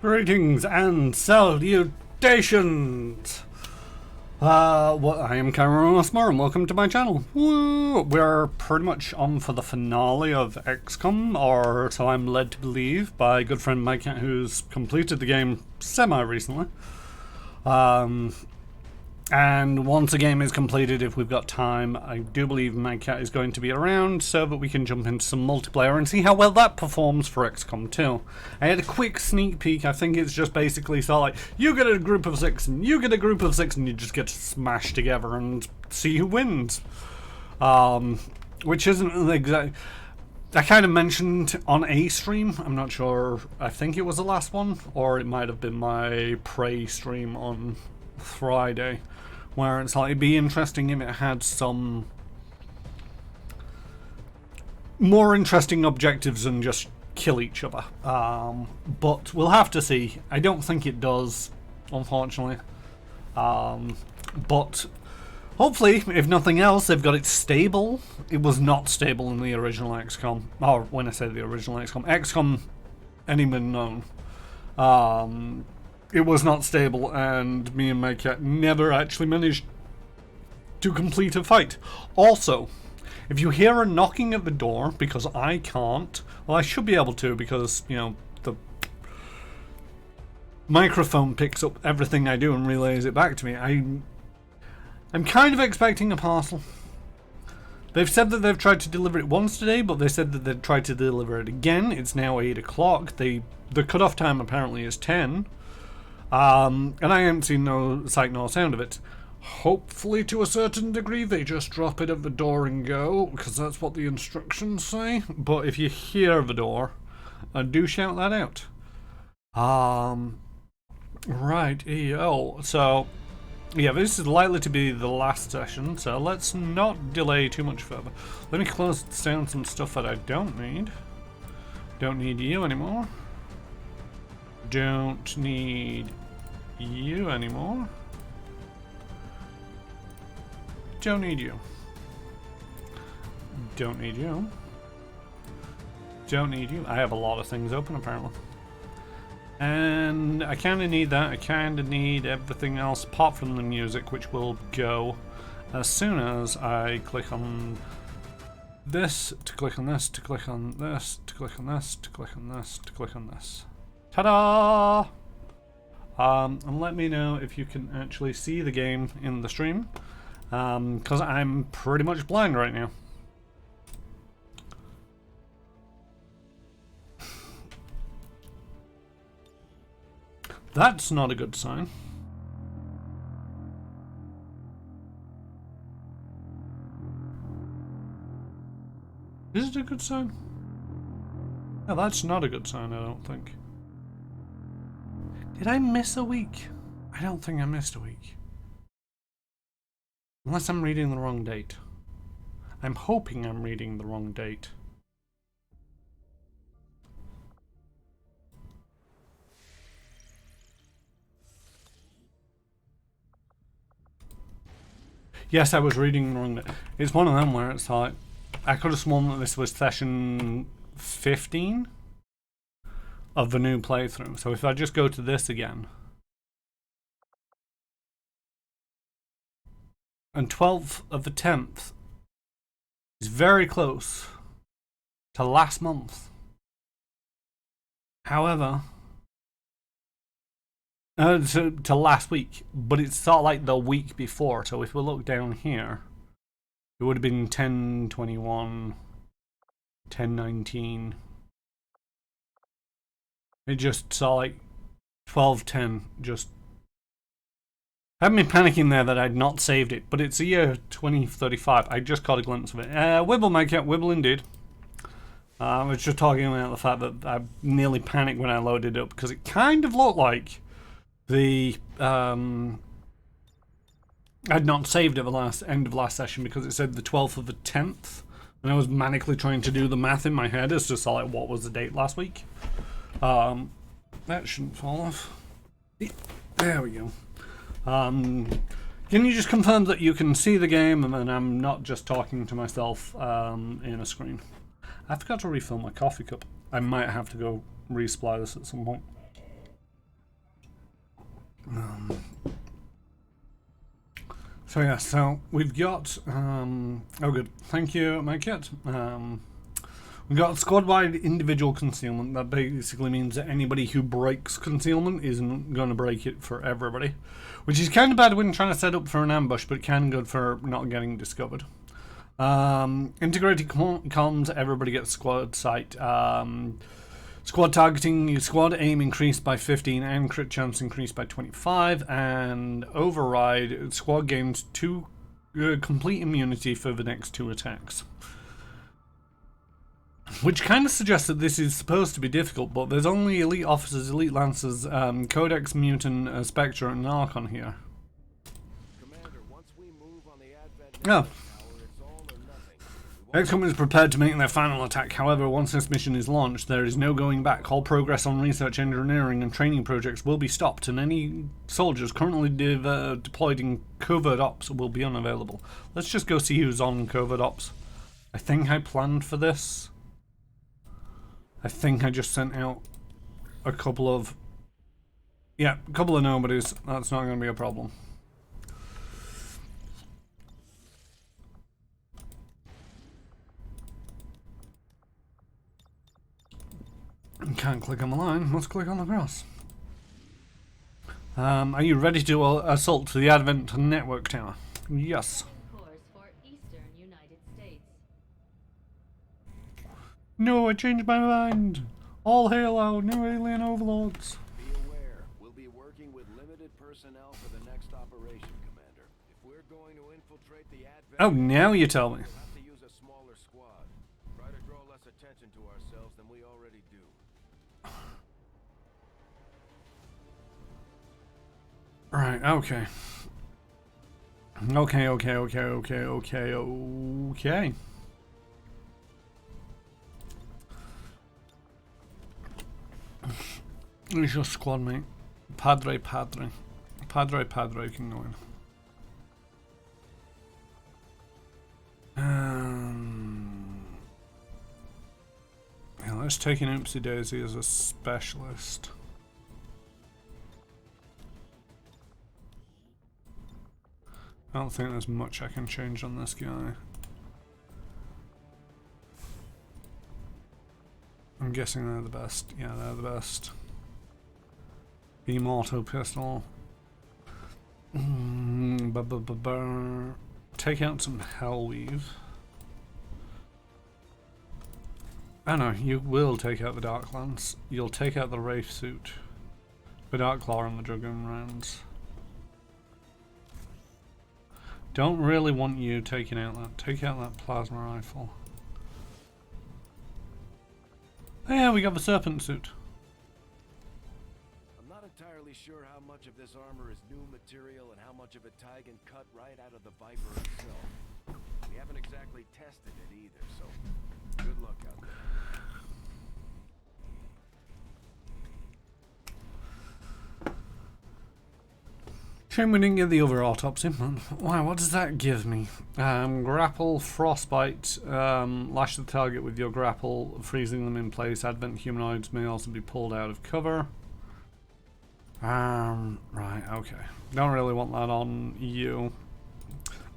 Greetings and salutations! I am Cameron Osmar and welcome to my channel. Woo! We're pretty much on for the finale of Xcom, or so I'm led to believe by a good friend Mike, who's completed the game semi-recently. And once a game is completed, if we've got time, I do believe my cat is going to be around so that we can jump into some multiplayer and see how well that performs for XCOM 2. I had a quick sneak peek. I think it's just basically so like, you get a group of 6 and you get a group of 6 and you just get to smash together and see who wins. Which isn't an exact... I kind of mentioned on a stream, I'm not sure, I think it was the last one, or it might have been my Prey stream on Friday, where it's like, it'd be interesting if it had some more interesting objectives than just kill each other. But we'll have to see. I don't think it does, unfortunately. But hopefully, if nothing else, they've got it stable. It was not stable in the original XCOM. Or when I say the original XCOM anyone known. It was not stable, and me and my cat never actually managed to complete a fight. Also, if you hear a knocking at the door, because I can't, well, I should be able to, because, you know, the microphone picks up everything I do and relays it back to me. I'm kind of expecting a parcel. They've said that they've tried to deliver it once today, but they said that they'd tried to deliver it again. It's now 8 o'clock. The cutoff time apparently is 10. And I haven't seen no sight nor sound of it. Hopefully, to a certain degree, they just drop it at the door and go, because that's what the instructions say. But if you hear the door, do shout that out. Right, so, yeah, this is likely to be the last session, so let's not delay too much further. Let me close down some stuff that I don't need. Don't need you anymore. Don't need you anymore. Don't need you. Don't need you. Don't need you. I have a lot of things open apparently. And I kind of need that. I kind of need everything else apart from the music, which will go as soon as I click on this, to click on this, to click on this, to click on this, to click on this, to click on this. Ta-da! And let me know if you can actually see the game in the stream, because I'm pretty much blind right now. That's not a good sign. Is it a good sign? No, that's not a good sign, I don't think. Did I miss a week? I don't think I missed a week. Unless I'm reading the wrong date. I'm hoping I'm reading the wrong date. Yes, I was reading the wrong date. It's one of them where it's like, I could have sworn that this was session 15 of the new playthrough. So if I just go to this again, and 12th of the 10th is very close to last month. However, to last week, but it's sort of like the week before. So if we look down here, it would have been 10/21, 10/19. It just saw like 12/10. Just I haven't been panicking there that I'd not saved it, but it's the year 2035. I just caught a glimpse of it. Wibble, my cat, wibble indeed. I was just talking about the fact that I nearly panicked when I loaded it up because it kind of looked like the I'd not saved at the end of last session because it said the 12th of the 10th, and I was manically trying to do the math in my head as to like what was the date last week. That shouldn't fall off. There we go. Can you just confirm that you can see the game and then I'm not just talking to myself in a screen? I forgot to refill my coffee cup. I might have to go resupply this at some point. So yeah, so we've got oh good, thank you, my kit. We've got squad-wide individual concealment. That basically means that anybody who breaks concealment isn't going to break it for everybody, which is kind of bad when trying to set up for an ambush, but kind of good for not getting discovered. Integrated comms, everybody gets squad sight. Squad targeting, your squad aim increased by 15 and crit chance increased by 25, and override, squad gains 2 complete immunity for the next 2 attacks. Which kind of suggests that this is supposed to be difficult, but there's only elite officers, elite lancers, codex mutant, spectre, and archon here. Commander, once we move on the advent Oh. it's all or nothing. Xcom is prepared to make their final attack. However, once this mission is launched, there is no going back. All progress on research, engineering, and training projects will be stopped, and any soldiers currently deployed in covert ops will be unavailable. Let's just go see who's on covert ops. I think I planned for this. I think I just sent out a couple of... Yeah, a couple of nobodies. That's not going to be a problem. Can't click on the line, must click on the cross. Are you ready to assault the Advent Network Tower? Yes. Course for Eastern United States. No, I changed my mind. All hail our new alien overlords. Be aware, we'll be working with limited personnel for the next operation, Commander. If we're going to infiltrate the advent... Oh, now you tell me. We'll have to use a smaller squad. Try to draw less attention to ourselves than we already do. Right, okay. Okay. Who's your squad mate? Padre can go in. Yeah, let's take an Oopsie Daisy as a specialist. I don't think there's much I can change on this guy. I'm guessing they're the best. Yeah, they're the best. Beam auto pistol. Take out some Hellweave. I know, you will take out the Dark Lance. You'll take out the Wraith suit. The Dark Claw and the Dragoon rounds. Don't really want you taking out that. Take out that plasma rifle. Oh yeah, we got the Serpent suit. I'm not entirely sure how much of this armor is new material and how much of it Tygan cut right out of the Viper itself. We haven't exactly tested it either, so good luck out there. Shame we didn't get the other autopsy. Wow, what does that give me? Grapple, frostbite, lash the target with your grapple, freezing them in place. Advent humanoids may also be pulled out of cover. Right, okay. Don't really want that on you.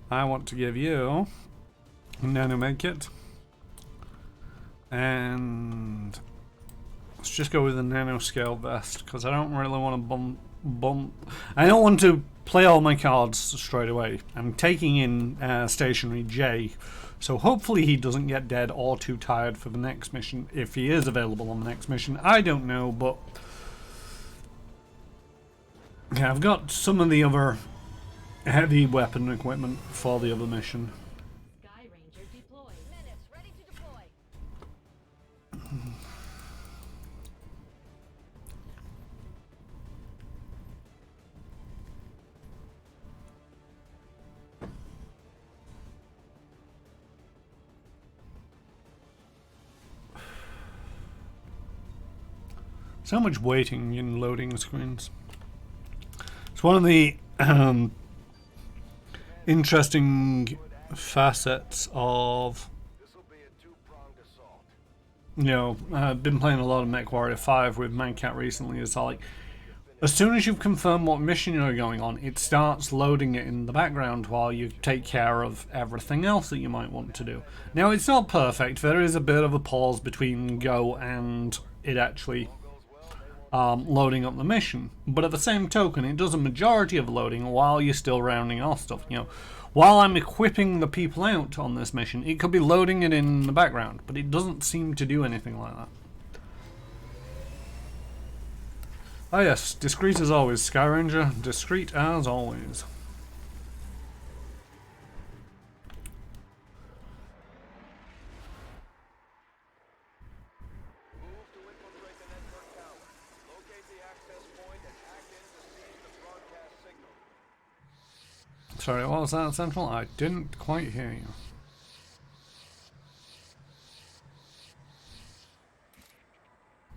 I want to give you a nano medkit. And let's just go with the nanoscale vest, because I don't really want to I don't want to play all my cards straight away. I'm taking in stationary J, so hopefully he doesn't get dead or too tired for the next mission. If he is available on the next mission, I don't know, but yeah, I've got some of the other heavy weapon equipment for the other mission. Sky Ranger deployed. Minutes, ready to deploy. So much waiting in loading screens. It's one of the interesting facets of, This'll be a two-pronged assault. you know, I've been playing a lot of MechWarrior 5 with Mancat recently. It's all like, As soon as you've confirmed what mission you're going on, it starts loading it in the background while you take care of everything else that you might want to do. Now, it's not perfect. There is a bit of a pause between go and it actually loading up the mission. But at the same token, it does a majority of loading while you're still rounding off stuff. You know, while I'm equipping the people out on this mission, it could be loading it in the background, but it doesn't seem to do anything like that. Oh yes, discreet as always, Sky Ranger. Discreet as always. Move to infiltrate the network tower. Locate the access point and hack in to seize the broadcast signal. Sorry, what was that, Central? I didn't quite hear you.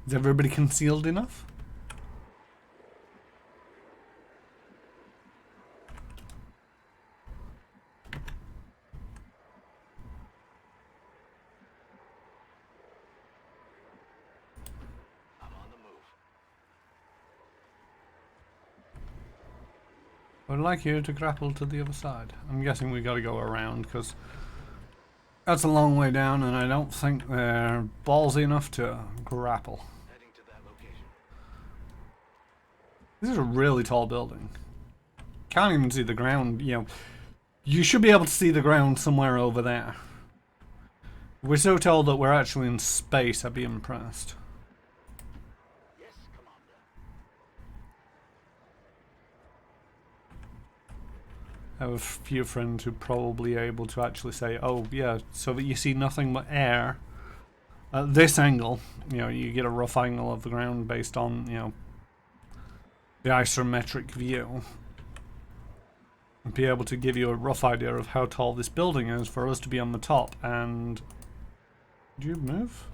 Is everybody concealed enough? I would like you to grapple to the other side. I'm guessing we gotta go around because that's a long way down and I don't think they're ballsy enough to grapple. Heading to that location. This is a really tall building. Can't even see the ground, you know. You should be able to see the ground somewhere over there. If we're so tall that we're actually in space, I'd be impressed. Yes, Commander. I have a few friends who are probably able to actually say, oh yeah, so that you see nothing but air at this angle. You know, you get a rough angle of the ground based on, you know, the isometric view. And be able to give you a rough idea of how tall this building is for us to be on the top. And do you move?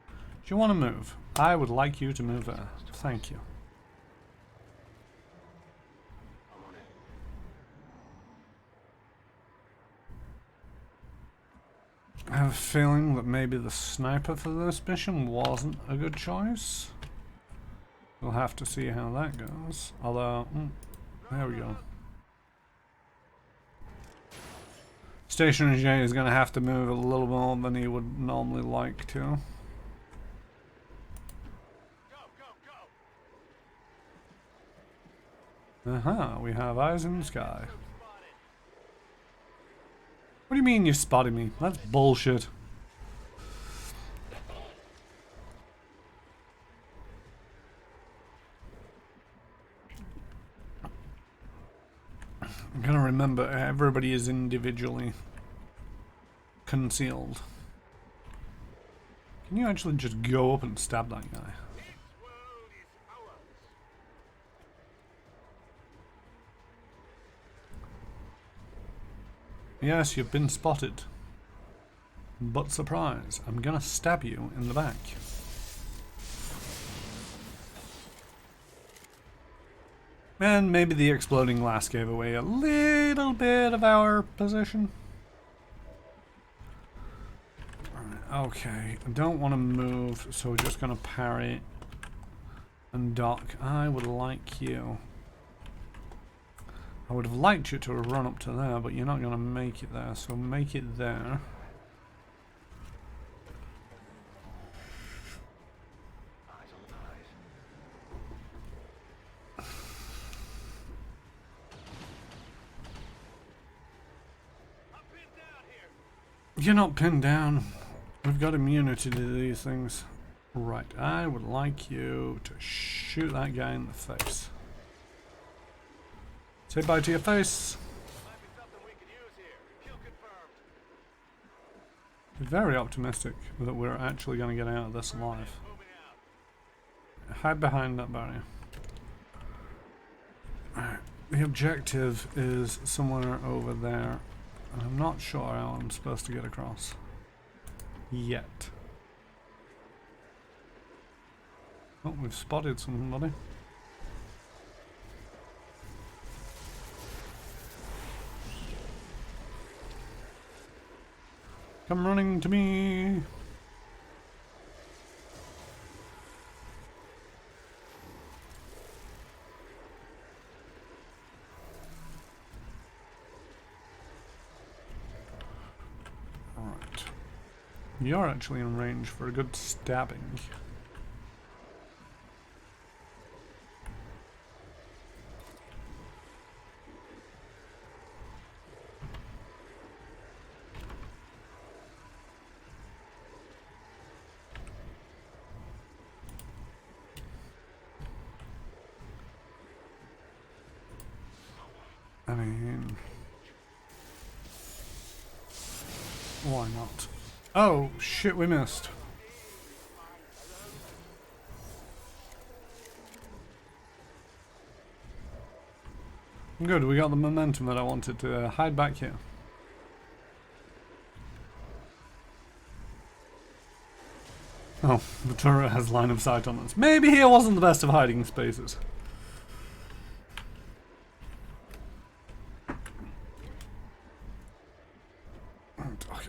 Do you want to move? I would like you to move there. Thank you. I have a feeling that maybe the sniper for this mission wasn't a good choice. We'll have to see how that goes. Although, there we go. Station J is going to have to move a little more than he would normally like to. Go, go, go. We have eyes in the sky. What do you mean you're spotting me? That's bullshit. I'm gonna remember everybody is individually concealed. Can you actually just go up and stab that guy? Yes, you've been spotted. But surprise, I'm gonna stab you in the back. And maybe the exploding glass gave away a little bit of our position. Alright, okay, I don't want to move, so we're just gonna parry and dock. I would like you. I would have liked you to have run up to there, but you're not going to make it there, so make it there. Eyes on the prize. I'm pinned down here. You're not pinned down. We've got immunity to these things. Right, I would like you to shoot that guy in the face. Say bye to your face. Might be something we could use here. Kill confirmed. Very optimistic that we're actually going to get out of this alive. Moving out. Hide behind that barrier. Alright, the objective is somewhere over there. And I'm not sure how I'm supposed to get across. Yet. Oh, we've spotted somebody. Come running to me. You're actually in range for a good stabbing. I mean, why not? Oh shit, we missed. Good, we got the momentum that I wanted to hide back here. Oh, the turret has line of sight on us. Maybe here wasn't the best of hiding spaces.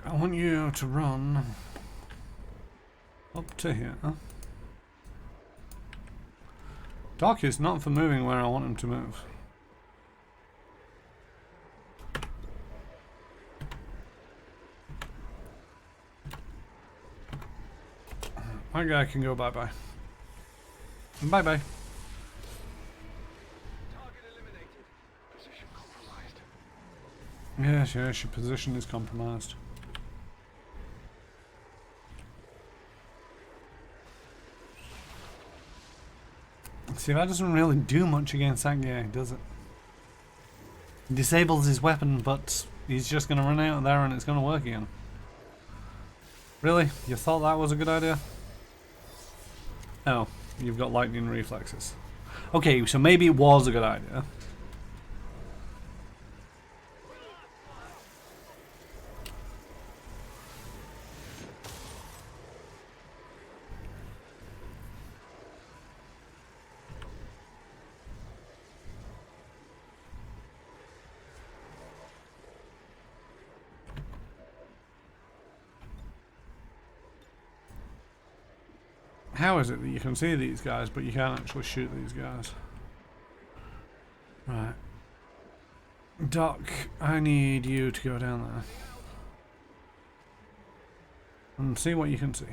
I want you to run up to here. Doc is not for moving where I want him to move. My guy can go bye-bye. Bye-bye. Target eliminated. Position compromised. Yes, yes, your position is compromised. See, that doesn't really do much against that guy, does it? It disables his weapon, but he's just going to run out there and it's going to work again. Really? You thought that was a good idea? Oh, you've got lightning reflexes. Okay, so maybe it was a good idea. How is it that you can see these guys, but you can't actually shoot these guys? Right. Doc, I need you to go down there. And see what you can see.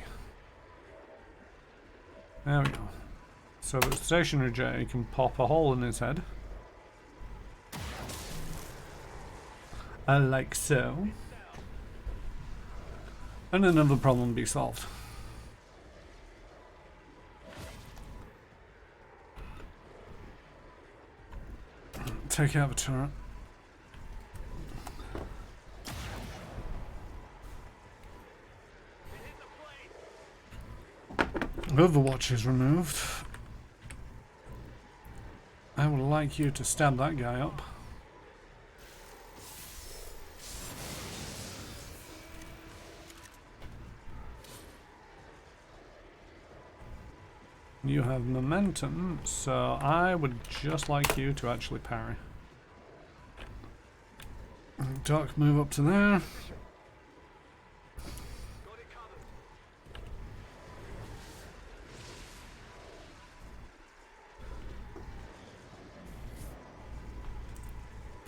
There we go. So that Stationary J can pop a hole in his head. Like so. And another problem be solved. Take out the turret. Overwatch is removed. I would like you to stab that guy up. You have momentum, so I would just like you to actually parry. Doc, move up to there.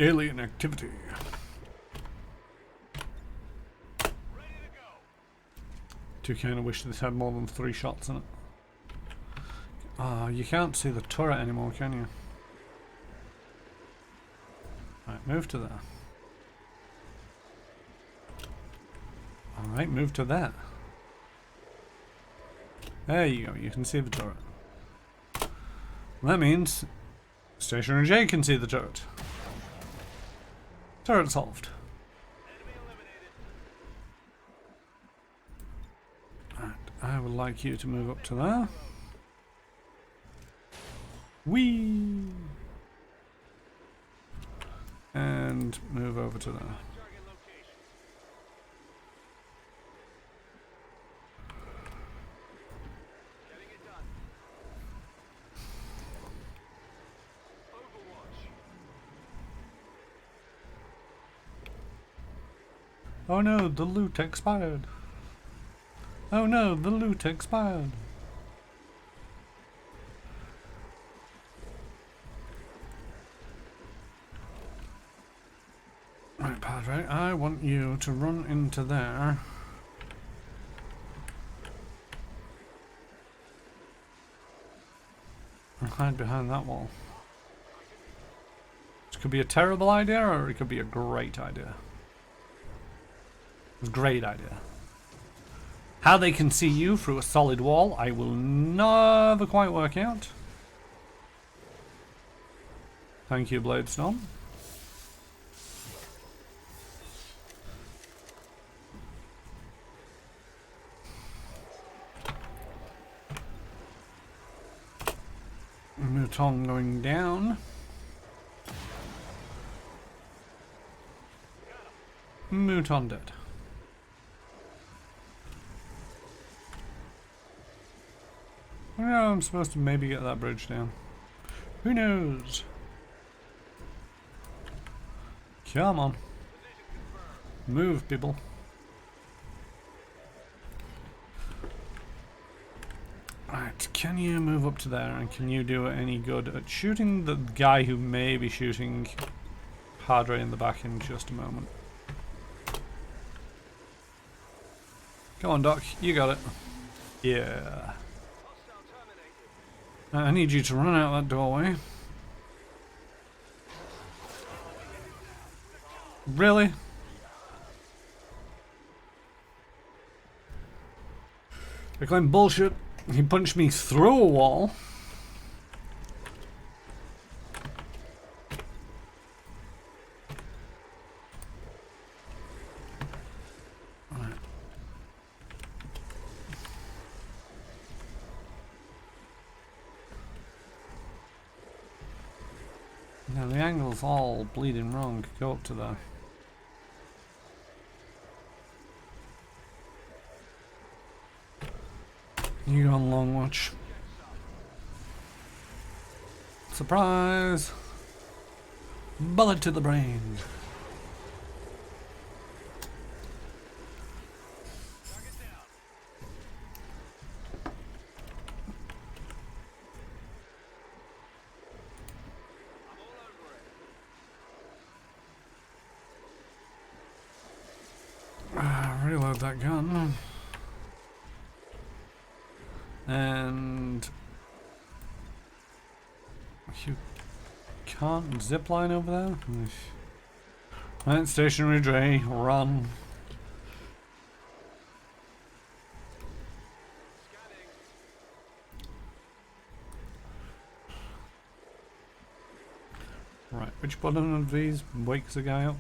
Alien activity. Do kind of wish this had more than 3 shots in it. Ah, you can't see the turret anymore, can you? Right, move to there. Alright, move to there. There you go, you can see the turret. That means Stationary J can see the turret. Turret solved. Right, I would like you to move up to there. Whee! And move over to there. Oh no, the loot expired. Oh no, the loot expired. Right, Padre, I want you to run into there hide behind that wall. This could be a terrible idea, or it could be a great idea. It's a great idea. How they can see you through a solid wall, I will never quite work out. Thank you, Bladestone. Mouton going down. Mouton dead. I don't know, I'm supposed to maybe get that bridge down. Who knows? Come on. Move, people. Right, can you move up to there, and can you do any good at shooting the guy who may be shooting Padre in the back in just a moment? Come on, Doc, you got it. Yeah. I need you to run out that doorway. Really? I claim bullshit. He punched me through a wall. Right. Now the angle's all bleeding wrong. Go up to there. You go on long watch. Surprise! Bullet to the brain. Reload that gun. And you can't zipline over there? Right, stationary Dre, run. Right, which button of these wakes a guy up?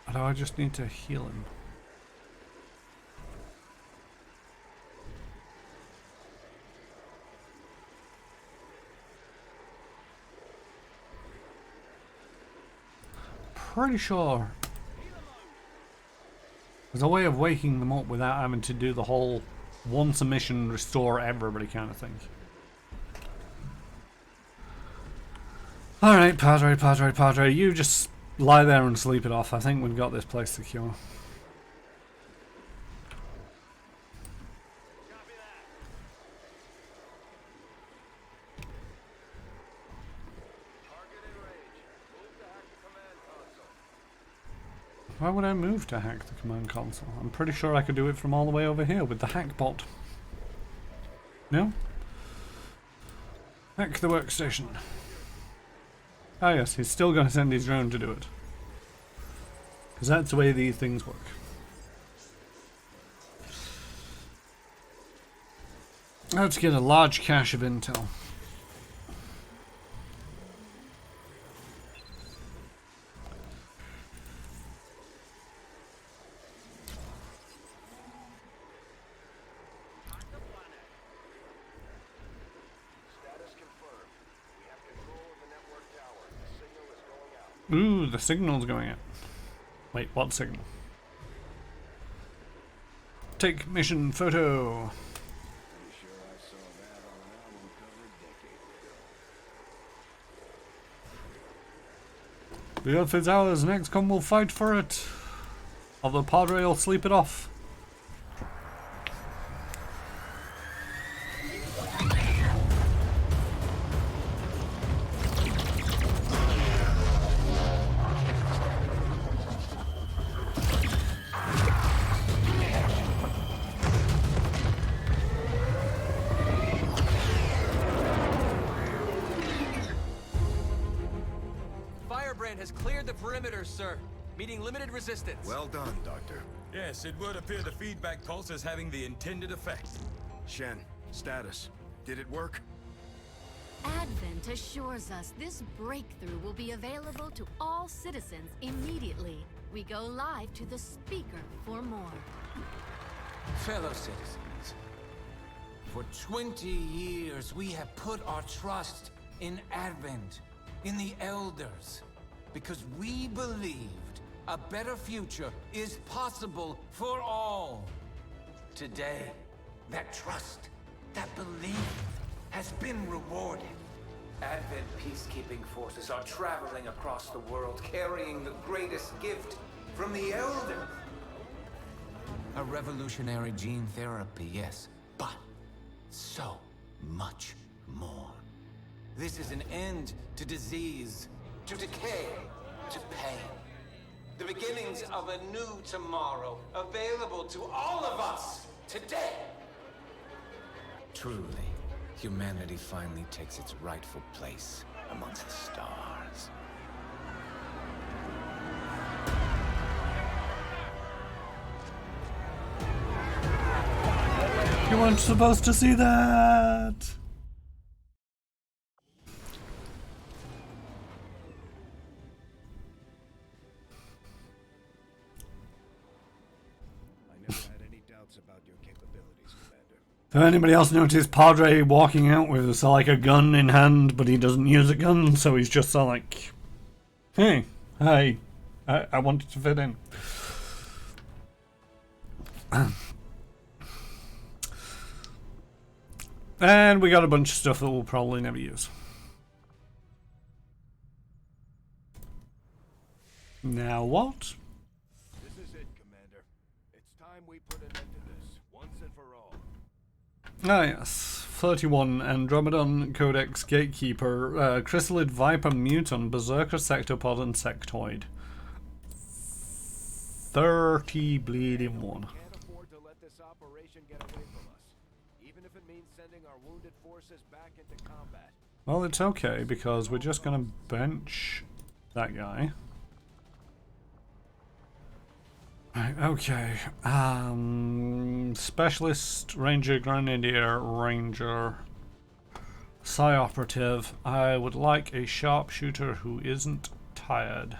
Or do I just need to heal him? Pretty sure there's a way of waking them up without having to do the whole once a mission restore everybody kind of thing. Alright, Padre, you just lie there and sleep it off. I think we've got this place secure. Why would I move to hack the command console? I'm pretty sure I could do it from all the way over here with the hack bot. No? Hack the workstation. Ah yes, he's still going to send his drone to do it. Because that's the way these things work. Let's get a large cache of intel. Ooh, the signal's going out. Wait, what signal? Take mission photo. The Earth is ours, and Xcom will fight for it. Although Padre will sleep it off. the perimeter, sir. Meeting limited resistance. Well done, Doctor. Yes, it would appear the feedback pulse is having the intended effect. Shen, status. Did it work? Advent assures us this breakthrough will be available to all citizens immediately. We go live to the speaker for more. Fellow citizens, for 20 years we have put our trust in Advent, in the Elders, because we believed a better future is possible for all. Today, that trust, that belief, has been rewarded. Advent peacekeeping forces are traveling across the world, carrying the greatest gift from the Elders. A revolutionary gene therapy, yes, but so much more. This is an end to disease, to decay, to pain. The beginnings of a new tomorrow, available to all of us today. Truly, humanity finally takes its rightful place amongst the stars. You weren't supposed to see that! I never had any doubts about your capabilities, Commander. Did anybody else notice Padre walking out with like a gun in hand, but he doesn't use a gun, so he's just like, hey, hi, I wanted to fit in. And we got a bunch of stuff that we'll probably never use. Now what? This is it, Commander. It's time we put an end to this, once and for all. Ah yes, 31 Andromedon Codex Gatekeeper, Chrysalid Viper Muton, Berserker Sectopod and Sectoid. 30 bleeding one. Can't afford to let this operation get away from us, even if it means sending our wounded forces back into combat. Well, it's okay because we're just gonna bench that guy. Right, okay. Specialist, Ranger, Grenadier, Ranger, Psi Operative. I would like a sharpshooter who isn't tired.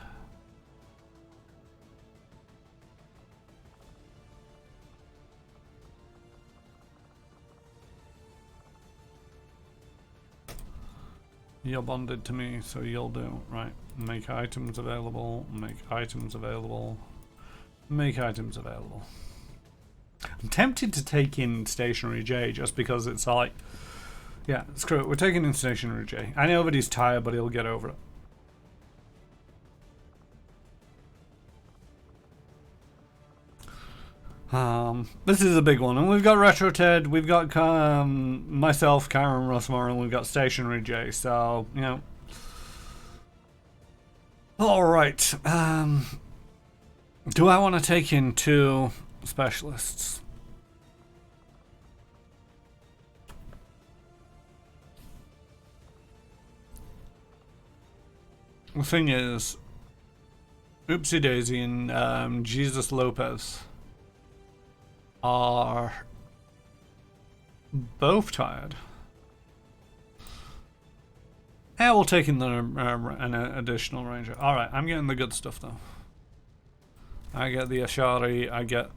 You're bonded to me, so you'll do. Right. Make items available. Make items available. Make items available. I'm tempted to take in Stationary J just because it's like, yeah, screw it. We're taking in Stationary J. I know that he's tired, but he'll get over it. This is a big one, and we've got Retro Ted, we've got myself, Karen Russmore, and we've got Stationary J. So you know. All right. Do I want to take in 2 specialists? The thing is, Oopsie Daisy and Jesus Lopez are both tired. Yeah, we'll take in an additional ranger. Alright, I'm getting the good stuff though. I get the Ashari, I get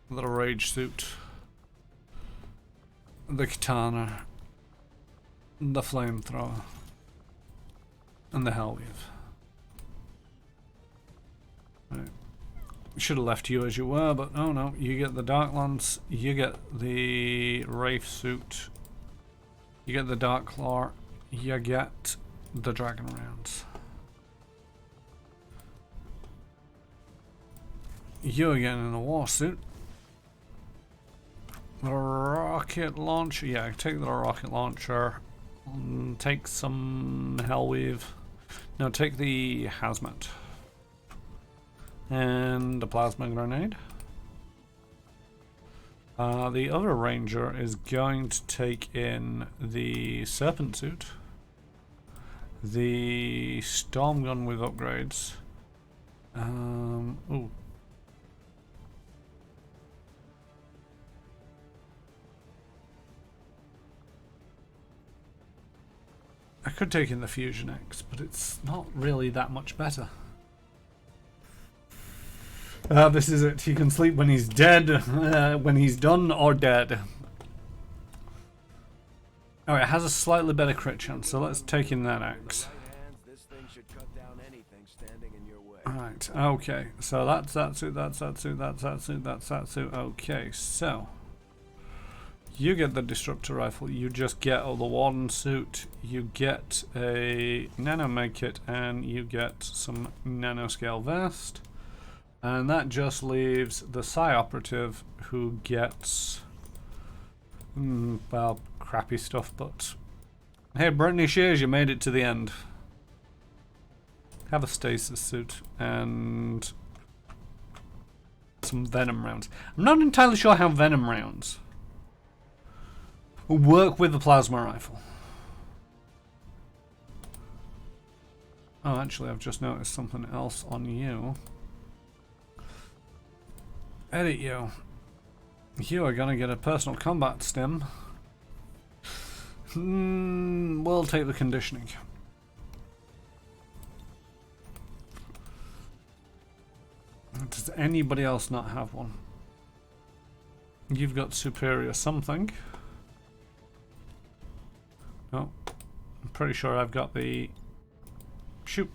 the rage suit, the katana, the flamethrower, and the hellweave. Right. Should have left you as you were, but oh no, you get the Dark Lance, you get the Wraith suit, you get the Dark Claw, you get the Dragon rounds. You're getting in the war suit. The rocket launcher, yeah, take the rocket launcher. Take some hellweave. No, take the hazmat. And a plasma grenade. The other ranger is going to take in the serpent suit, The storm gun with upgrades. Ooh. I could take in the Fusion X, but it's not really that much better. This is it. He can sleep when he's dead, when he's done or dead. Oh, it has a slightly better crit chance, so let's take in that axe. Alright, okay. So that's that suit, that's that suit, that's that suit, that's that suit. Okay, so you get the Disruptor Rifle, you just get the Warden suit, you get a Nano Medkit, and you get some Nanoscale Vest. And that just leaves the Psi Operative, who gets, well, crappy stuff, but hey, Brittany Shears, you made it to the end. Have a stasis suit and some venom rounds. I'm not entirely sure how venom rounds will work with the plasma rifle. Oh, actually, I've just noticed something else on you. Edit you. You are gonna get a personal combat stim. We'll take the conditioning. Does anybody else not have one? You've got superior something. No. I'm pretty sure I've got the... Shoot.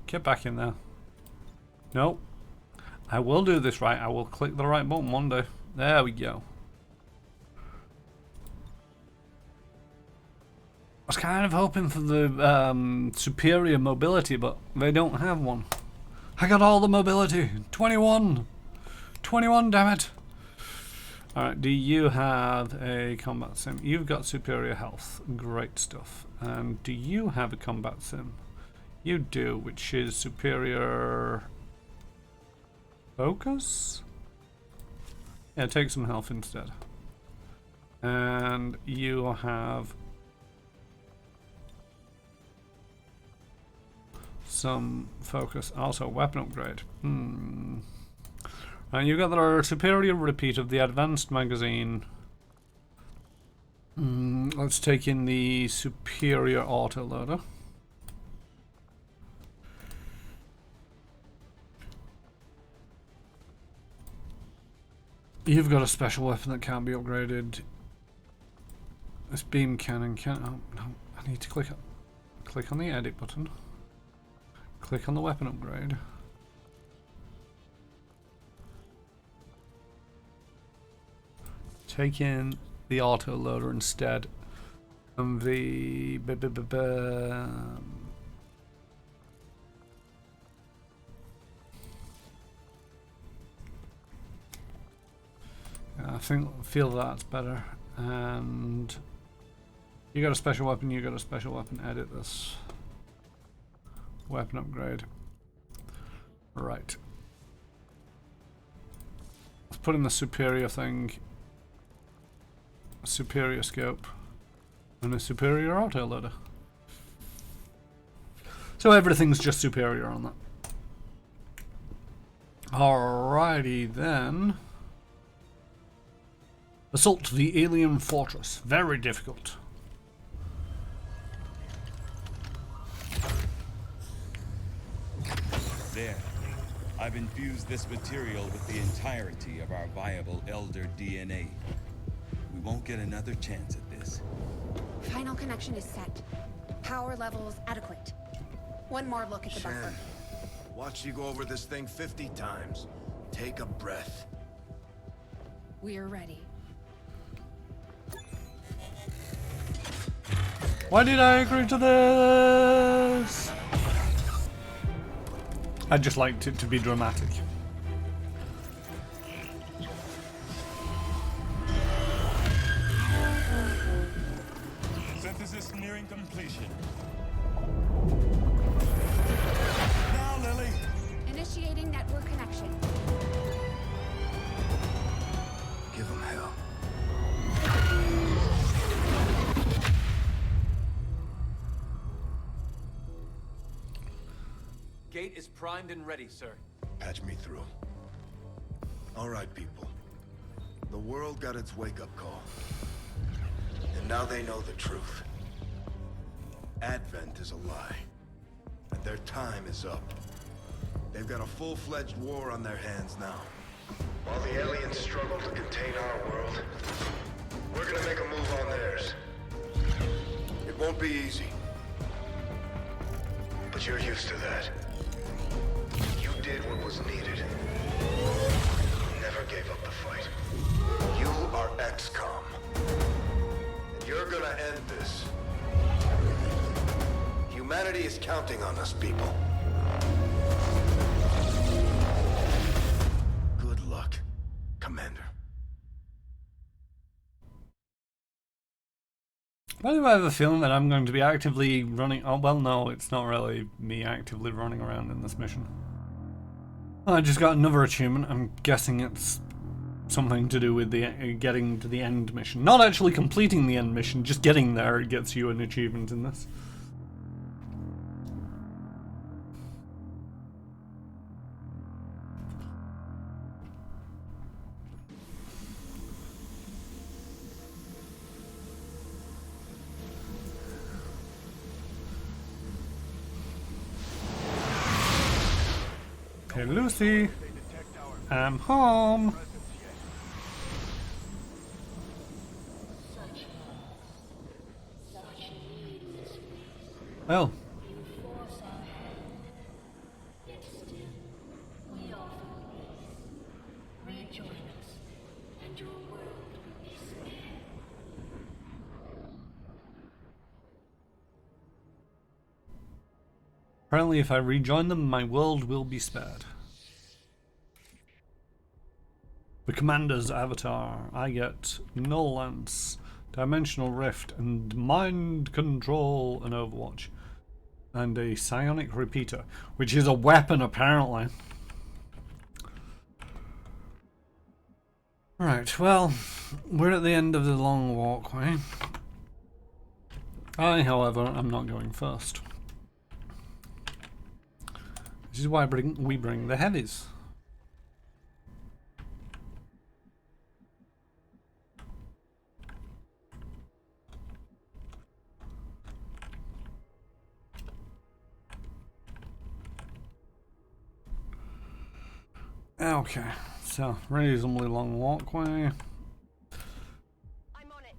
Get back in there. No. I will do this right. I will click the right button one day. There we go. I was kind of hoping for the superior mobility, but they don't have one. I got all the mobility. 21. 21, damn it. Alright, do you have a combat sim? You've got superior health. Great stuff. And do you have a combat sim? You do, which is superior... focus? Yeah, take some health instead. And you have... some focus, also weapon upgrade. And you got the superior repeat of the advanced magazine. Let's take in the superior autoloader. You've got a special weapon that can't be upgraded. This beam cannon can't. Oh no! I need to click on the edit button. Click on the weapon upgrade. Take in the autoloader instead. And the... I feel that's better. And... you got a special weapon, you got a special weapon. Edit this. Weapon upgrade. Right. Let's put in the superior thing. A superior scope. And a superior autoloader. So everything's just superior on that. Alrighty then. Assault the alien fortress. Very difficult. There. I've infused this material with the entirety of our viable Elder DNA. We won't get another chance at this. Final connection is set. Power levels adequate. One more look at the buffer. Watch you go over this thing 50 times. Take a breath. We're ready. Why did I agree to this? I'd just liked it to be dramatic. Synthesis nearing completion. Now, Lily. Initiating network connection. Give him hell. primed and ready, sir. Patch me through. All right, people. The world got its wake-up call. And now they know the truth. Advent is a lie. And their time is up. They've got a full-fledged war on their hands now. While the aliens struggle to contain our world, we're gonna make a move on theirs. It won't be easy. But you're used to that. You did what was needed. Never gave up the fight. You are Xcom. And you're gonna end this. Humanity is counting on us, people. Good luck, Commander. Why do I have a feeling that I'm going to be actively running? Oh, well, no, it's not really me actively running around in this mission. I just got another achievement. I'm guessing it's something to do with the getting to the end mission. Not actually completing the end mission, just getting there gets you an achievement in this. Hey Lucy, I'm home. Well, apparently if I rejoin them, my world will be spared. The Commander's Avatar. I get Null Lance, Dimensional Rift, and Mind Control and Overwatch. And a Psionic Repeater, which is a weapon apparently. Right, well, we're at the end of the long walkway. I, however, am not going first. This is why we bring the heavies. Okay, so reasonably long walkway. I'm on it.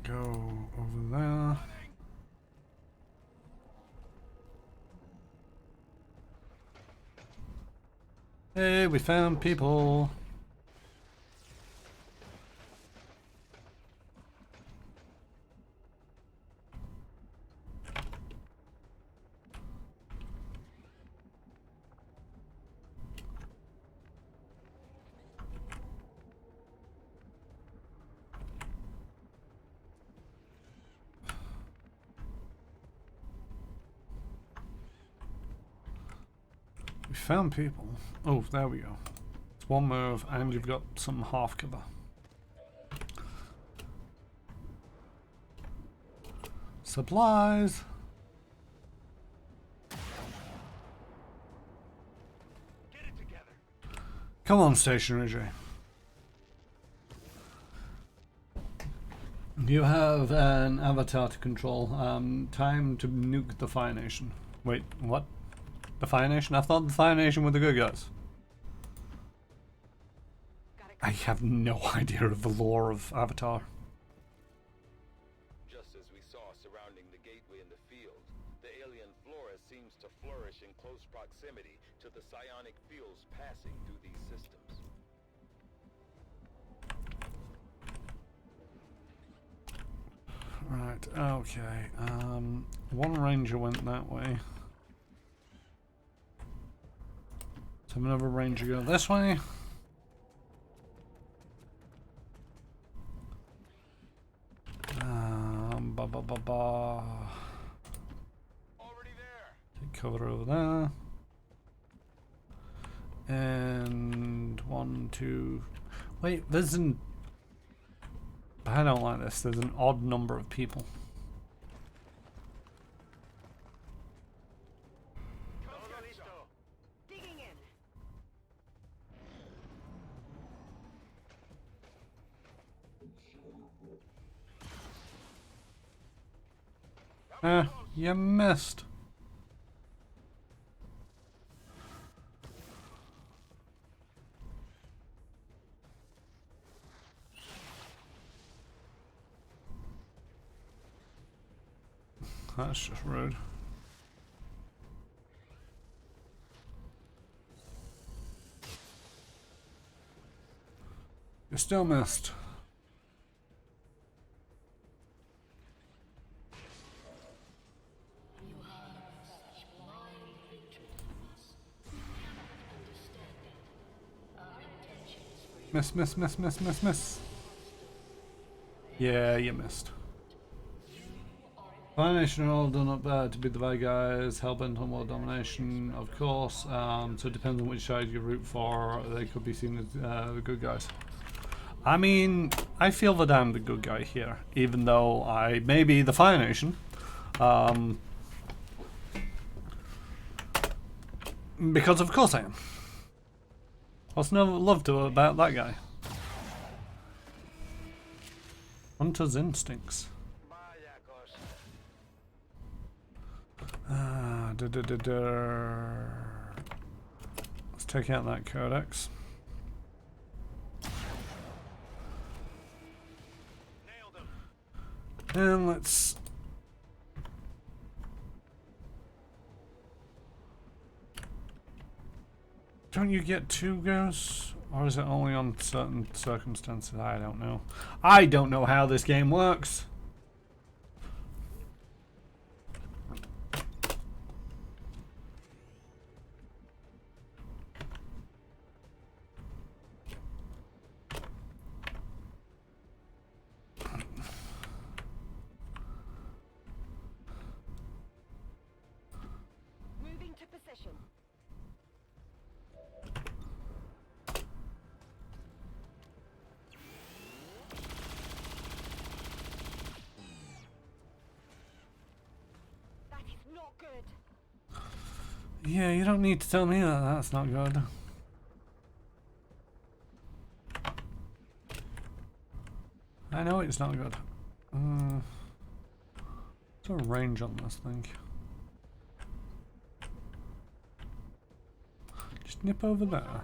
Go over there. Hey, we found people. We found people. Oh, there we go. It's one move and you've got some half cover. Supplies. Get it together. Come on, Stationary J. You have an avatar to control. Time to nuke the Fire Nation. Wait, what? The Fire Nation? I thought the Fire Nation were the good guys. I have no idea of the lore of Avatar. Just as we saw surrounding the gateway in the field, the alien flora seems to flourish in close proximity to the psionic fields passing through these systems. Right, okay. One ranger went that way. So another ranger go this way. Already there. Take cover over there. And 1, 2. Wait, there's an I don't like this. There's an odd number of people. You missed. That's just rude. You still missed. Miss. Yeah, you missed. Nation are all done up there to be the bad guys, hellbent on world domination, of course. So it depends on which side you root for. They could be seen as the good guys. I mean, I feel that I'm the good guy here, even though I may be the Fire Nation. Because of course I am. What's no love to about that guy? Hunter's instincts. Let's take out that codex. And let's... Don't you get 2 ghosts? Or is it only on certain circumstances? I don't know. I don't know how this game works. Moving to position. Yeah, you don't need to tell me that that's not good. I know it's not good. What's the range on this thing? Just nip over there.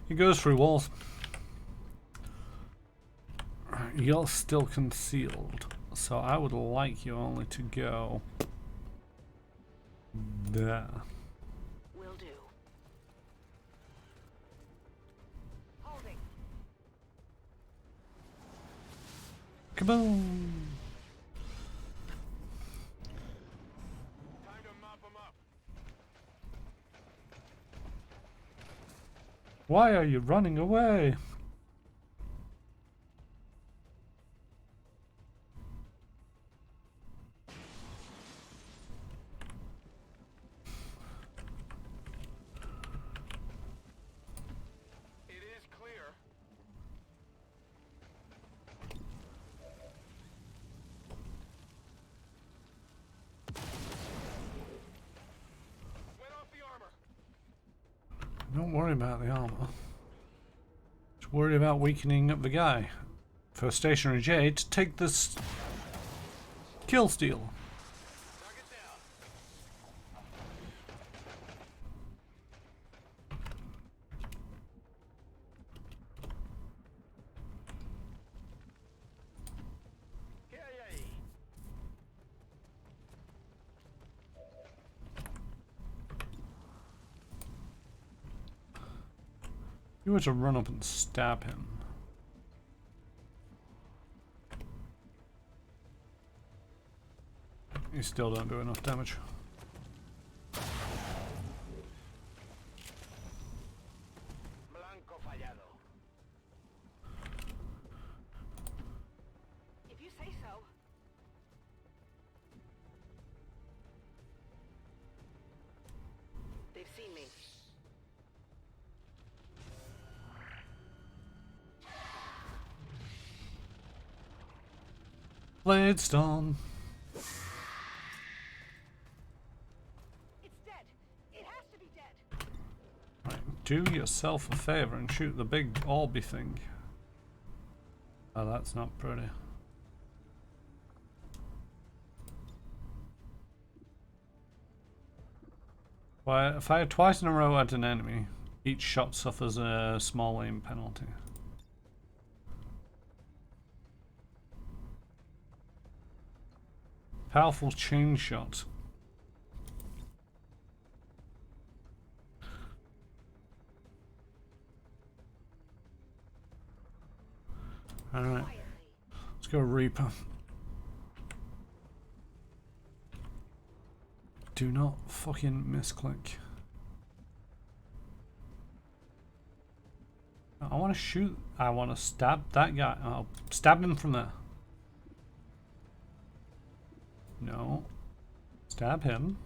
It goes through walls. You're still concealed, so I would like you only to go there. Will do. Holding. Kaboom! Why are you running away? It is clear. Went off the armor. Don't worry about the armor. Just worry about weakening up the guy. For Stationary J to take this kill steal. You were to run up and stab him. You still don't do enough damage. Blade Storm. It's dead. It has to be dead. Right, do yourself a favor and shoot the big orby thing. Oh, that's not pretty. Fire twice in a row at an enemy. Each shot suffers a small aim penalty. Powerful chain shot. Alright. Let's go Reaper. Do not fucking misclick. I want to shoot. I want to stab that guy. I'll stab him from there. No. Stab him.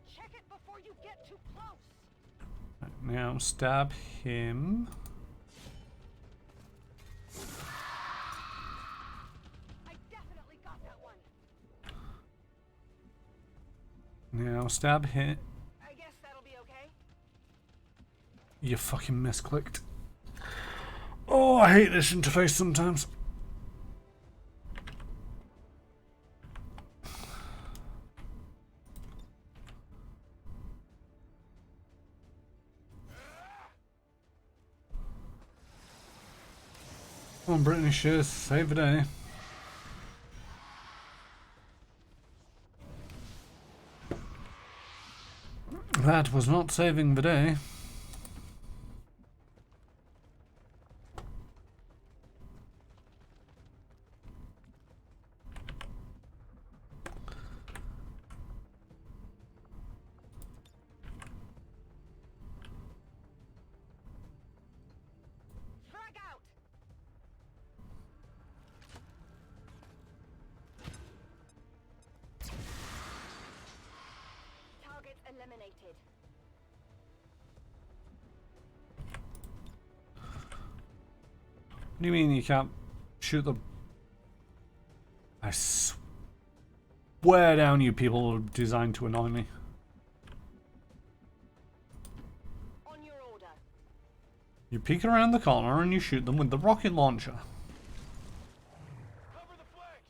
Check it before you get too close. Right, now stab him. I definitely got that one. Now stab him. I guess that'll be okay. You fucking misclicked. Oh, I hate this interface sometimes. Come on, Britney Shears, save the day. That was not saving the day. Frag out. Targets eliminated. What do you mean you can't shoot the... I swear down, you people are designed to annoy me. On your order. You peek around the corner and you shoot them with the rocket launcher. Cover the flanks!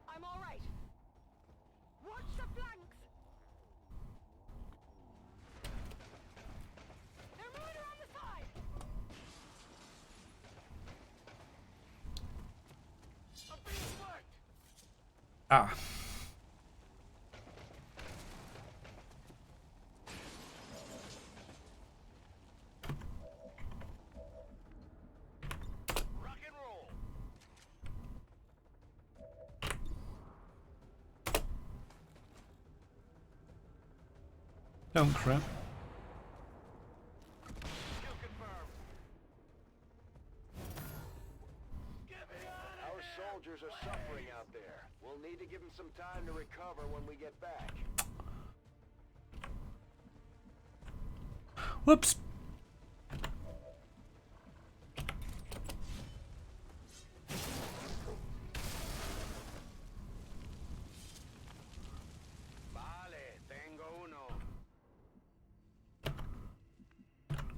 I'm all right. Watch the flanks. They're moving around the side. I'm being flanked! Ah. Rock and roll! Don't crit. Kill confirmed. Get me out of Our soldiers are suffering out there. We'll need to give them some time to recover when we get back. Whoops. Vale, tengo uno.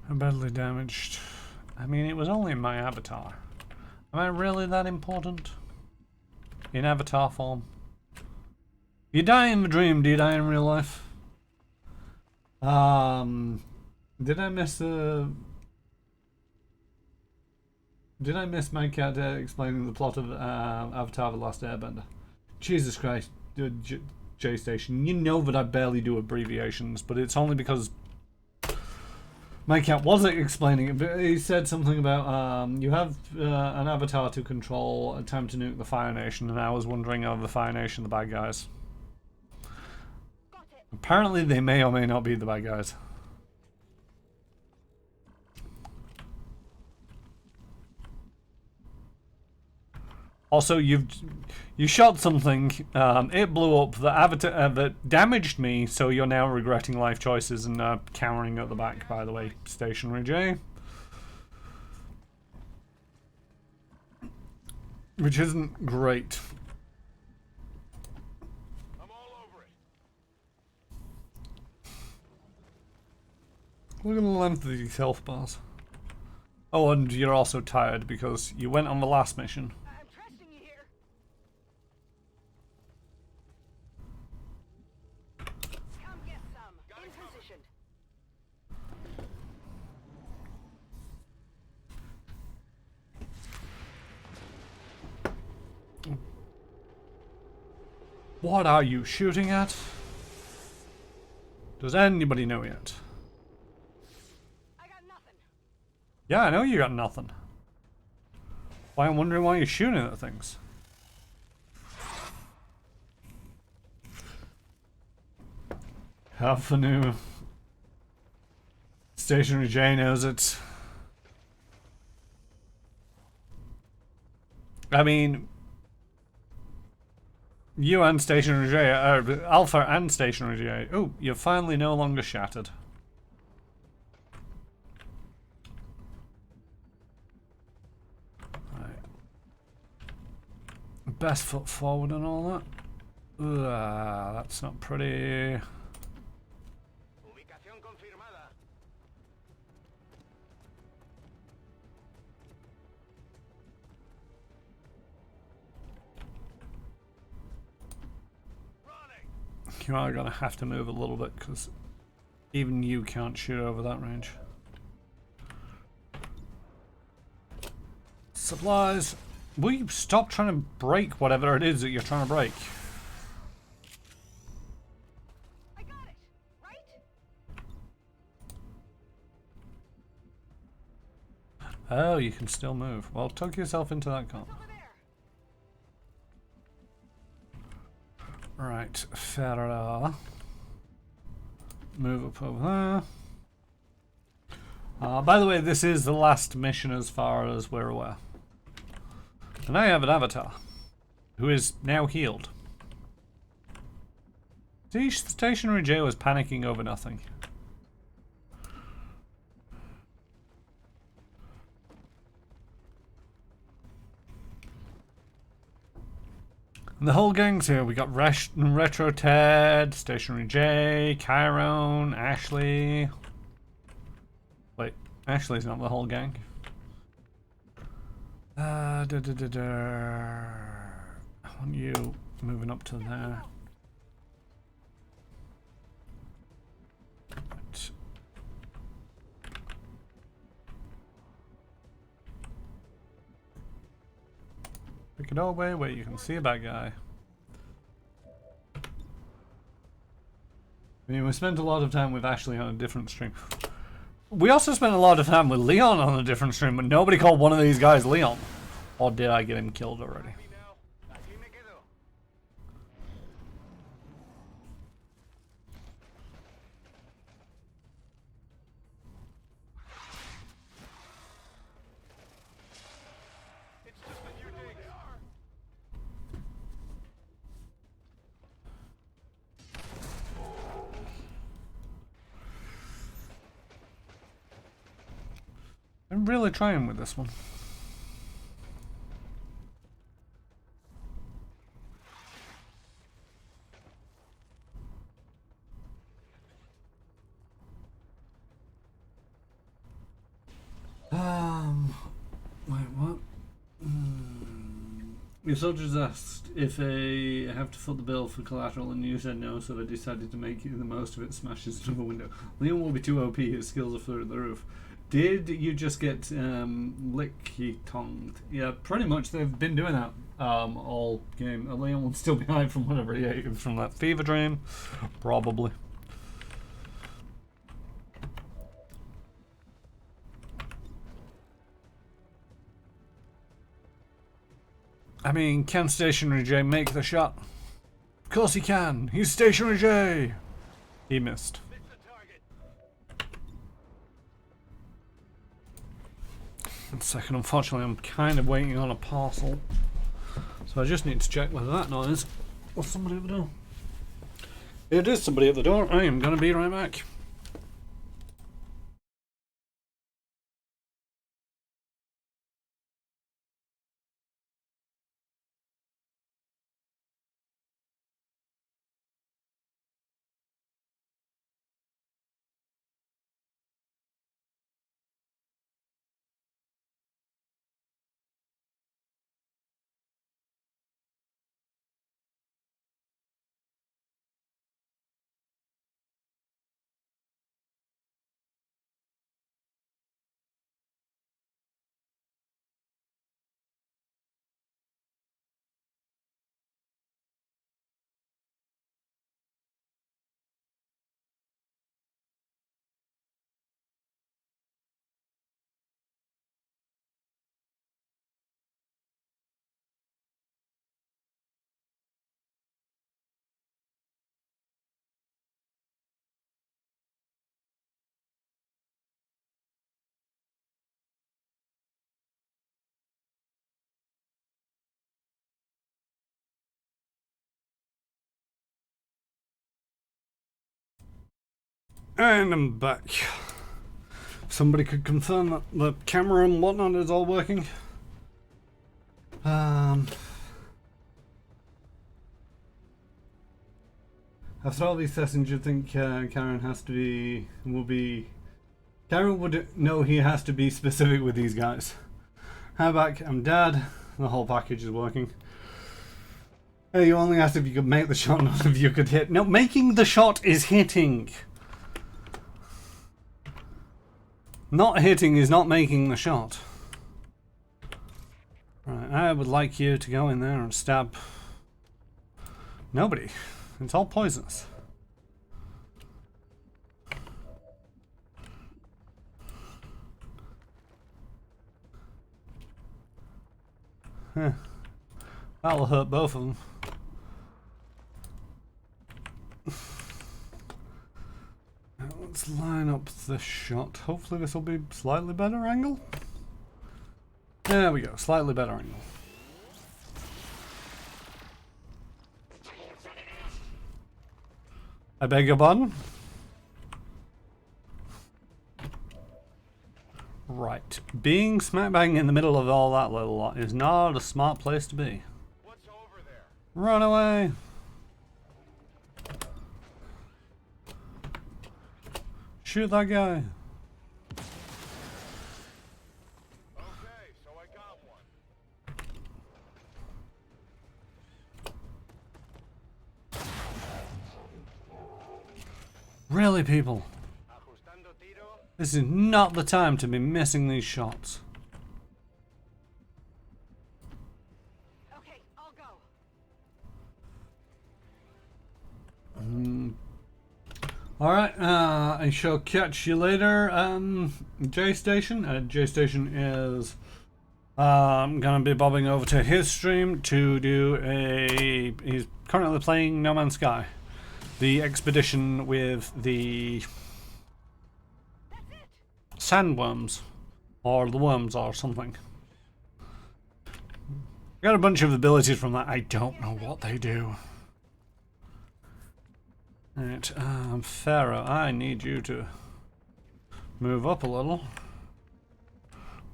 I'm badly damaged. I mean, it was only my avatar. Am I really that important? In avatar form? You die in the dream, do you die in real life? Did I miss my character explaining the plot of Avatar: The Last Airbender? Jesus Christ, J-Station, you know that I barely do abbreviations, but it's only because my cat wasn't explaining it, but he said something about you have an avatar to control, attempt to nuke the Fire Nation, and I was wondering, are the Fire Nation the bad guys? Got it. Apparently they may or may not be the bad guys. Also, you shot something. It blew up. The avatar that damaged me. So you're now regretting life choices and cowering at the back. By the way, Stationary J, which isn't great. I'm all over it. Look at the length of these health bars. Oh, and you're also tired because you went on the last mission. I'm trusting you here. Come get some. In position. What are you shooting at? Does anybody know yet? I got nothing. Yeah, I know you got nothing. Why I'm wondering why you're shooting at things. Half a new Stationary J knows it. I mean, you and Stationary J, Alpha and Stationary J. Oh, you're finally no longer shattered. Right. Best foot forward and all that. Ugh, that's not pretty. Ubicación confirmada. You are gonna have to move a little bit because even you can't shoot over that range. Supplies. Will you stop trying to break whatever it is that you're trying to break? I got it. Right? Oh, you can still move. Well, tuck yourself into that car. Over there. Right, fair. Move up over there. By the way, this is the last mission as far as we're aware. And I have an avatar who is now healed. See, Stationary J was panicking over nothing. And the whole gang's here. We got Retro Ted, Stationary J, Chiron, Ashley. Wait, Ashley's not the whole gang. I want you moving up to there. Right. Pick it all away where you can see a bad guy. I mean, we spent a lot of time with Ashley on a different stream. We also spent a lot of time with Leon on a different stream, but nobody called one of these guys Leon. Or did I get him killed already? Aquí me quedo. It's just a few digs. I'm really trying with this one. Wait, what? Your soldiers asked if they have to foot the bill for collateral, and you said no, so they decided to make the most of it. Smashes through the window. Leon will be too OP. His skills are through the roof. Did you just get licky-tongued? Yeah, pretty much. They've been doing that all game. Leon will still be high from whatever he ate from that fever dream, probably. I mean, can Stationary J make the shot? Of course he can. He's Stationary J. He missed. One second, unfortunately, I'm kind of waiting on a parcel. So I just need to check whether that noise was somebody at the door. It is somebody at the door. I am going to be right back. And I'm back. Somebody could confirm that the camera and whatnot is all working. After all these sessions, you'd think Karen would know he has to be specific with these guys. Hi back, I'm Dad. The whole package is working. Hey, you only asked if you could make the shot, not if you could hit. No, making the shot is hitting. Not hitting is not making the shot. Right, I would like you to go in there and stab nobody. It's all poisonous. Huh. That'll hurt both of them. Now let's line up the shot. Hopefully this will be slightly better angle. There we go, slightly better angle. I beg your pardon? Right, being smack bang in the middle of all that little lot is not a smart place to be. What's over there? Run away! Shoot that guy! Okay, so I got one. Really, people? Ajustando tiro. This is not the time to be missing these shots. Okay, I'll go. Alright, I shall catch you later. J Station. J Station is gonna be bobbing over to his stream to do a. He's currently playing No Man's Sky, the expedition with the sandworms, or the worms, or something. Got a bunch of abilities from that. I don't know what they do. Right, Pharaoh, I need you to move up a little.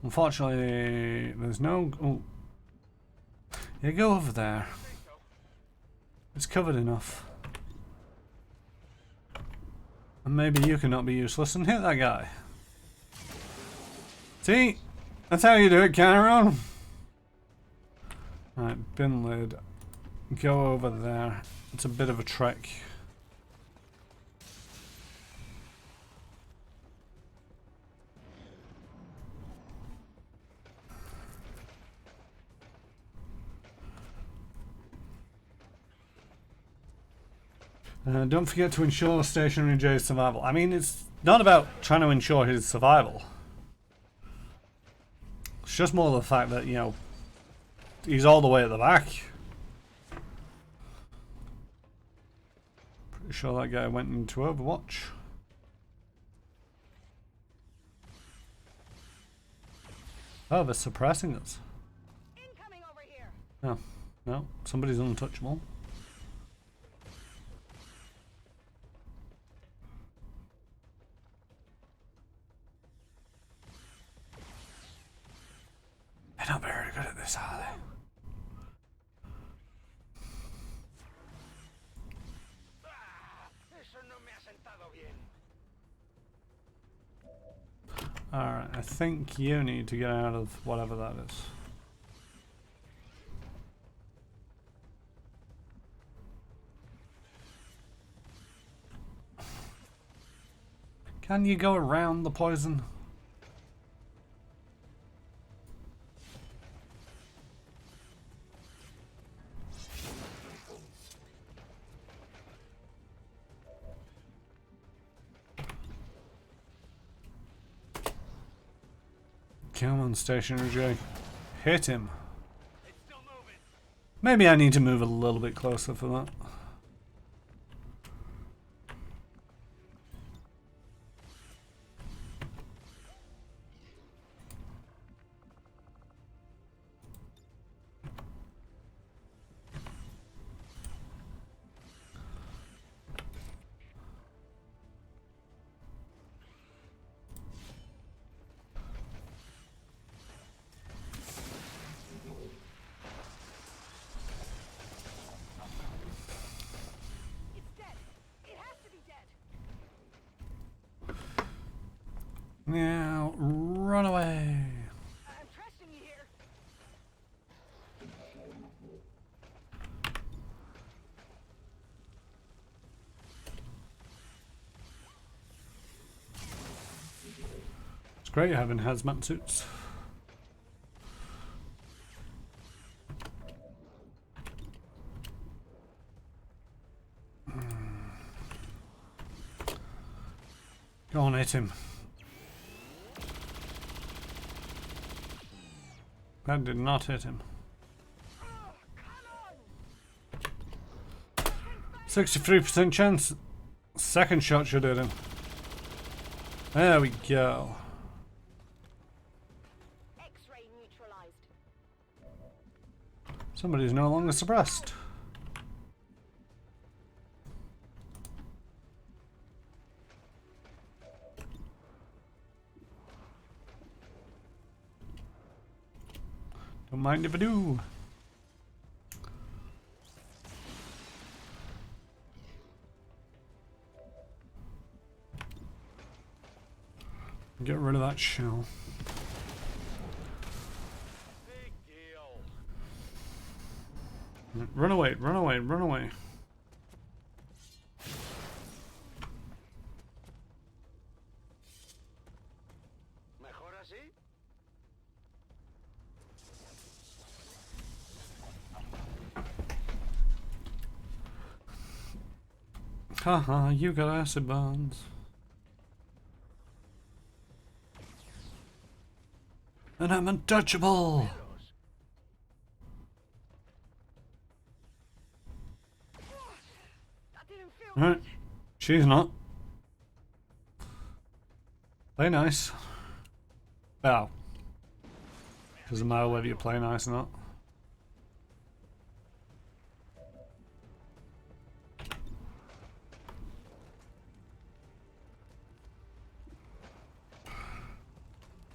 Unfortunately, there's no... Oh. Yeah, go over there. It's covered enough. And maybe you cannot be useless and hit that guy. See? That's how you do it, Chiron. Right, bin lid. Go over there. It's a bit of a trek. Don't forget to ensure Stationary J's survival. I mean, it's not about trying to ensure his survival. It's just more the fact that, you know, he's all the way at the back. Pretty sure that guy went into Overwatch. Oh, they're suppressing us. Incoming over here. Oh, No, somebody's untouchable. They're not very good at this, are they? Alright, I think you need to get out of whatever that is. Can you go around the poison? Come on, Stationary J. Hit him. Maybe I need to move a little bit closer for that. Now, run away. I'm trusting you here. It's great having hazmat suits. Go on, hit him. That did not hit him. 63% chance. Second shot should hit him. There we go. X-ray neutralized. Somebody's no longer suppressed. Don't mind if I do. Get rid of that shell. Big deal. Run away, run away, run away. Mejor así? Haha, you got acid burns. And I'm untouchable! That didn't feel Alright, she's not. Play nice. Well, doesn't matter whether you play nice or not.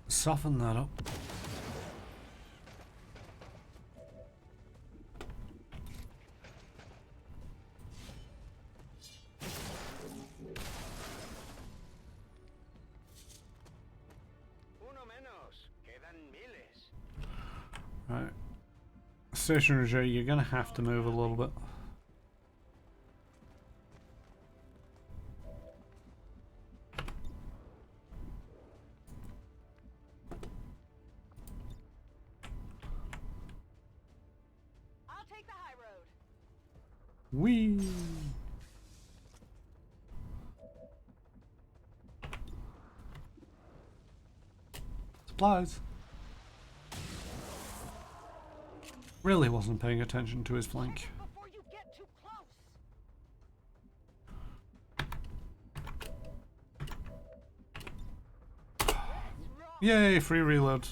Soften that up. Uno menos. Quedan miles. Right. Stationary J, you're gonna have to move a little bit. I'll take the high road. Whee! Supplies. Really wasn't paying attention to his flank. Before you get too close. Yay, free reloads.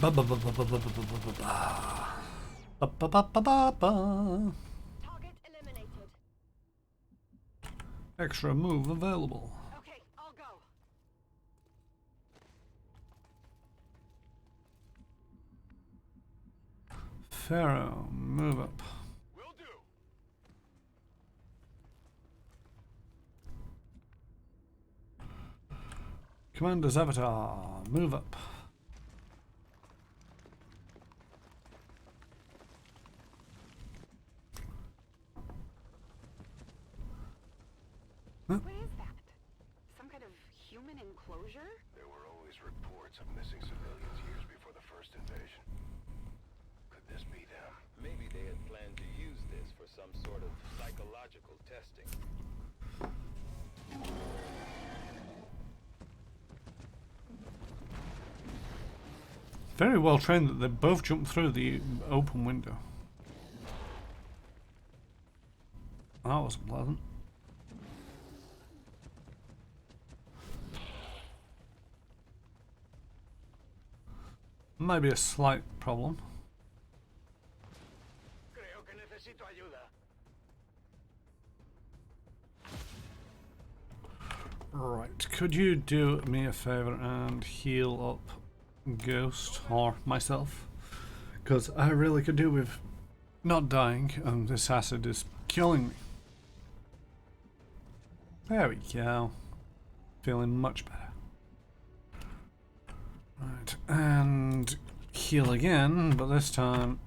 Ba ba ba ba ba ba ba ba ba ba. Ba ba ba ba ba ba. Target eliminated. Extra move available. Okay, I'll go. Pharaoh, move up. Will do. Commander's Avatar, move up. What is that? Some kind of human enclosure? There were always reports of missing civilians years before the first invasion. Could this be them? Maybe they had planned to use this for some sort of psychological testing. Very well trained that they both jumped through the open window. That wasn't pleasant. Might be a slight problem. Creo que necesito ayuda. Right, could you do me a favor and heal up Ghost or myself? Because I really could do with not dying, and this acid is killing me. There we go. Feeling much better. Right, and heal again, but this time...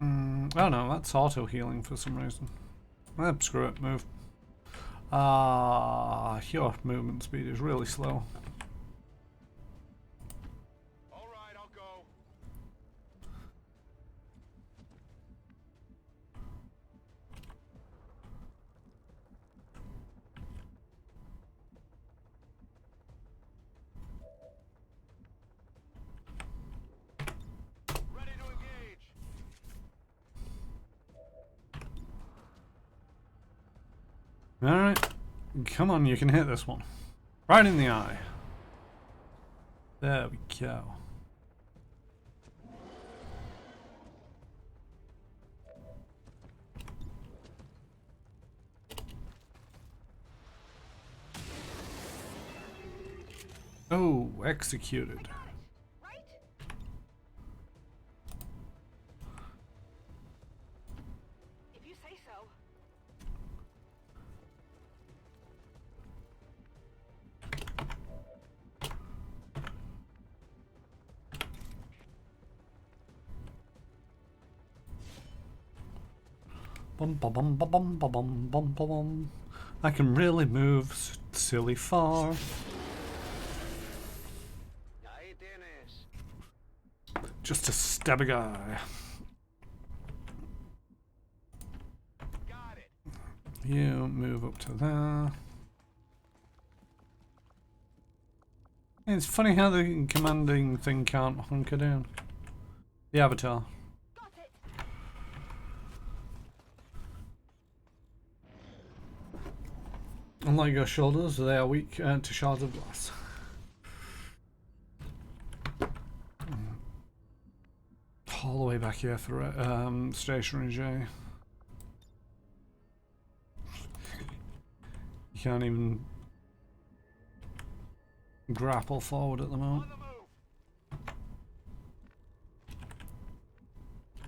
oh no, that's auto healing for some reason. Screw it, move. Your movement speed is really slow. All right, I'll go. Ready to engage. Alright, come on, you can hit this one. Right in the eye. There we go. Oh, executed. Right? If you say so. Bum bum bum bum bum bum bum bum bum bum. I can really move silly far. Ahí tienes. Just to stab a guy. Got it. You move up to there. It's funny how the commanding thing can't hunker down. The avatar. Got it. Unlike your shoulders, they are weak to shards of glass. All the way back here for stationary J. You can't even grapple forward at the moment. On the move.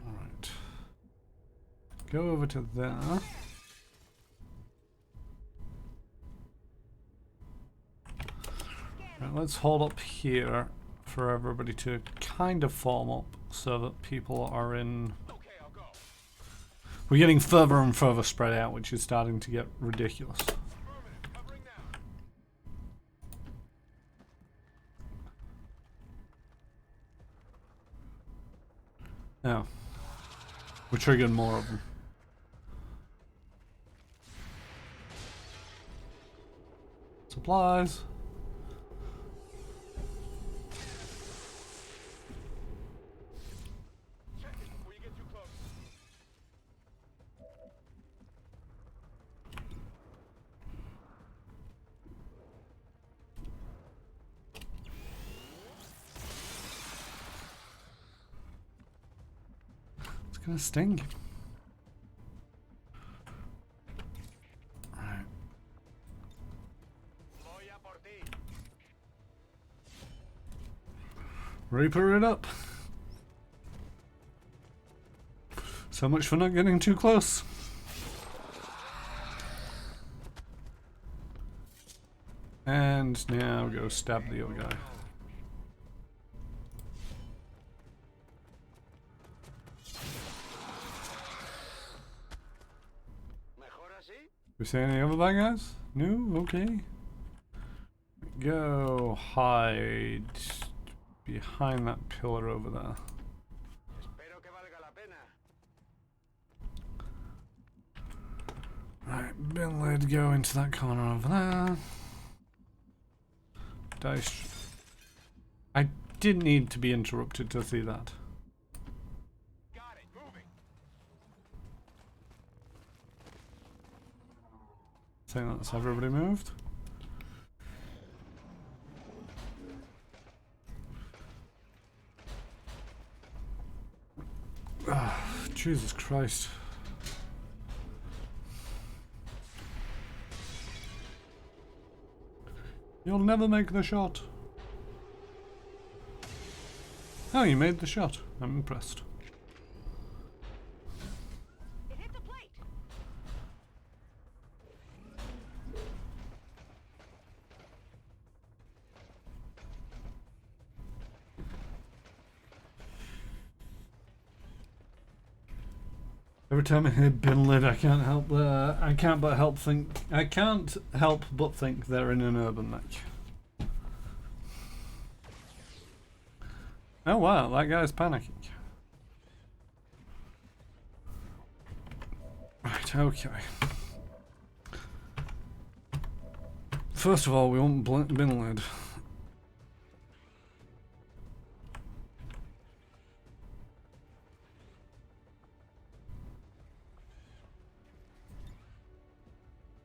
Alright. Go over to there. Right, let's hold up here for everybody to kind of form up so that people are in... Okay, I'll go. We're getting further and further spread out, which is starting to get ridiculous. Affirmative. Covering now. Now, we're triggering more of them. Supplies. Check it before you get too close. gonna sting. Right. Reaper it up. So much for not getting too close. And now go stab the other guy. We see any other bad guys? No? Okay. Go hide behind that pillar over there. Right, bin lid, go into that corner over there. Dice. I didn't need to be interrupted to see that. I think that's everybody moved. Jesus Christ. You'll never make the shot. Oh, you made the shot. I'm impressed. It hit the plate. Every time I hear bin lid, I can't help but think they're in an urban mech. Oh wow, that guy's panicking. Right, okay. First of all, we want bin lid.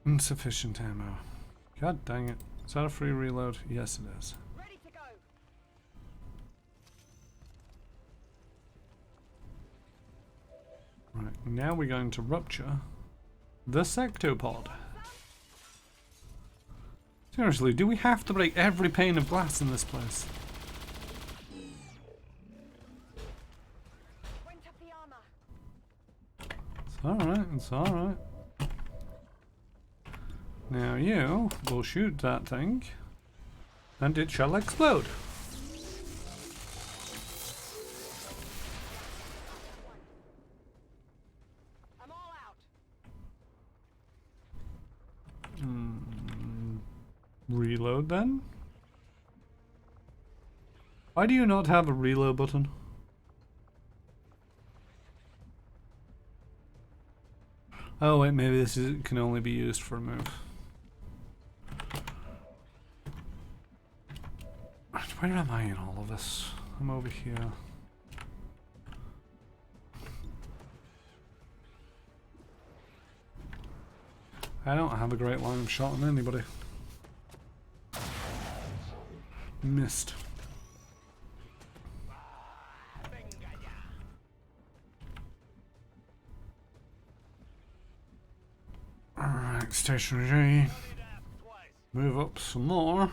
Insufficient ammo. God dang it. Is that a free reload? Yes, it is. Ready to go. Right, now we're going to rupture the sectopod. Seriously, do we have to break every pane of glass in this place? Went up the armor. It's alright, it's alright. Now you will shoot that thing, and it shall explode. I'm all out. Reload then? Why do you not have a reload button? Oh wait, maybe this can only be used for a move. Where am I in all of this? I'm over here. I don't have a great line of shot on anybody. Missed. Alright, stationary G. Move up some more.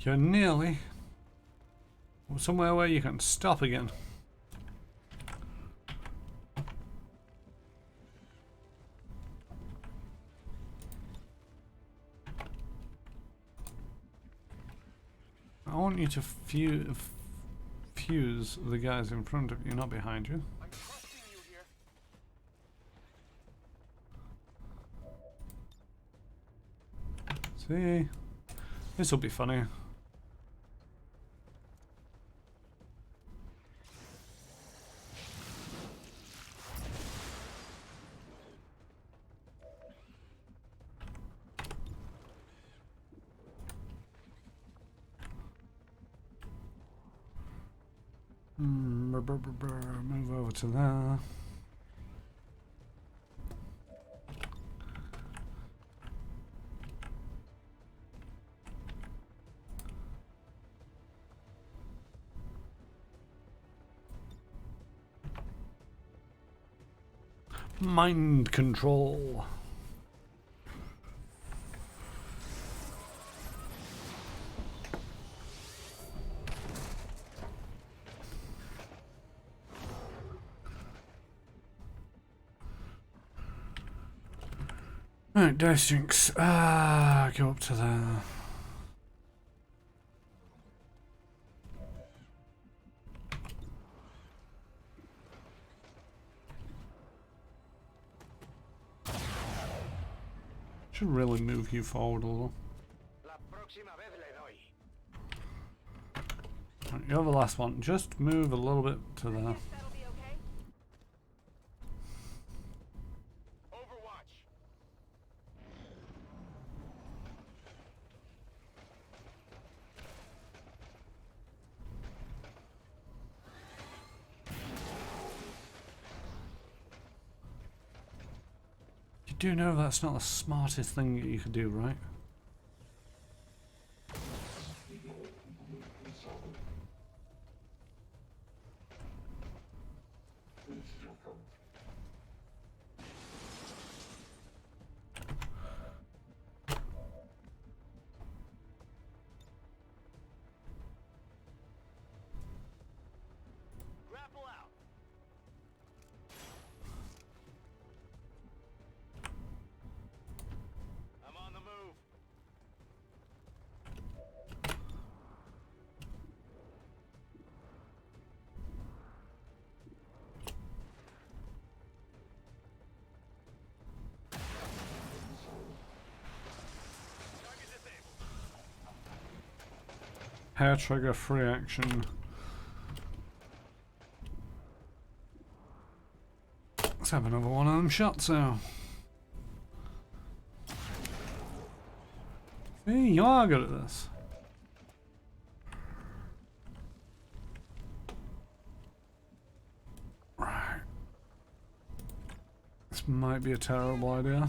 You're nearly somewhere where you can stop again. I want you to fuse the guys in front of you, not behind you. I'm trusting you here. See? This will be funny. Move over to there. Mind control. Right, dice drinks. Go up to there. Should really move you forward a little. Right, you're the last one. Just move a little bit to there. That'll be okay. Overwatch. You do know that's not the smartest thing that you could do, right? Grapple out. I'm on the move. Target disabled. Hair trigger free action. Let's have another one of them shots now. See, you are good at this. Right. This might be a terrible idea.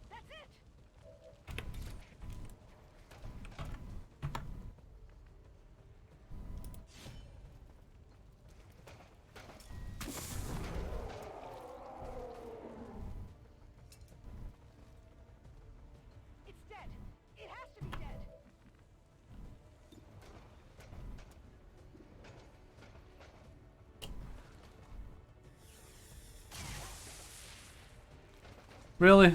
That's it. It's dead. It has to be dead. Really?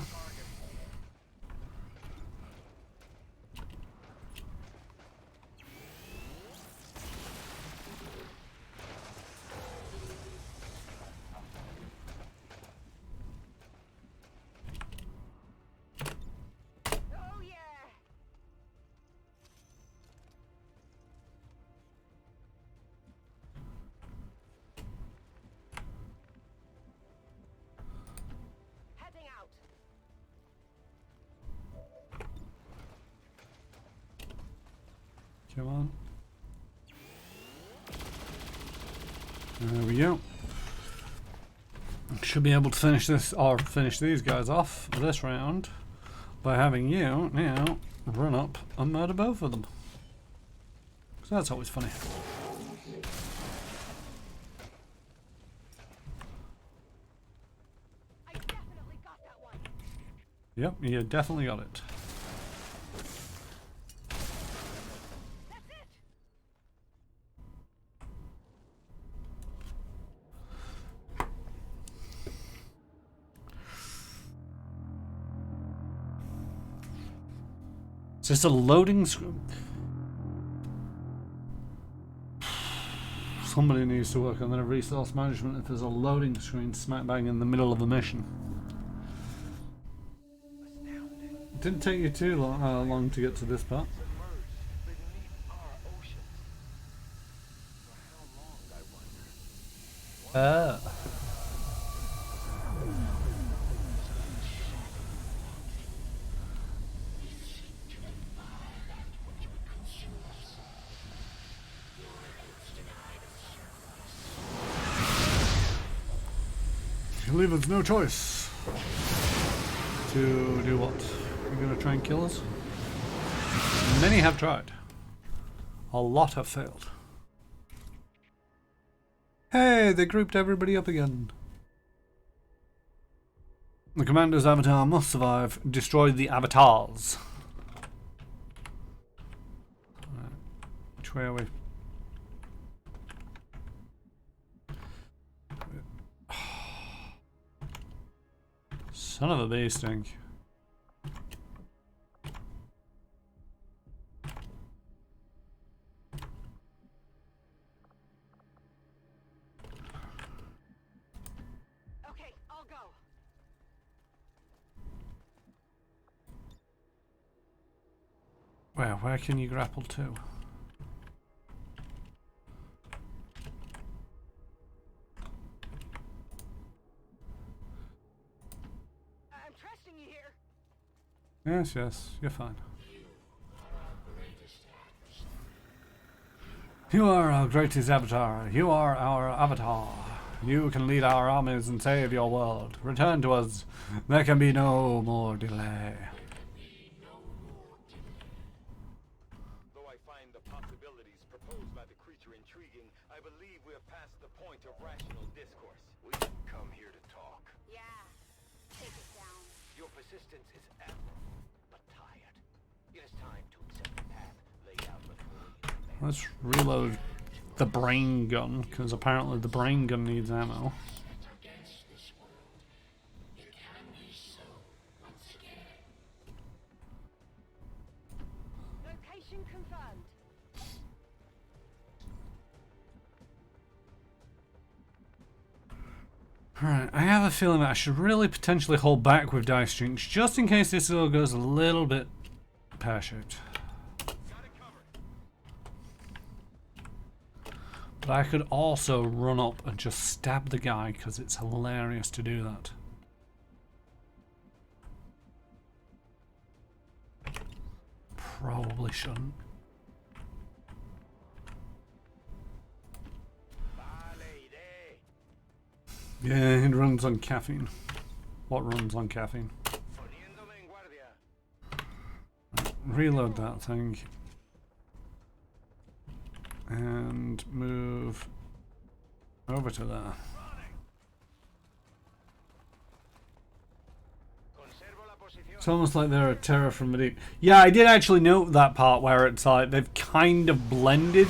Oh yeah. Heading out. Come on. There we go. Should be able to finish this, or finish these guys off this round by having you now run up and murder both of them. So that's always funny. I definitely got that one. Yep, you definitely got it. That's it. It's just a loading screen. Somebody needs to work on their resource management if there's a loading screen smack bang in the middle of a mission. It didn't take you too long to get to this part. Submerged beneath our oceans. For how long, I wonder? leave us no choice. To do what? You're gonna try and kill us? Many have tried. A lot have failed. Hey, they grouped everybody up again. The commander's avatar must survive. Destroy the avatars. Right. Which way are we? Son of a bee stink. Okay, I'll go. Where can you grapple to? I'm trusting you here. Yes, yes, you're fine. You are our greatest avatar. You are our avatar. You can lead our armies and save your world. Return to us. There can be no more delay. Though I find the possibilities proposed by the creature intriguing, I believe we have passed the point of rational discourse. We didn't come here to talk. Yeah. Take it down. Your persistence is admirable, but tired. It is time to accept the path laid out before you. Let's reload the brain gun, because apparently the brain gun needs ammo. Location confirmed. Alright, I have a feeling that I should really potentially hold back with dice drinks, just in case this all goes a little bit pear-shaped. But I could also run up and just stab the guy, because it's hilarious to do that. Probably shouldn't. Yeah, it runs on caffeine. What runs on caffeine? Reload that thing. And move over to there. It's almost like they're a terror from the deep. Yeah, I did actually note that part where it's like they've kind of blended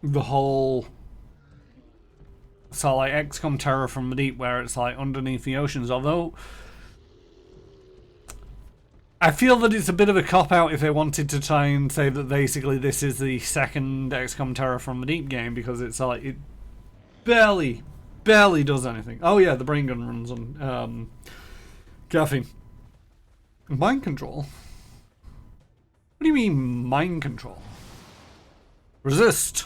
the whole, so like XCOM Terror from the Deep, where it's like underneath the oceans, although I feel that it's a bit of a cop-out if they wanted to try and say that basically this is the second XCOM Terror from the Deep game, because it's like it barely does anything. Oh yeah, the brain gun runs on caffeine. Mind control? What do you mean mind control? Resist.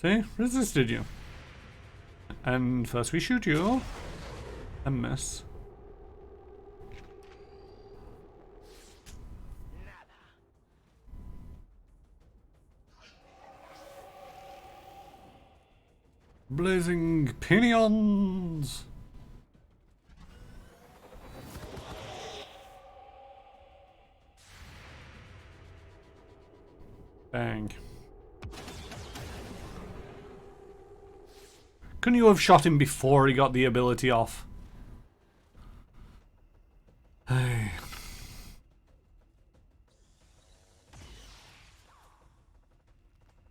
See? Resisted you. And first we shoot you and miss. Blazing pinions! Bang. Couldn't you have shot him before he got the ability off? Hey.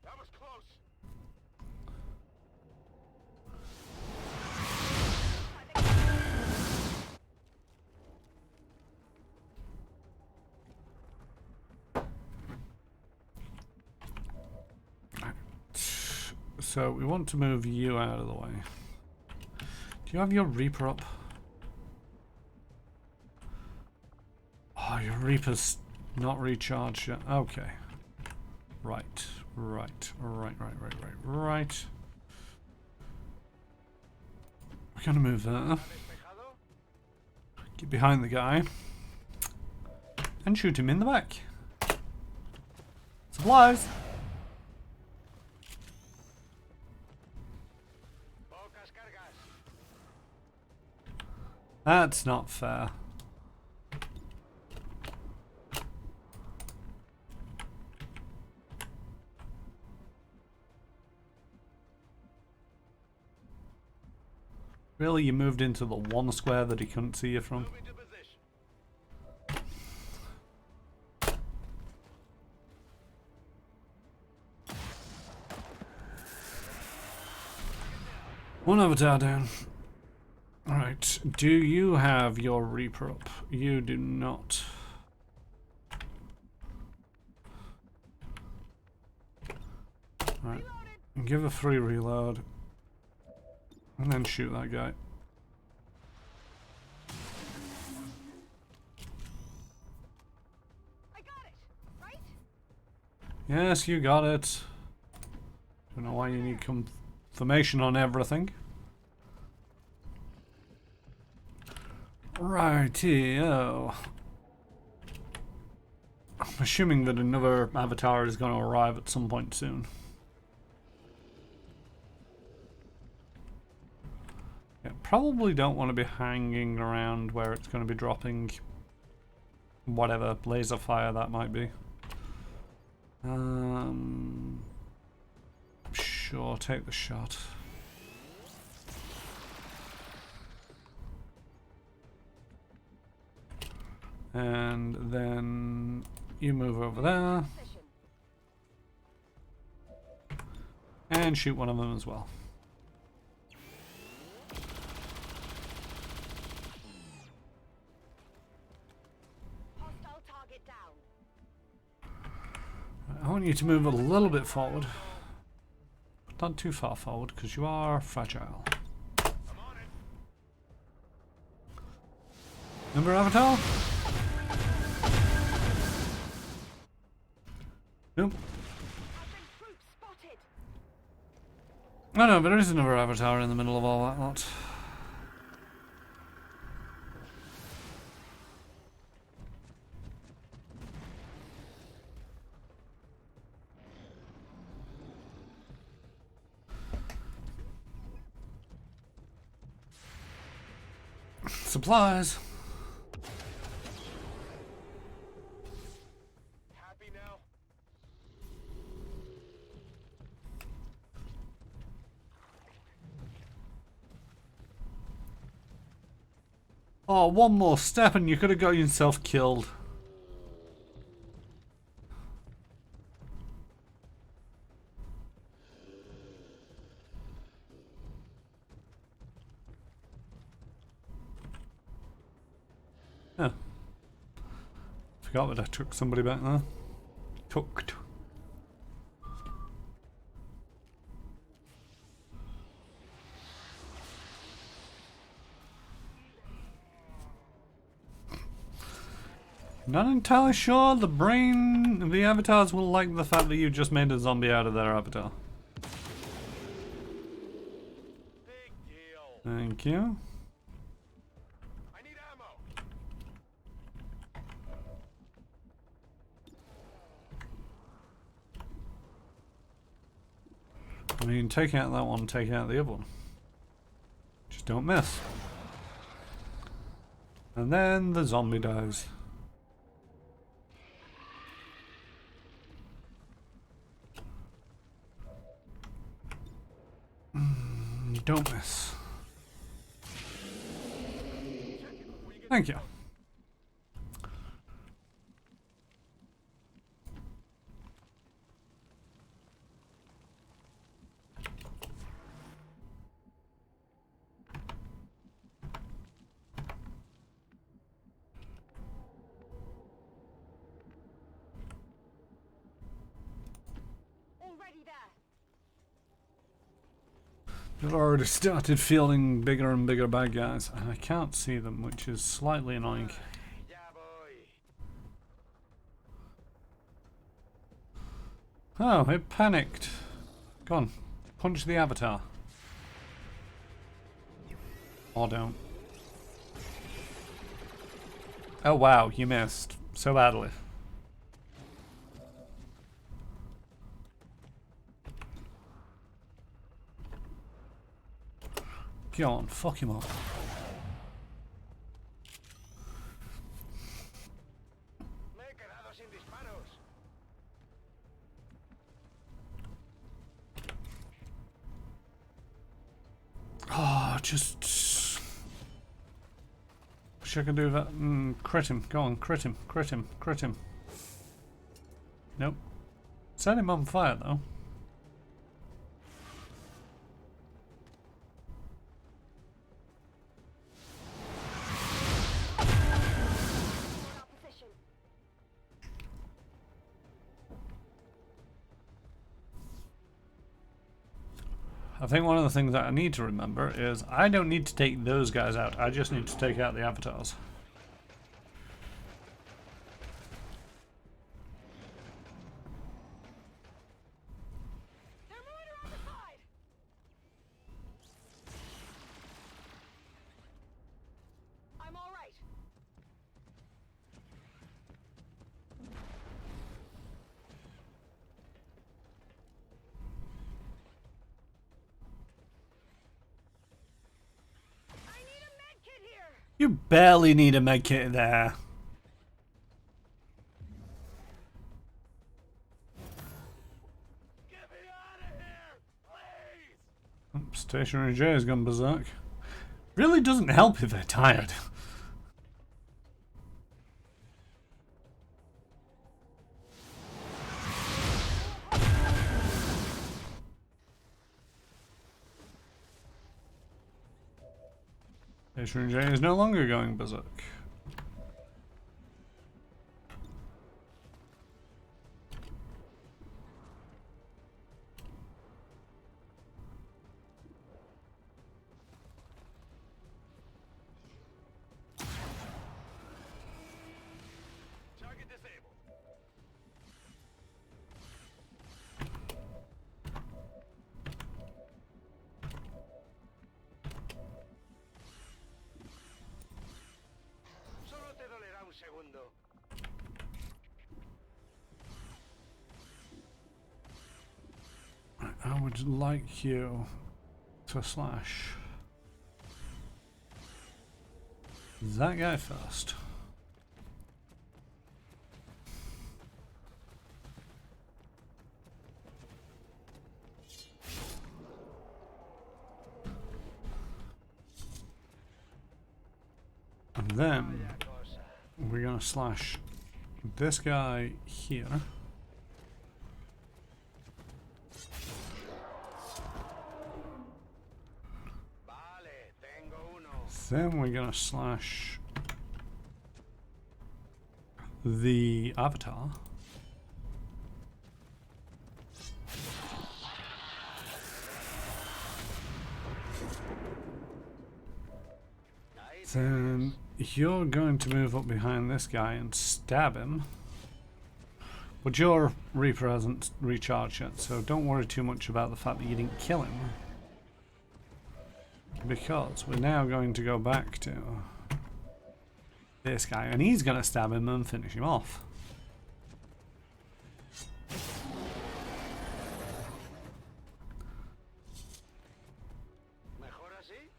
That was close. So we want to move you out of the way. Do you have your Reaper up? Oh, your Reaper's not recharged yet. Okay. Right. We're gonna move there. Get behind the guy. And shoot him in the back. Supplies! That's not fair. Really, you moved into the one square that he couldn't see you from? One avatar down. Alright, do you have your Reaper up? You do not. Alright, give a free reload. And then shoot that guy. I got it, right? Yes, you got it. Don't know why you need confirmation on everything. Righty-o. I'm assuming that another avatar is going to arrive at some point soon. Yeah, probably don't want to be hanging around where it's going to be dropping whatever laser fire that might be. Sure, take the shot. And then you move over there. And shoot one of them as well. Hostile target down. I want you to move a little bit forward. But not too far forward because you are fragile. Number avatar? Nope. Oh no, but there is another avatar in the middle of all that lot. Supplies. Happy now? Oh, one more step and you could have got yourself killed. Oh. Forgot that I took somebody back there. Tooked. Not entirely sure the avatars will like the fact that you just made a zombie out of their avatar. Big deal. Thank you. I need ammo. I mean, take out that one, take out the other one. Just don't miss. And then the zombie dies. Don't miss. Thank you. Already there. I've already started fielding bigger and bigger bad guys, and I can't see them, which is slightly annoying. Yeah, boy. Oh, it panicked. Go on, punch the avatar. Or don't. Oh wow, you missed so badly. Go on, fuck him up. Me he quedado sin disparos. Oh, just... Wish I could do that. Crit him. Go on, crit him, crit him, crit him. Nope. Set him on fire, though. Opposition. I think one of the things that I need to remember is I don't need to take those guys out. I just need to take out the avatars. Thermometer on the side. I'm all right. I need a med kit here. You barely need a medkit there. Get me out of here, please. Stationary J has gone berserk. Really doesn't help if they're tired. Stationary J is no longer going berserk. Target disabled. Solo te dolerá un segundo. I would like you to slash that guy first. And then we're gonna slash this guy here. Vale, tengo uno. Then we're gonna slash the avatar. Then you're going to move up behind this guy and stab him. But your Reaper hasn't recharged yet, so don't worry too much about the fact that you didn't kill him. Because we're now going to go back to this guy, and he's going to stab him and finish him off. Mejor así.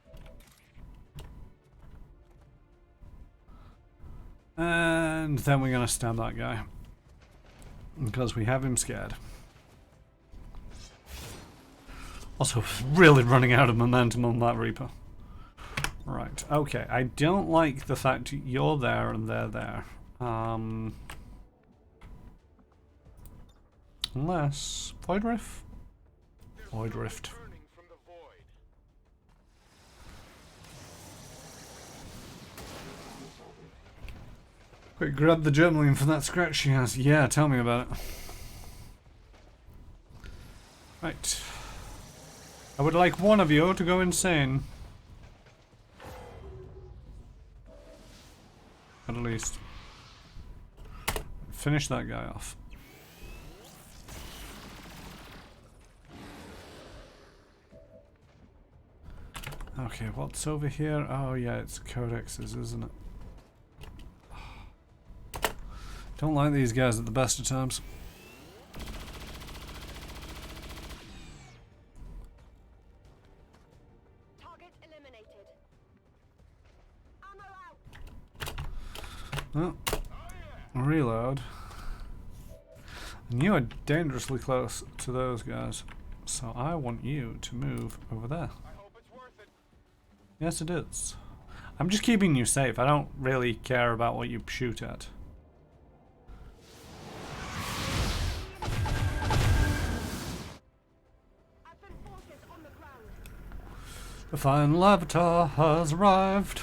And then we're going to stab that guy. Because we have him scared. Also, really running out of momentum on that Reaper. Right, okay. I don't like the fact you're there and they're there. Unless... Void Rift? Void Rift. Burning from the void. Quick, grab the Germline for that scratch she has. Yeah, tell me about it. Right. I would like one of you to go insane. At least. Finish that guy off. Okay, what's over here? Oh yeah, it's codexes, isn't it? Don't like these guys at the best of times. Target eliminated. Oh, reload. And you are dangerously close to those guys, so I want you to move over there. I hope it's worth it. Yes, it is. I'm just keeping you safe. I don't really care about what you shoot at. Advent forces on the ground. The final avatar has arrived.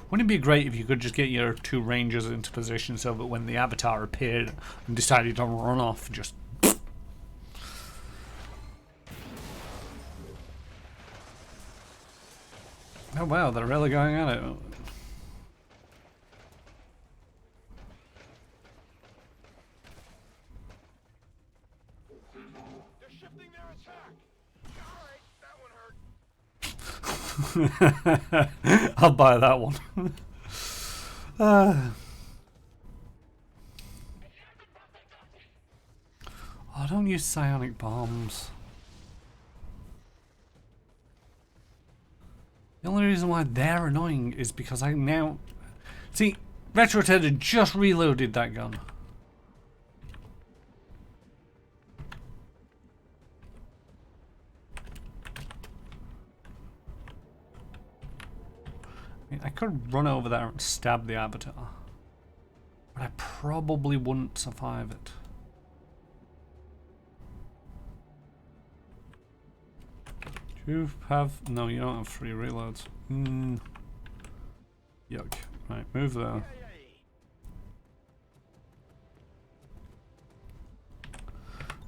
Wouldn't it be great if you could just get your 2 rangers into position so that when the avatar appeared and decided to run off, just... Oh wow, they're really going at it. They're shifting their attack. Alright, that one hurt. I'll buy that one. Oh, don't use psionic bombs. The only reason why they're annoying is because I now... See, Retro Ted had just reloaded that gun. I mean, I could run over there and stab the avatar, but I probably wouldn't survive it. Do you have... No, you don't have 3 reloads. Yuck. Right, move there.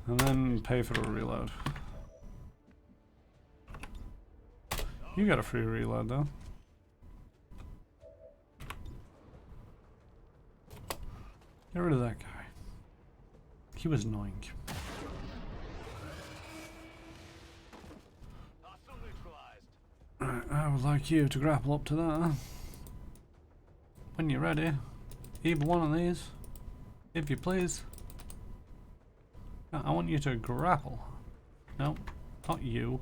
And then pay for a reload. You got a free reload though. Get rid of that guy. He was annoying. Right, I would like you to grapple up to that. When you're ready. Either one of these. If you please. I want you to grapple. No, not you.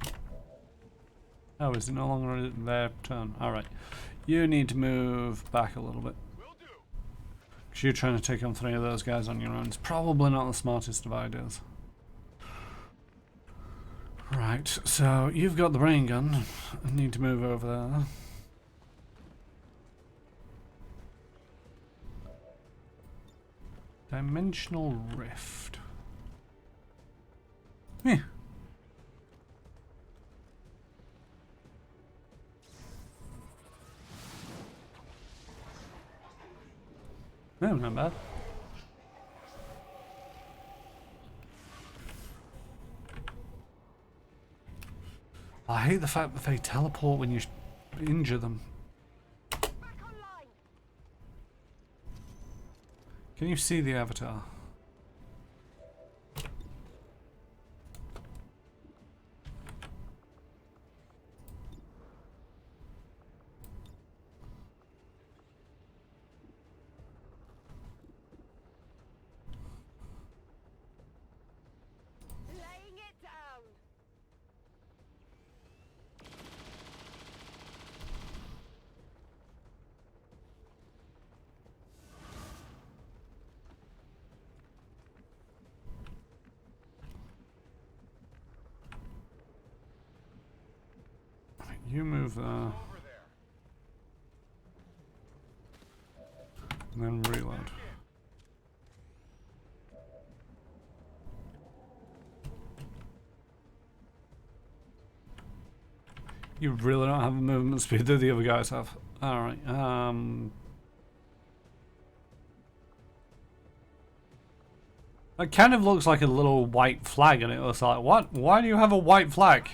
Oh, is it no longer their turn? Alright. You need to move back a little bit. Because you're trying to take on 3 of those guys on your own. It's probably not the smartest of ideas. Right, so you've got the brain gun. I need to move over there. Dimensional rift. Yeah. No, not bad. I hate the fact that they teleport when you injure them. Back online. Can you see the avatar? Laying it down. You move there. And then reload. You really don't have a movement speed that the other guys have. Alright, It kind of looks like a little white flag, and it looks like, what? Why do you have a white flag?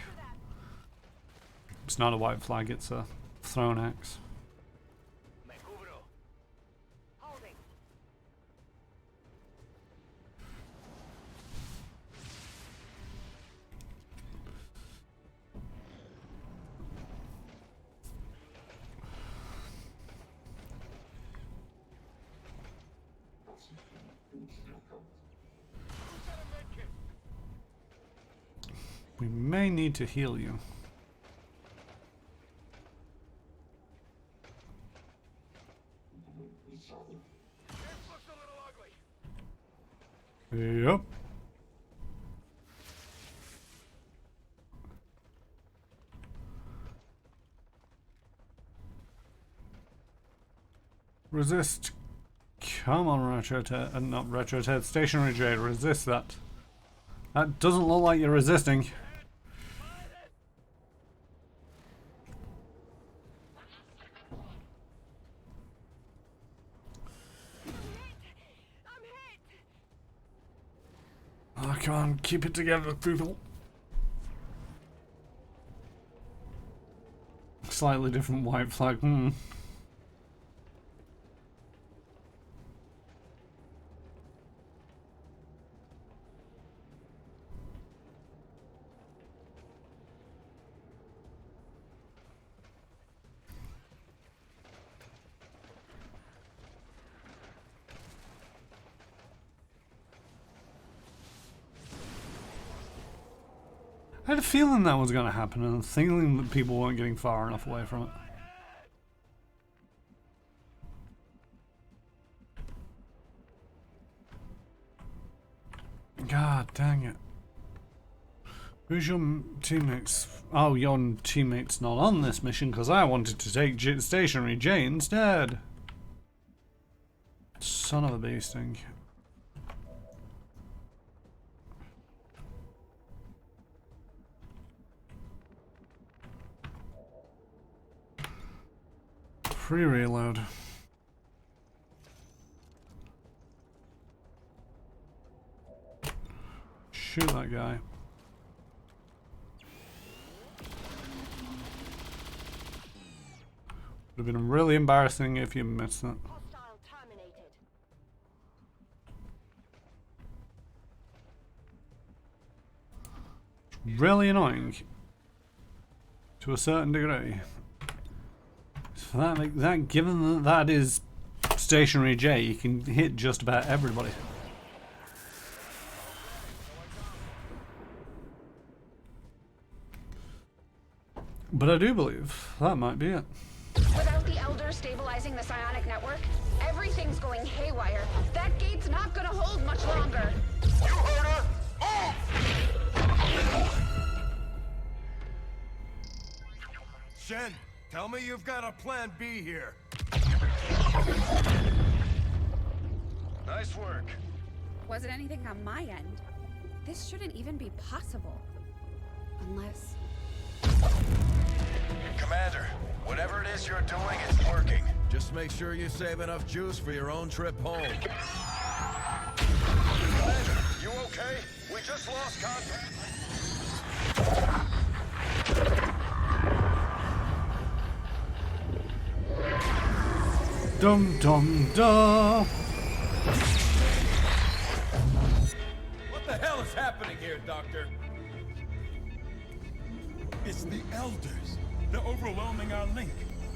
It's not a white flag, it's a thrown axe. Holding. We may need to heal you. Yep. Resist. Come on, Retroted. Not Retroted. Stationary Jade. Resist that. That doesn't look like you're resisting. Oh, come on. Keep it together, people. Slightly different white flag. I had a feeling that was going to happen, and a feeling that people weren't getting far enough away from it. God dang it. Who's your teammates? Oh, your teammate's not on this mission because I wanted to take Stationary J instead. Son of a bee sting. Free reload. Shoot that guy. Would have been really embarrassing if you missed it. Hostile terminated. Really annoying. To a certain degree. So that given that is Stationary J, you can hit just about everybody. But I do believe that might be it. Without the Elders stabilizing the psionic network, everything's going haywire. That gate's not gonna hold much longer. You heard her! Oh! Shen, tell me you've got a plan B here. Nice work. Was it anything on my end? This shouldn't even be possible. Unless... Commander, whatever it is you're doing, it's working. Just make sure you save enough juice for your own trip home. Commander, you okay? We just lost contact. Dum dum da. What the hell is happening here, Doctor? It's the Elders. They're overwhelming our link,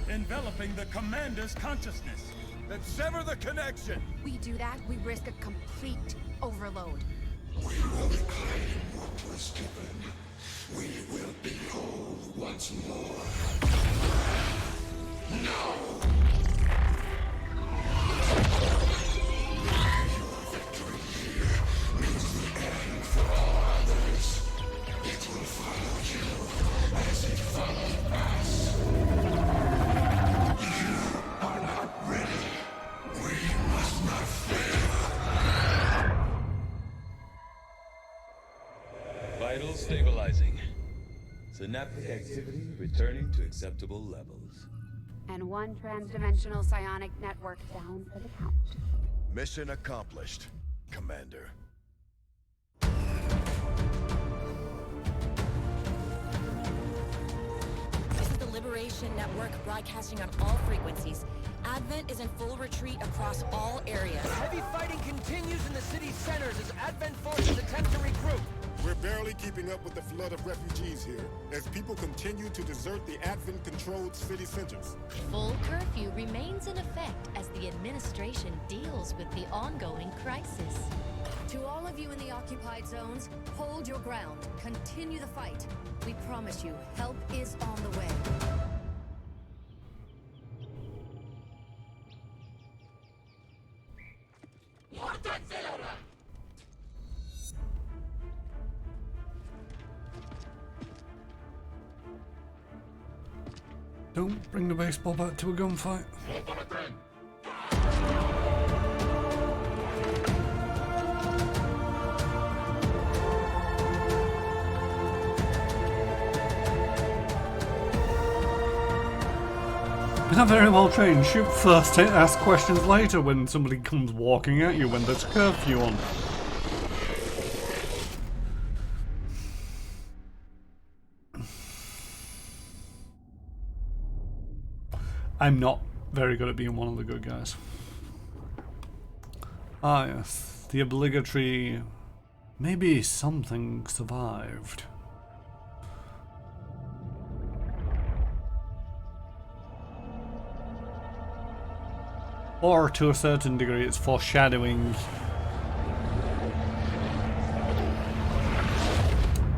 enveloping the Commander's consciousness. Then sever the connection! we do that, we risk a complete overload. We will reclaim what was given. We will be whole once more. No! Your victory here means the end for all others. It will follow you as it followed us. You are not ready. We must not fail. Vitals stabilizing. Synaptic activity returning to acceptable levels. And one transdimensional psionic network down for the count. Mission accomplished, Commander. This is the Liberation Network broadcasting on all frequencies. Advent is in full retreat across all areas. Heavy fighting continues in the city's centers as Advent forces attempt to regroup. We're barely keeping up with the flood of refugees here, as people continue to desert the Advent-controlled city centers. Full curfew remains in effect as the administration deals with the ongoing crisis. To all of you in the occupied zones, hold your ground. Continue the fight. We promise you, help is on the way. Don't bring the baseball bat to a gunfight. You're not very well trained. Shoot first, ask questions later when somebody comes walking at you when there's a curfew on. I'm not very good at being one of the good guys. Ah yes, the obligatory... Maybe something survived. Or to a certain degree it's foreshadowing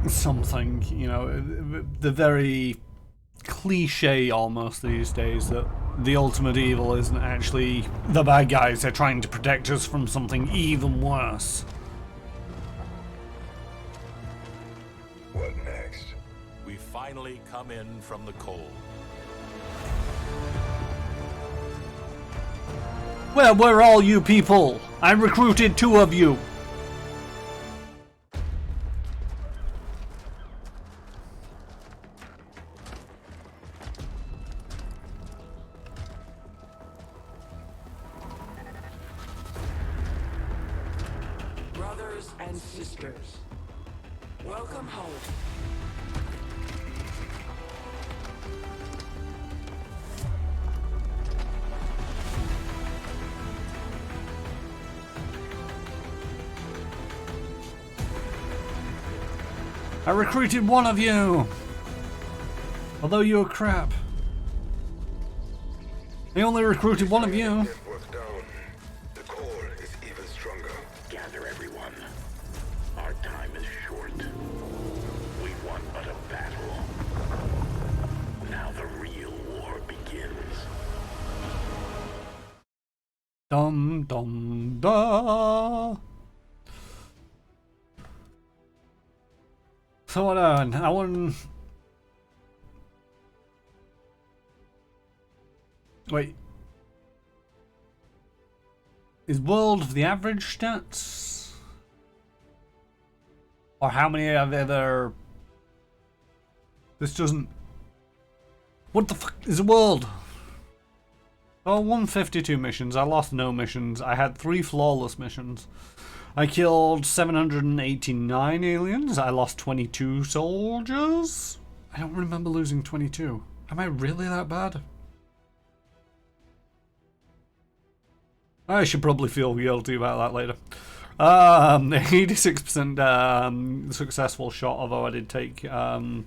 something, you know, the very cliche almost these days that the ultimate evil isn't actually the bad guys, they're trying to protect us from something even worse. What next? We finally come in from the cold. Where were all you people? I recruited 2 of you. Brothers and sisters, welcome home. I recruited 1 of you. Although you're crap. I only recruited 1 of you. Network down. The core is even stronger. Gather everyone. Our time is short. We won but a battle. Now the real war begins. Dum dum da. So what on? I want. Wait. Is world of the average stats? Or how many have ever... This doesn't... What the fuck is a world? Oh, 152 missions. I lost no missions. I had 3 flawless missions. I killed 789 aliens. I lost 22 soldiers. I don't remember losing 22. Am I really that bad? I should probably feel guilty about that later. 86% successful shot, although I did take a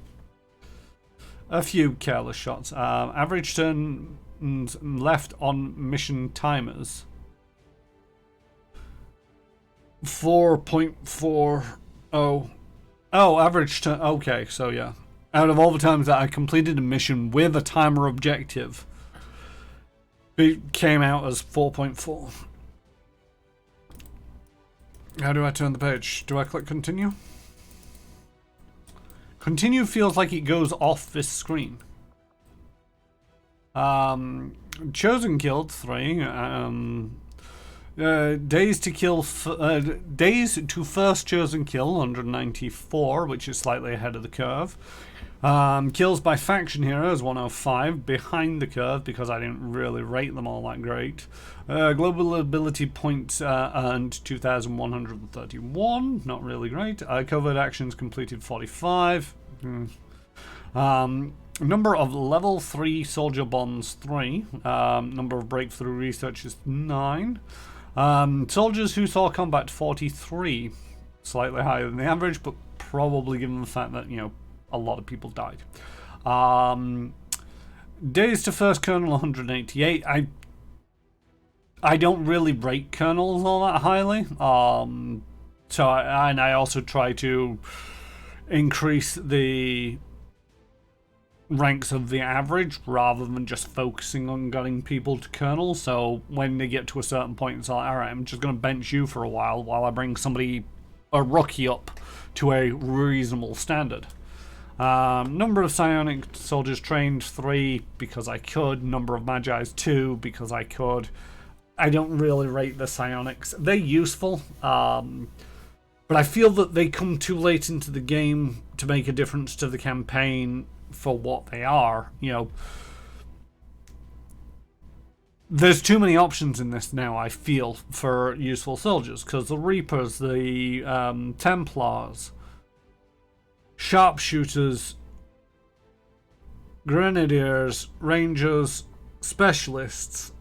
few careless shots. Average turn left on mission timers. 4.40. Oh, average turn. Okay, so yeah. Out of all the times that I completed a mission with a timer objective, it came out as 4.4. How do I turn the page? Do I click continue? Continue feels like it goes off this screen. Chosen killed 3. Days to kill. Days to first chosen kill 194, which is slightly ahead of the curve. Kills by faction heroes 105, behind the curve because I didn't really rate them all that great. Global ability points earned 2,131, not really great. Covert actions completed 45. Number of level 3 soldier bonds 3. Number of breakthrough researchers 9. Soldiers who saw combat 43, slightly higher than the average, but probably given the fact that, you know, a lot of people died. Days to first colonel 188. I don't really rate colonels all that highly. So I also try to increase the ranks of the average rather than just focusing on getting people to colonel. So when they get to a certain point, it's like, alright, I'm just going to bench you for a while I bring a rookie up to a reasonable standard. Number of psionic soldiers trained, 3 because I could. Number of Magi's, 2 because I could. I don't really rate the psionics. They're useful, but I feel that they come too late into the game to make a difference to the campaign for what they are. You know, there's too many options in this now, I feel, for useful soldiers, because the Reapers, the Templars, Sharpshooters, Grenadiers, Rangers, Specialists,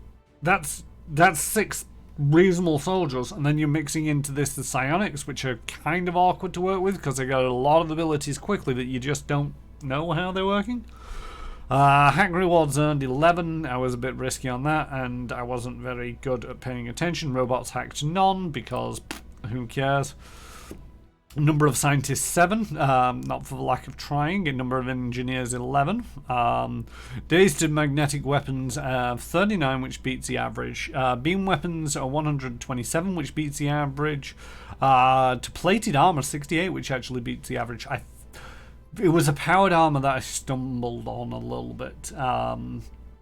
that's 6 reasonable soldiers, and then you're mixing into this the psionics, which are kind of awkward to work with because they got a lot of abilities quickly that you just don't know how they're working. Hack rewards earned 11. I was a bit risky on that, and I wasn't very good at paying attention. Robots hacked none because who cares. Number of scientists 7, not for the lack of trying. A number of engineers 11. Days to magnetic weapons 39, which beats the average. Beam weapons are 127, which beats the average. To plated armor 68, which actually beats the average. It was a powered armor that I stumbled on a little bit.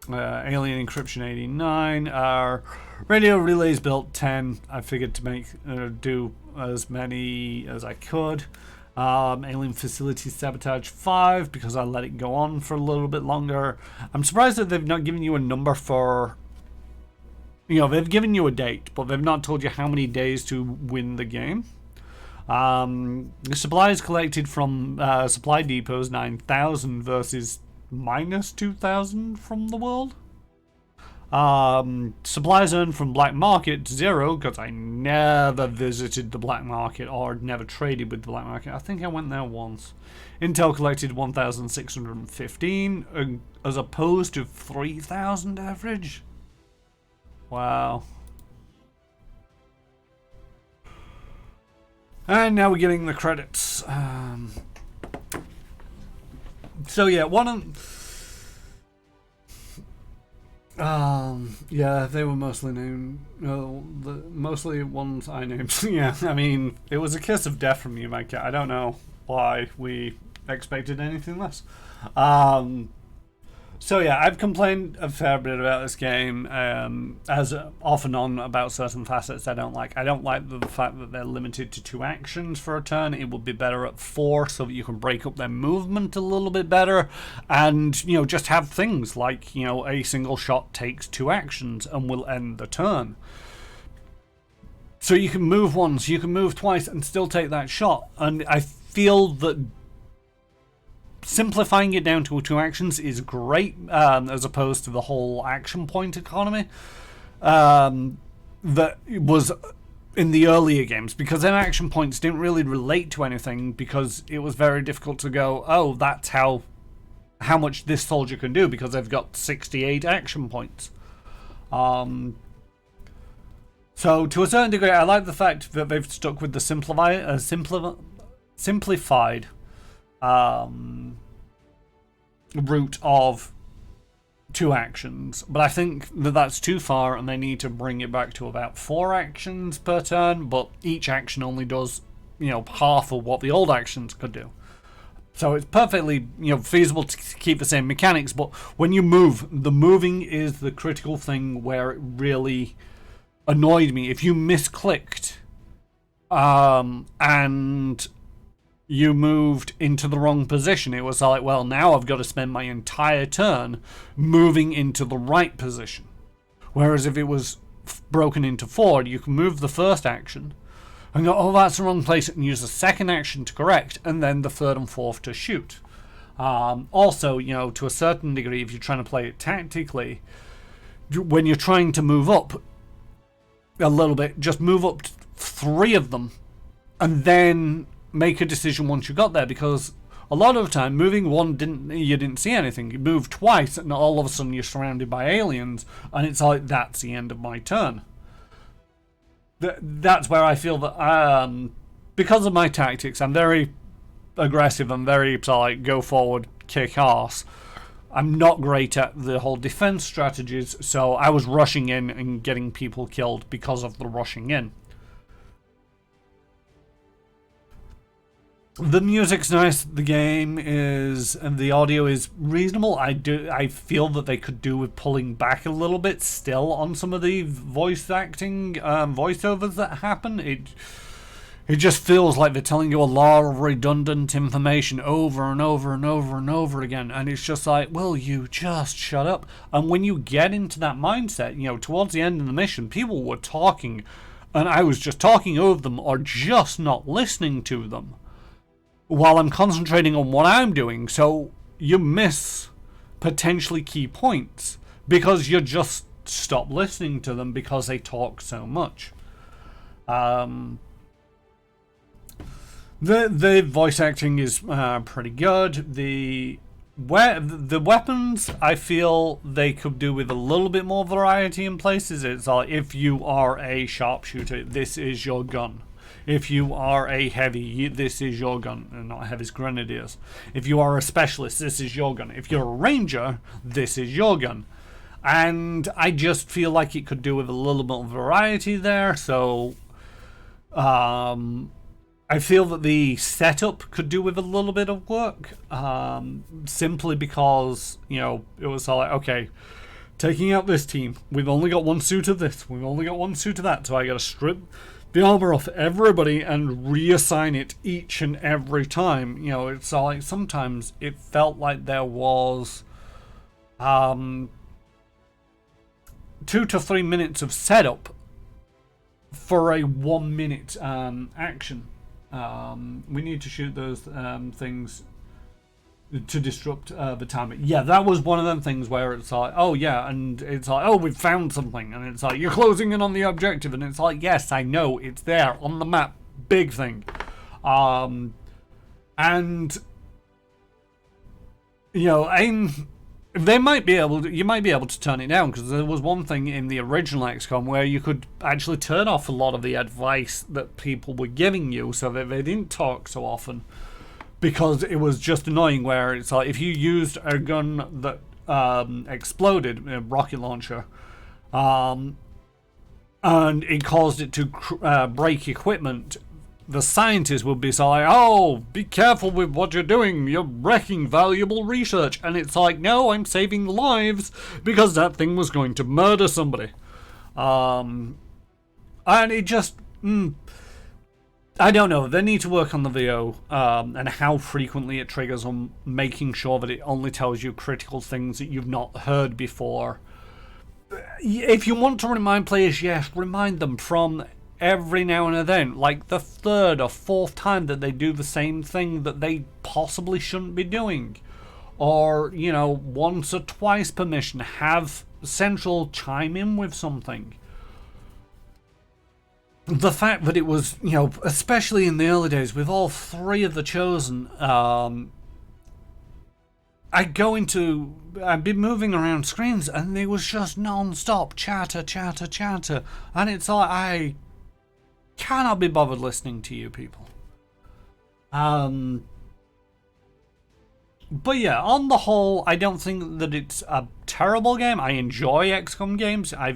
Alien encryption 89. Radio relays built 10. I figured to make do as many as I could. Alien facility sabotage 5 because I let it go on for a little bit longer. I'm surprised that they've not given you a number for, you know, they've given you a date, but they've not told you how many days to win the game. The supplies collected from supply depots 9,000 versus minus 2,000 from the world. Supplies earned from black market 0 because I never visited the black market or never traded with the black market. I think I went there once. Intel collected 1,615 as opposed to 3,000 average. Wow. And now we're getting the credits. So yeah, yeah, they were mostly named. Mostly ones I named. Yeah, I mean, it was a kiss of death from you, my cat. I don't know why we expected anything less. So yeah, I've complained a fair bit about this game, as off and on about certain facets I don't like. I don't like the fact that they're limited to 2 actions for a turn. It would be better at 4 so that you can break up their movement a little bit better, and, you know, just have things like, you know, a single shot takes 2 actions and will end the turn. So you can move once, you can move twice and still take that shot, and I feel that simplifying it down to 2 actions is great, as opposed to the whole action point economy that was in the earlier games, because then action points didn't really relate to anything because it was very difficult to go, oh, that's how much this soldier can do because they've got 68 action points. So to a certain degree, I like the fact that they've stuck with the simplified route of 2 actions, but I think that that's too far and they need to bring it back to about 4 actions per turn, but each action only does, you know, half of what the old actions could do. So it's perfectly, you know, feasible to keep the same mechanics, but when you move, the moving is the critical thing where it really annoyed me. If you misclicked and you moved into the wrong position, it was like, well, now I've got to spend my entire turn moving into the right position. Whereas if it was broken into 4, you can move the first action and go, oh, that's the wrong place, and use the second action to correct, and then the third and fourth to shoot. Also, you know, to a certain degree, if you're trying to play it tactically, when you're trying to move up a little bit, just move up 3 of them and then make a decision once you got there, because a lot of the time moving 1 you didn't see anything. You moved twice and all of a sudden you're surrounded by aliens and it's like, that's the end of my turn. That's where I feel that because of my tactics, I'm very aggressive and very like go forward, kick ass. I'm not great at the whole defense strategies, so I was rushing in and getting people killed because of the rushing in. The music's nice. The game is, and the audio is reasonable. I feel that they could do with pulling back a little bit still on some of the voice acting, voiceovers that happen. It just feels like they're telling you a lot of redundant information over and over and over and over again, and it's just like, will you just shut up? And when you get into that mindset, you know, towards the end of the mission, people were talking, and I was just talking over them or just not listening to them while I'm concentrating on what I'm doing, so you miss potentially key points because you just stop listening to them because they talk so much. The voice acting is pretty good. The weapons, I feel they could do with a little bit more variety in places. It's like, if you are a sharpshooter, this is your gun. If you are a heavy, this is your gun. Not heavy's grenadiers. If you are a specialist, this is your gun. If you're a ranger, this is your gun. And I just feel like it could do with a little bit of variety there. So, I feel that the setup could do with a little bit of work. Simply because, you know, it was all like, okay, taking out this team, we've only got one suit of this, we've only got one suit of that, so I gotta strip the armor off everybody and reassign it each and every time. You know, it's like sometimes it felt like there was 2 to 3 minutes of setup for a 1 minute action. We need to shoot those things to disrupt the timer. Yeah, that was one of them things where it's like, oh yeah, and it's like, oh, we've found something, and it's like, you're closing in on the objective, and it's like, yes, I know, it's there on the map, big thing. And you know, they might be able to, you might be able to turn it down, because there was one thing in the original XCOM where you could actually turn off a lot of the advice that people were giving you so that they didn't talk so often, because it was just annoying. Where it's like, if you used a gun that exploded, a rocket launcher, and it caused it to break equipment, the scientists would be like, oh, be careful with what you're doing, you're wrecking valuable research. And it's like, no, I'm saving lives because that thing was going to murder somebody. And it just, I don't know, they need to work on the VO and how frequently it triggers, on making sure that it only tells you critical things that you've not heard before. If you want to remind players, yes, remind them from every now and then, like the 3rd or 4th time that they do the same thing that they possibly shouldn't be doing. Or, you know, once or twice per mission, have Central chime in with something. The fact that it was, you know, especially in the early days with all 3 of the Chosen, I'd be moving around screens and it was just non-stop chatter, and it's like, I cannot be bothered listening to you people. But yeah, on the whole, I don't think that it's a terrible game. I enjoy XCOM games. I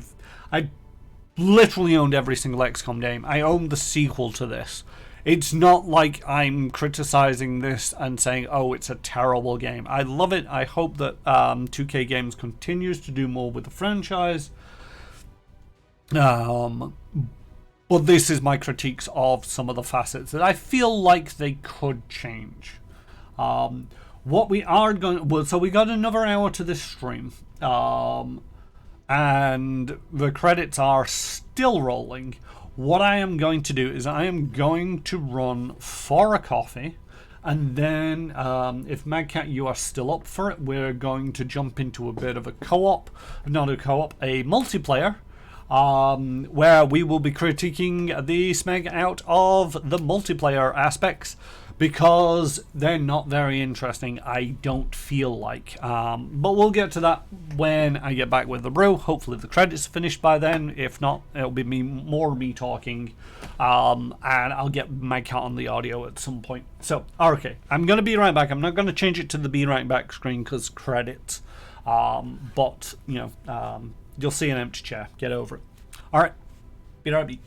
literally owned every single XCOM game. I owned the sequel to this. It's not like I'm criticizing this and saying, oh, it's a terrible game. I love it. I hope that 2K Games continues to do more with the franchise. But this is my critiques of some of the facets that I feel like they could change. What we are going... Well, so we got another hour to this stream. And the credits are still rolling. What I am going to do is I am going to run for a coffee, and then if Magcat, you are still up for it, we're going to jump into a bit of a co-op, not a co-op, a multiplayer, where we will be critiquing the SMEG out of the multiplayer aspects, because they're not very interesting, I don't feel like. But we'll get to that when I get back with the brew. Hopefully the credits are finished by then. If not, it'll be me talking. And I'll get my count on the audio at some point. So, okay, I'm going to be right back. I'm not going to change it to the be right back screen because credits. But, you know, you'll see an empty chair. Get over it. Alright, be right back.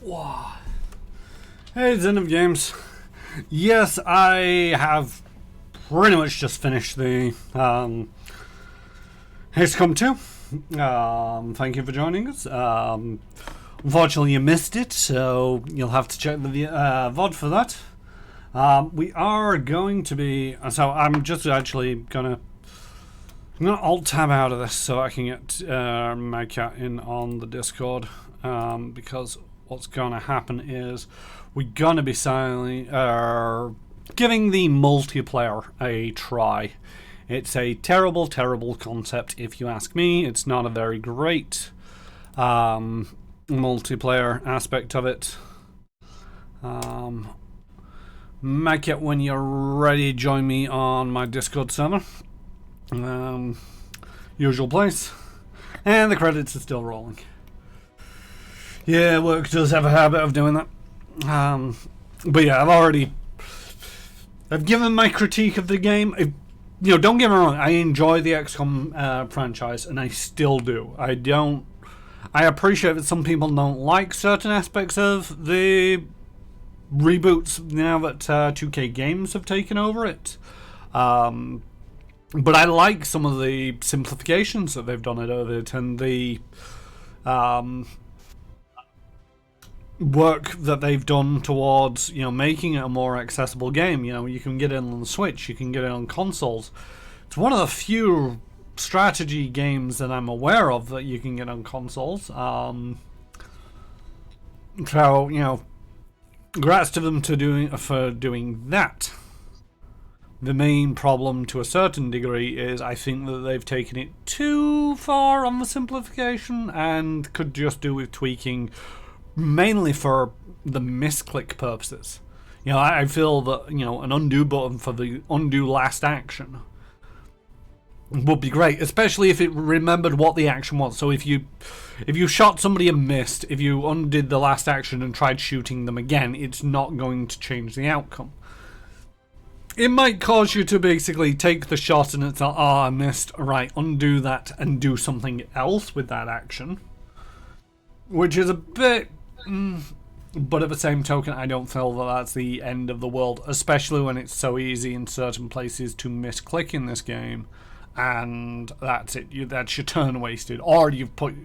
Wow. Hey, it's end of games. Yes, I have pretty much just finished the Xcom 2. Thank you for joining us. Unfortunately, you missed it, so you'll have to check the VOD for that. We are going to be... So I'm just actually gonna... I'm gonna alt-tab out of this so I can get my cat in on the Discord, because what's gonna happen is we're gonna be giving the multiplayer a try. It's a terrible, terrible concept if you ask me. It's not a very great multiplayer aspect of it. Mac, when you're ready, join me on my Discord server. Usual place. And the credits are still rolling. Yeah, work does have a habit of doing that. But yeah, I've given my critique of the game. Don't get me wrong, I enjoy the XCOM franchise, and I still do. I appreciate that some people don't like certain aspects of the reboots now that 2K Games have taken over it. But I like some of the simplifications that they've done of it, and the work that they've done towards making it a more accessible game. You can get it on the Switch, you can get it on consoles. It's one of the few strategy games that I'm aware of that you can get on consoles. So congrats to them for doing that. The main problem, to a certain degree, is I think that they've taken it too far on the simplification and could just do with tweaking, mainly for the misclick purposes. I feel that an undo button for the undo last action would be great, especially if it remembered what the action was. So if you shot somebody and missed, if you undid the last action and tried shooting them again, it's not going to change the outcome. It might cause you to basically take the shot and it's like, oh, I missed, right, undo that and do something else with that action, which is a bit... But at the same token, I don't feel that that's the end of the world, especially when it's so easy in certain places to misclick in this game, and that's it. That's your turn wasted. Or you've put,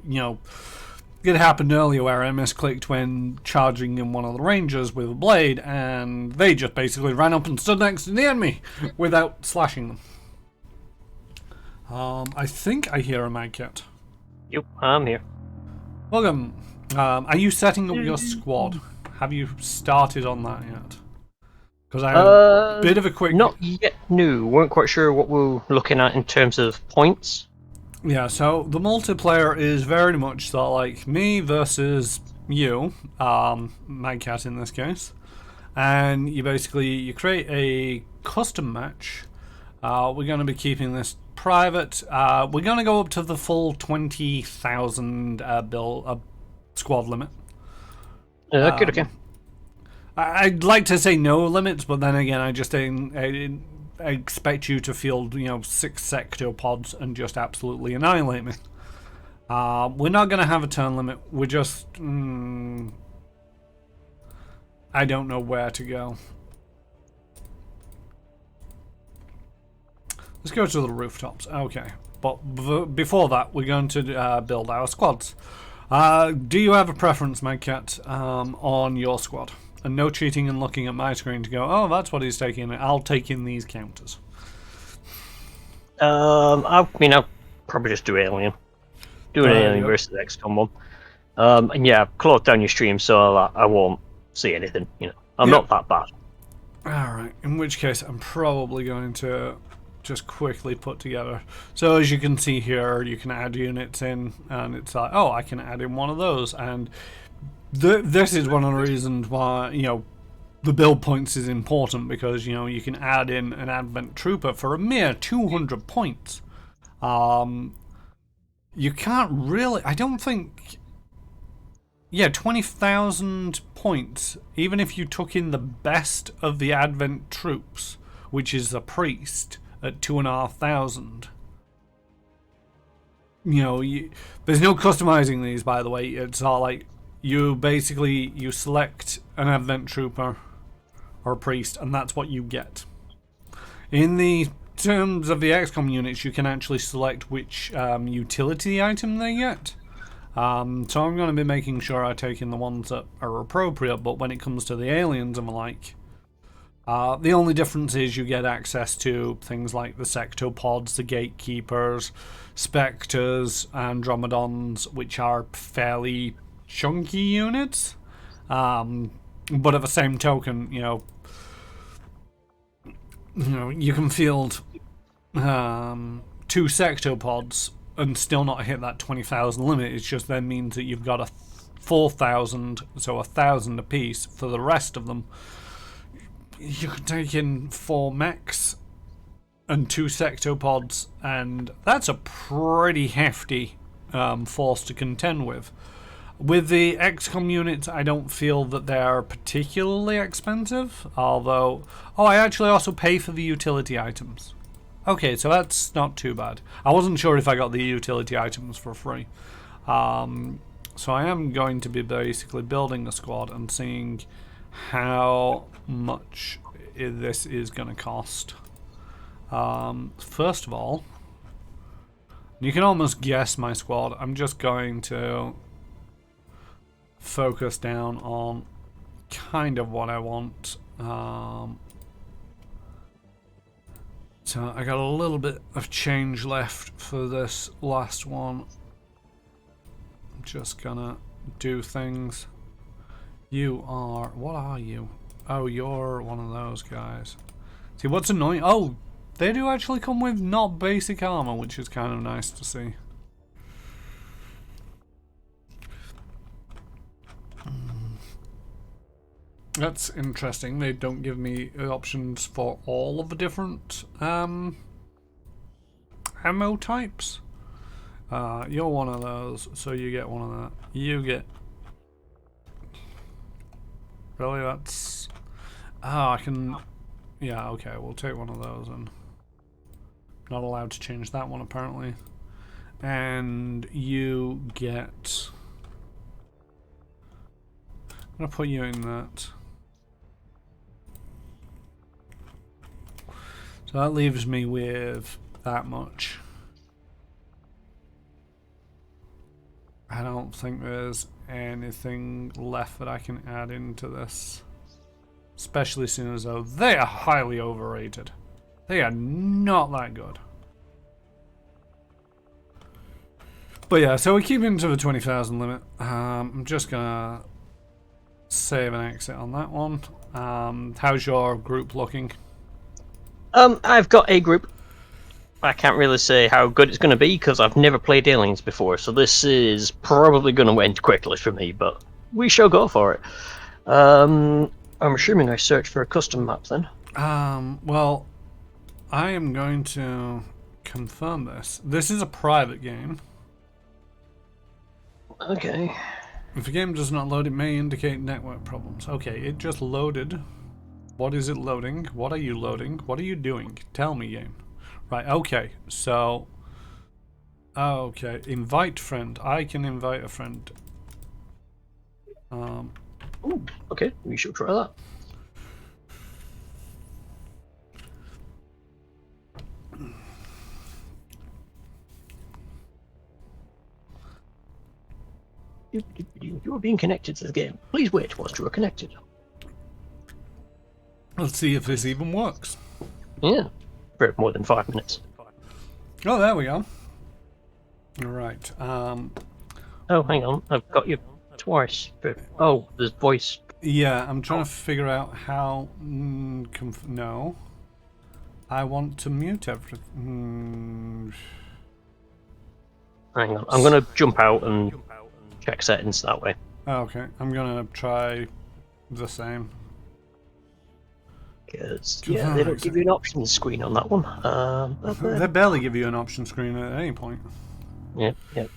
it happened earlier where I misclicked when charging in one of the rangers with a blade, and they just basically ran up and stood next to the enemy without slashing them. I think I hear a Magcat. Yep, I'm here. Welcome. Are you setting up your squad? Have you started on that yet? Because I had a bit of a quick... Not yet, no. Weren't quite sure what we're looking at in terms of points. Yeah, so the multiplayer is very much sort of like me versus you, Magcat in this case. And you create a custom match. We're going to be keeping this private. We're going to go up to the full 20,000 squad limit. Good, okay. I'd like to say no limits, but then again, I expect you to field 6 sector pods and just absolutely annihilate me. We're not going to have a turn limit. We're just I don't know where to go. Let's go to the rooftops. Okay, but before that, we're going to build our squads. Do you have a preference, Magcat, on your squad? And no cheating and looking at my screen to go, oh, that's what he's taking. I'll take in these counters. I'll probably just do Alien. Do an Alien versus XCOM one. And yeah, close down your stream so I won't see anything. I'm not that bad. Alright, in which case I'm probably going to just quickly put together. So as you can see here, you can add units in, and it's like, oh, I can add in one of those. And this is one of the reasons why, the build points is important, because, you can add in an Advent Trooper for a mere 200 points. You can't really, I don't think, 20,000 points, even if you took in the best of the Advent troops, which is a priest, at 2,500. There's no customizing these, by the way. It's not like you select an Advent Trooper or a Priest, and that's what you get. In the terms of the XCOM units, you can actually select which utility item they get. So I'm going to be making sure I take in the ones that are appropriate, but when it comes to the aliens and the like, the only difference is you get access to things like the sectopods, the gatekeepers, specters, andromedons, which are fairly chunky units. But at the same token, you know, you can field 2 sectopods and still not hit that 20,000 limit. It just then means that you've got a 4,000, so 1,000 apiece for the rest of them. You can take in 4 mechs and 2 sectopods, and that's a pretty hefty force to contend with. With the XCOM units, I don't feel that they're particularly expensive, although... Oh, I actually also pay for the utility items. Okay, so that's not too bad. I wasn't sure if I got the utility items for free. So I am going to be basically building a squad and seeing how much this is going to cost. First of all, you can almost guess my squad. I'm just going to focus down on kind of what I want. So I got a little bit of change left for this last one. I'm just gonna do things. You are... What are you? Oh, you're one of those guys. See, what's annoying... Oh, they do actually come with not basic armor, which is kind of nice to see. That's interesting. They don't give me options for all of the different ammo types. You're one of those, so you get one of that. You get... Really, that's... Oh, I can... Yeah, okay, we'll take one of those and... Not allowed to change that one, apparently. And you get... I'm gonna put you in that. So that leaves me with that much. I don't think there's anything left that I can add into this. Especially seeing as though they are highly overrated. They are not that good. But yeah, so we're keeping to the 20,000 limit. I'm just gonna save and exit on that one. How's your group looking? I've got a group. I can't really say how good it's going to be because I've never played Aliens before, so this is probably going to end quickly for me, but we shall go for it. I'm assuming I search for a custom map then. Well, I am going to confirm this. This is a private game. Okay. If a game does not load, it may indicate network problems. Okay, it just loaded. What is it loading? What are you loading? What are you doing? Tell me, game. Right, okay, so... Okay, invite friend. I can invite a friend. Ooh, okay, we should try that. You are being connected to the game. Please wait whilst you are connected. Let's see if this even works. Yeah, for more than 5 minutes. Oh, there we go. Alright, Oh, hang on, I've got you twice. Oh, there's voice. Yeah, I'm trying to figure out how... no. I want to mute everything. Hang on, I'm going to jump out and check settings that way. Okay, I'm going to try the same. Because, yeah, they don't give you an options screen on that one. They barely give you an option screen at any point. Yep, yep.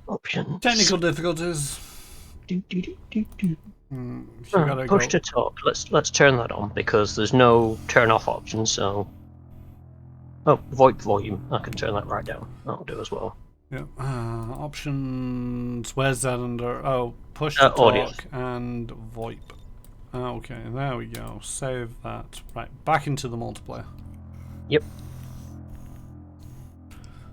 Options. Technical difficulties. Push to talk. Let's turn that on because there's no turn off option. So, oh, VoIP volume. I can turn that right down. That'll do as well. Yeah. Options. Where's that under? Oh, push to audio. talk and VoIP. Okay, there we go. Save that. Right, back into the multiplayer. Yep.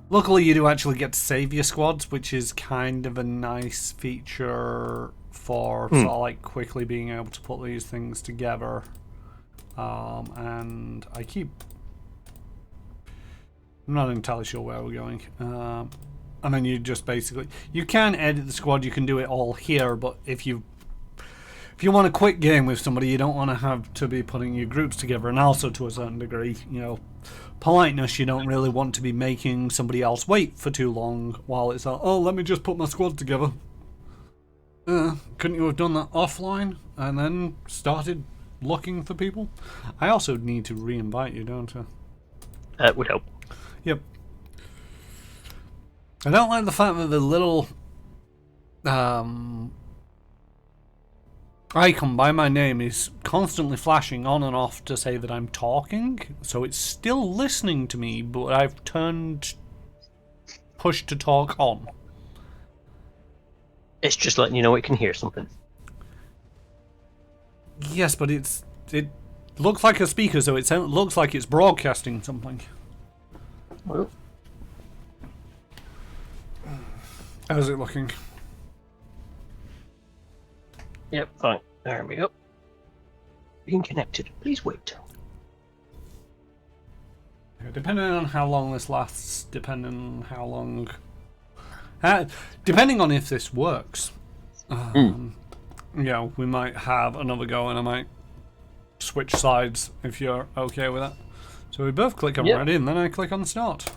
Luckily, you do actually get to save your squads, which is kind of a nice feature for sort of like quickly being able to put these things together. And I'm not entirely sure where we're going. And then you just basically, you can edit the squad, you can do it all here, but if you want a quick game with somebody, you don't want to have to be putting your groups together, and also to a certain degree, you know, politeness, you don't really want to be making somebody else wait for too long while it's like, oh, let me just put my squad together. Couldn't you have done that offline and then started looking for people? I also need to re-invite you, don't I? That would help. Yep. I don't like the fact that the little icon by my name is constantly flashing on and off to say that I'm talking, so it's still listening to me, but I've turned push to talk on. It's just letting you know it can hear something. Yes, but it looks like a speaker, so it looks like it's broadcasting something. Well, how's it looking? Yep, fine. There we go. Being connected. Please wait. Depending on how long this lasts, depending on how long... depending on if this works. Yeah, we might have another go and I might switch sides if you're okay with that. So we both click on ready and then I click on start.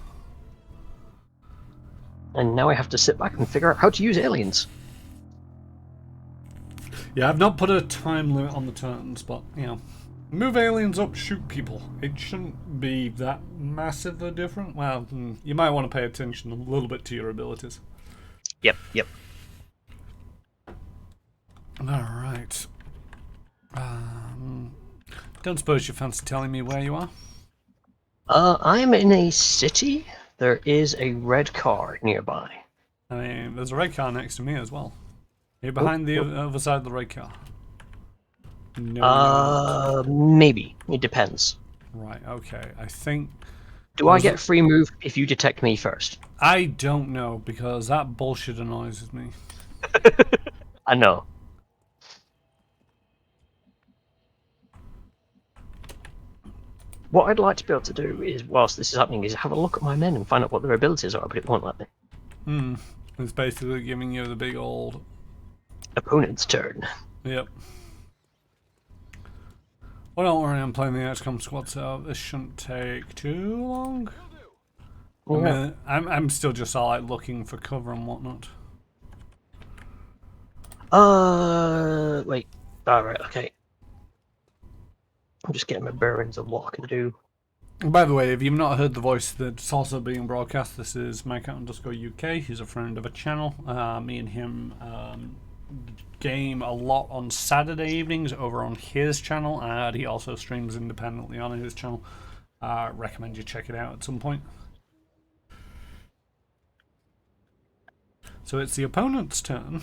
And now I have to sit back and figure out how to use aliens. Yeah, I've not put a time limit on the turns, but, you know, move aliens up, shoot people. It shouldn't be that massive a difference. Well, you might want to pay attention a little bit to your abilities. Yep. Alright. Don't suppose you fancy telling me where you are? I'm in a city. There is a red car nearby. I mean, there's a red car next to me as well. You're behind the other side of the red car. No, maybe. It depends. Right, okay. I think... Do I get free move if you detect me first? I don't know, because that bullshit annoys me. I know. What I'd like to be able to do is, whilst this is happening, is have a look at my men and find out what their abilities are, but it won't let me. It's basically giving you the big old... opponent's turn. Yep. Well, don't worry, I'm playing the Xcom squad, so this shouldn't take too long. Yeah. I mean, I'm still just all like looking for cover and whatnot. Wait. Alright, okay. I'm just getting my bearings on what I can do. By the way, if you've not heard the voice that's also being broadcast, this is Mike_UK. He's a friend of a channel. Me and him game a lot on Saturday evenings over on his channel, and he also streams independently on his channel. Recommend you check it out at some point. So it's the opponent's turn.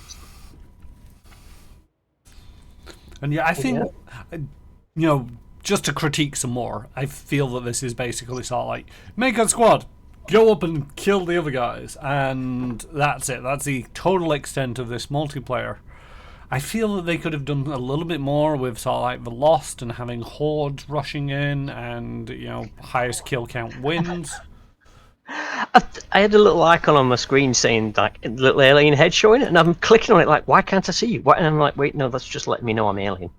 And yeah, I think, you know, just to critique some more, I feel that this is basically sort of like, make a squad, go up and kill the other guys, and that's it. That's the total extent of this multiplayer. I feel that they could have done a little bit more with sort of like the Lost and having hordes rushing in and, you know, highest kill count wins. I had a little icon on my screen saying, like, a little alien head showing it, and I'm clicking on it like, why can't I see you? And I'm like, wait, no, that's just letting me know I'm alien.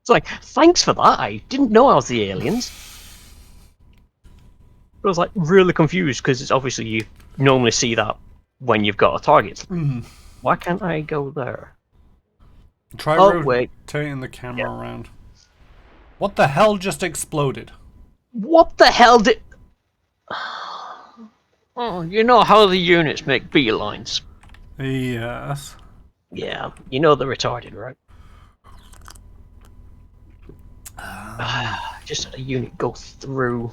It's like, thanks for that, I didn't know I was the aliens. But I was like really confused because it's obviously you normally see that when you've got a target. Why can't I go there? Try rotating the camera around. What the hell just exploded? What the hell did... Oh, you know how the units make beelines? Yes. Yeah, you know they're retarded, right? Just had a unit go through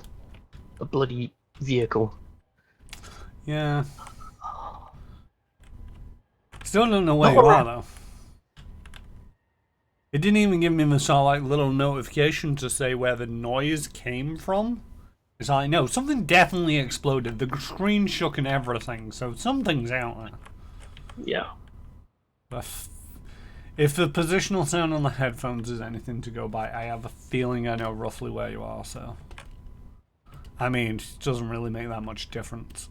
a bloody vehicle. Yeah. Still don't know where you are though. It didn't even give me the sort of like little notification to say where the noise came from. It's like, no, something definitely exploded. The screen shook and everything, so something's out there. Yeah. If the positional sound on the headphones is anything to go by, I have a feeling I know roughly where you are, so. I mean, it doesn't really make that much difference.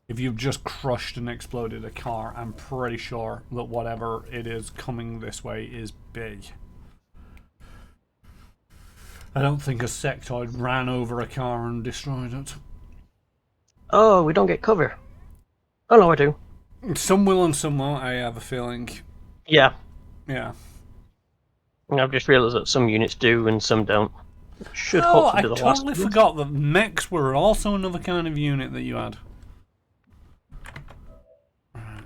If you've just crushed and exploded a car, I'm pretty sure that whatever it is coming this way is big. I don't think a sectoid ran over a car and destroyed it. Oh, we don't get cover. Oh no, I do. Some will and some won't, I have a feeling. Yeah. Yeah. I've just realised that some units do and some don't. Should Oh, hopefully I be the last totally one. forgot that mechs were also another kind of unit that you had. Right.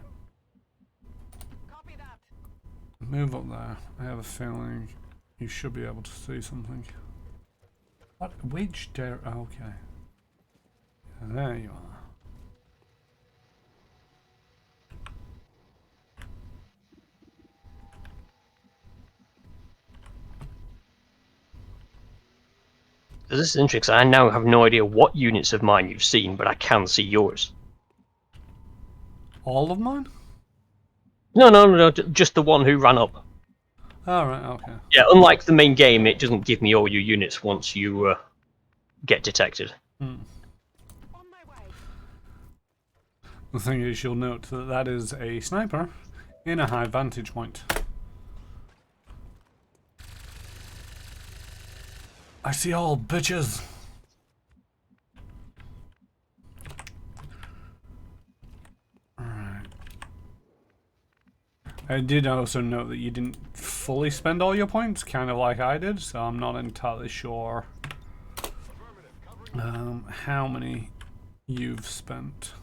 Move up there. I have a feeling you should be able to see something. What? Which dare? Okay. There you are. This is interesting, 'cause I now have no idea what units of mine you've seen, but I can see yours. All of mine? No, just the one who ran up. Alright, okay. Yeah, unlike the main game, it doesn't give me all your units once you get detected. The thing is, you'll note that that is a sniper in a high vantage point. I see all bitches. Alright. I did also note that you didn't fully spend all your points, kind of like I did, so I'm not entirely sure how many you've spent.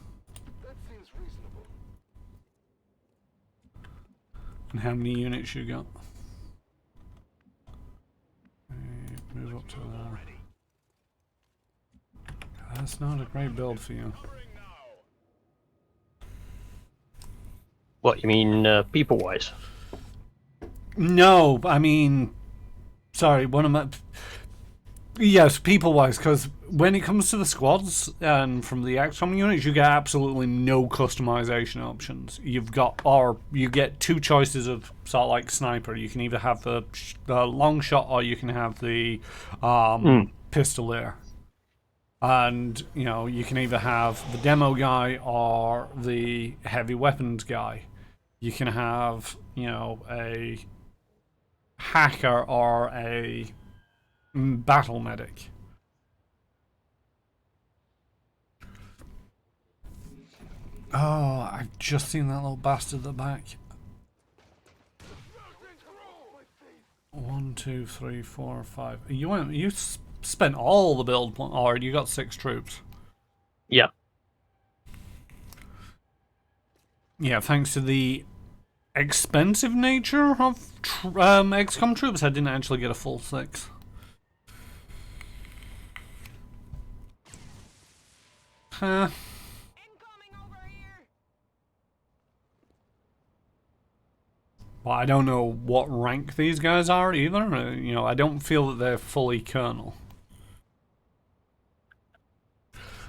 And how many units you got. Move up to there. That's not a great build for you. What, you mean people-wise? No, I mean... Sorry, one of my... Yes, people-wise, because when it comes to the squads and from the Xcom units, you get absolutely no customization options. You've got, or you get two choices of sort of like sniper. You can either have the long shot or you can have the pistolier. And, you know, you can either have the demo guy or the heavy weapons guy. You can have, you know, a hacker or a battle medic. Oh, I've just seen that little bastard at the back. 1, 2, 3, 4, 5. You spent all the build point, or you got 6 troops. Yeah. Yeah, thanks to the expensive nature of XCOM troops, I didn't actually get a full 6. Huh. Well, I don't know what rank these guys are either. You know, I don't feel that they're fully colonel.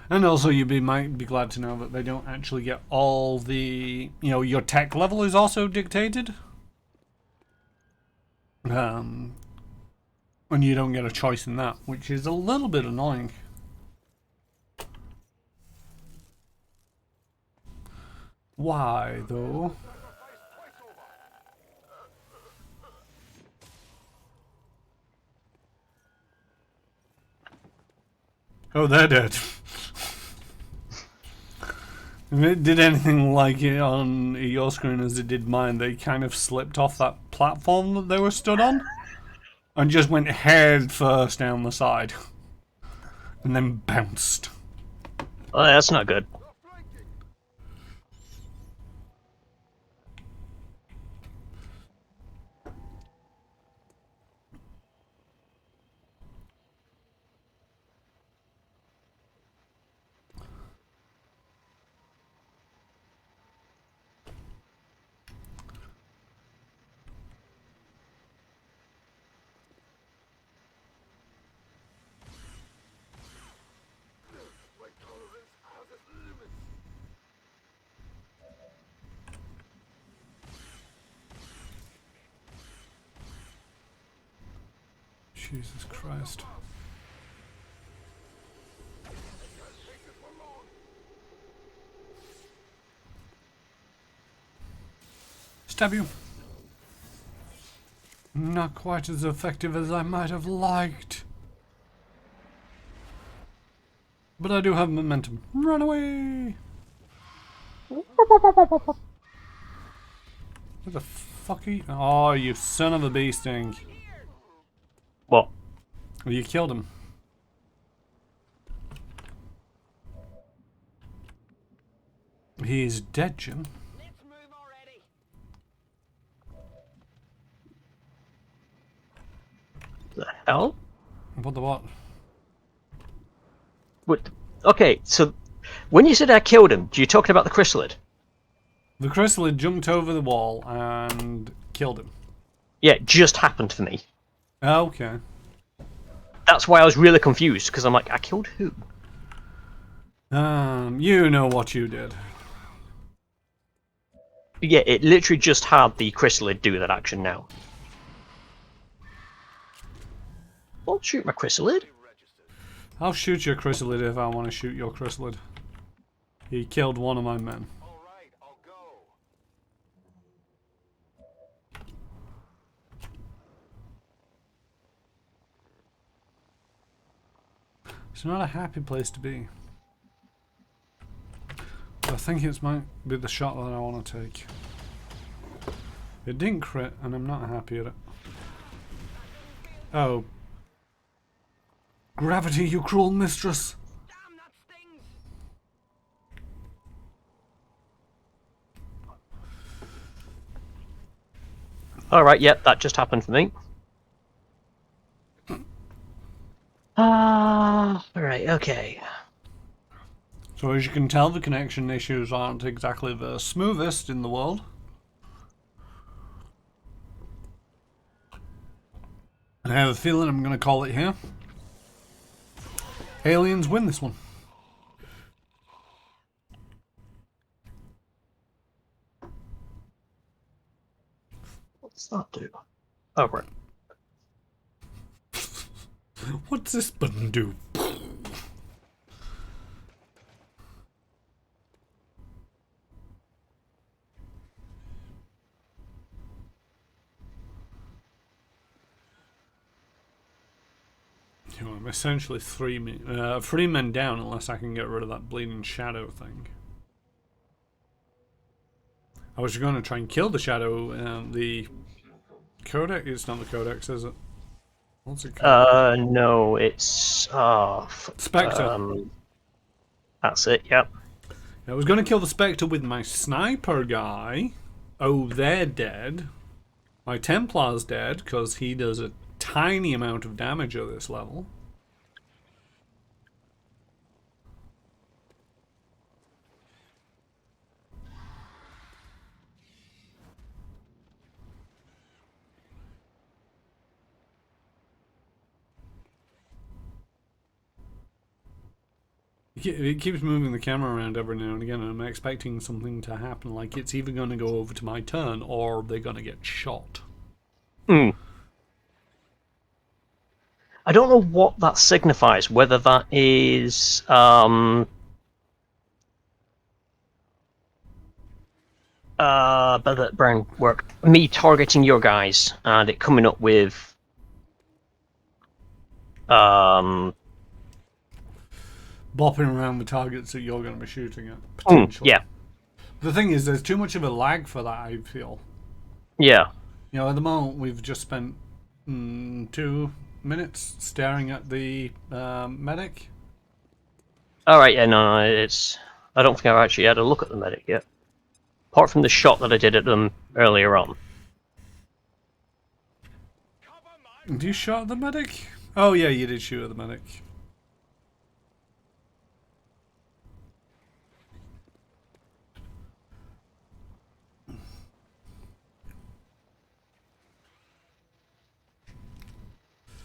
And also, might be glad to know that they don't actually get all the... You know, your tech level is also dictated. And you don't get a choice in that, which is a little bit annoying. Why, though? Oh, they're dead. If it did anything like it on your screen as it did mine, they kind of slipped off that platform that they were stood on and just went head first down the side and then bounced. Oh, that's not good. Jesus Christ. Stab you. Not quite as effective as I might have liked. But I do have momentum. Run away! Where the fuck are you? Oh, you son of a bee sting. What? Well, you killed him. He is dead, Jim. The hell? What the what? What? Okay, so when you said I killed him, do you talking about the chrysalid? The chrysalid jumped over the wall and killed him. Yeah, it just happened for me. Okay. That's why I was really confused, because I'm like, I killed who? You know what you did. Yeah, it literally just had the chrysalid do that action now. I'll shoot my chrysalid. I'll shoot your chrysalid if I want to shoot your chrysalid. He killed one of my men. It's not a happy place to be. But I think it might be the shot that I want to take. It didn't crit, and I'm not happy at it. Oh. Gravity, you cruel mistress! Alright, yep, that just happened for me. Alright, okay. So as you can tell, the connection issues aren't exactly the smoothest in the world. I have a feeling I'm going to call it here. Aliens win this one. What's that do? Oh, right. What's this button do? You know, I'm essentially three men down unless I can get rid of that bleeding shadow thing. I was going to try and kill the shadow, the codex. It's not the codex, is it? What's it called? No, it's Spectre. That's it. Yep. I was going to kill the Spectre with my sniper guy. Oh, they're dead. My Templar's dead because he does a tiny amount of damage at this level. It keeps moving the camera around every now and again, and I'm expecting something to happen, like it's either going to go over to my turn or they're going to get shot. I don't know what that signifies, whether that is but brain work. Me targeting your guys and it coming up with bopping around the targets that you're going to be shooting at, potentially. Yeah. The thing is, there's too much of a lag for that, I feel. Yeah. You know, at the moment, we've just spent 2 minutes staring at the medic. Alright, yeah, no, it's... I don't think I've actually had a look at the medic yet. Apart from the shot that I did at them earlier on. Did you shot at the medic? Oh, yeah, you did shoot at the medic.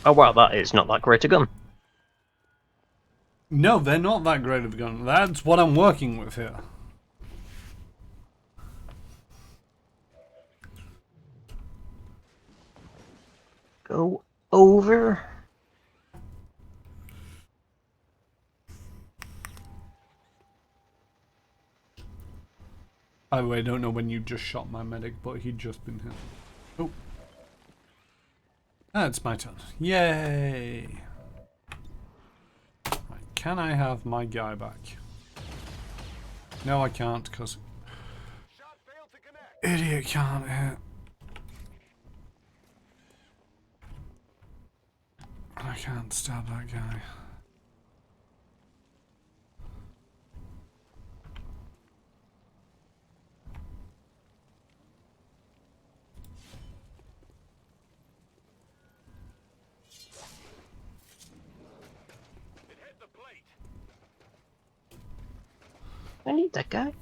Oh wow, that is not that great a gun. No, they're not that great of a gun. That's what I'm working with here. Go over. By the way, I don't know when you just shot my medic, but he'd just been hit. Oh. That's my turn. Yay! Right, can I have my guy back? No, I can't, because... Idiot can't hit. I can't stab that guy. I need that guy.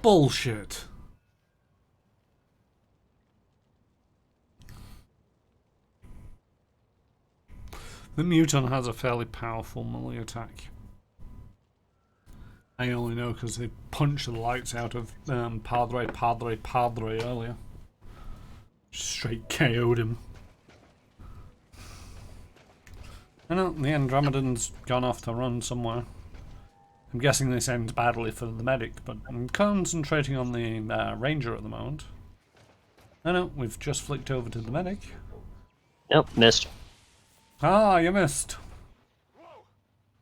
Bullshit. The Muton has a fairly powerful melee attack. I only know because they punched the lights out of Padre earlier. Straight KO'd him. I know, the Andromedan's gone off to run somewhere. I'm guessing this ends badly for the medic, but I'm concentrating on the ranger at the moment. I know, we've just flicked over to the medic. Nope, missed. Ah, you missed.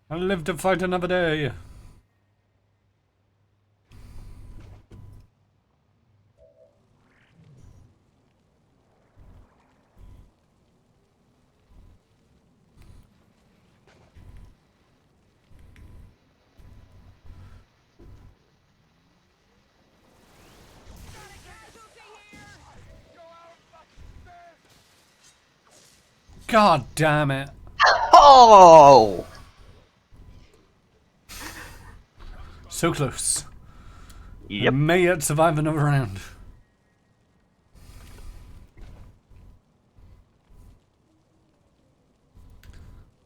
I'll live to fight another day. God damn it. Oh! So close. Yep. I may yet survive another round.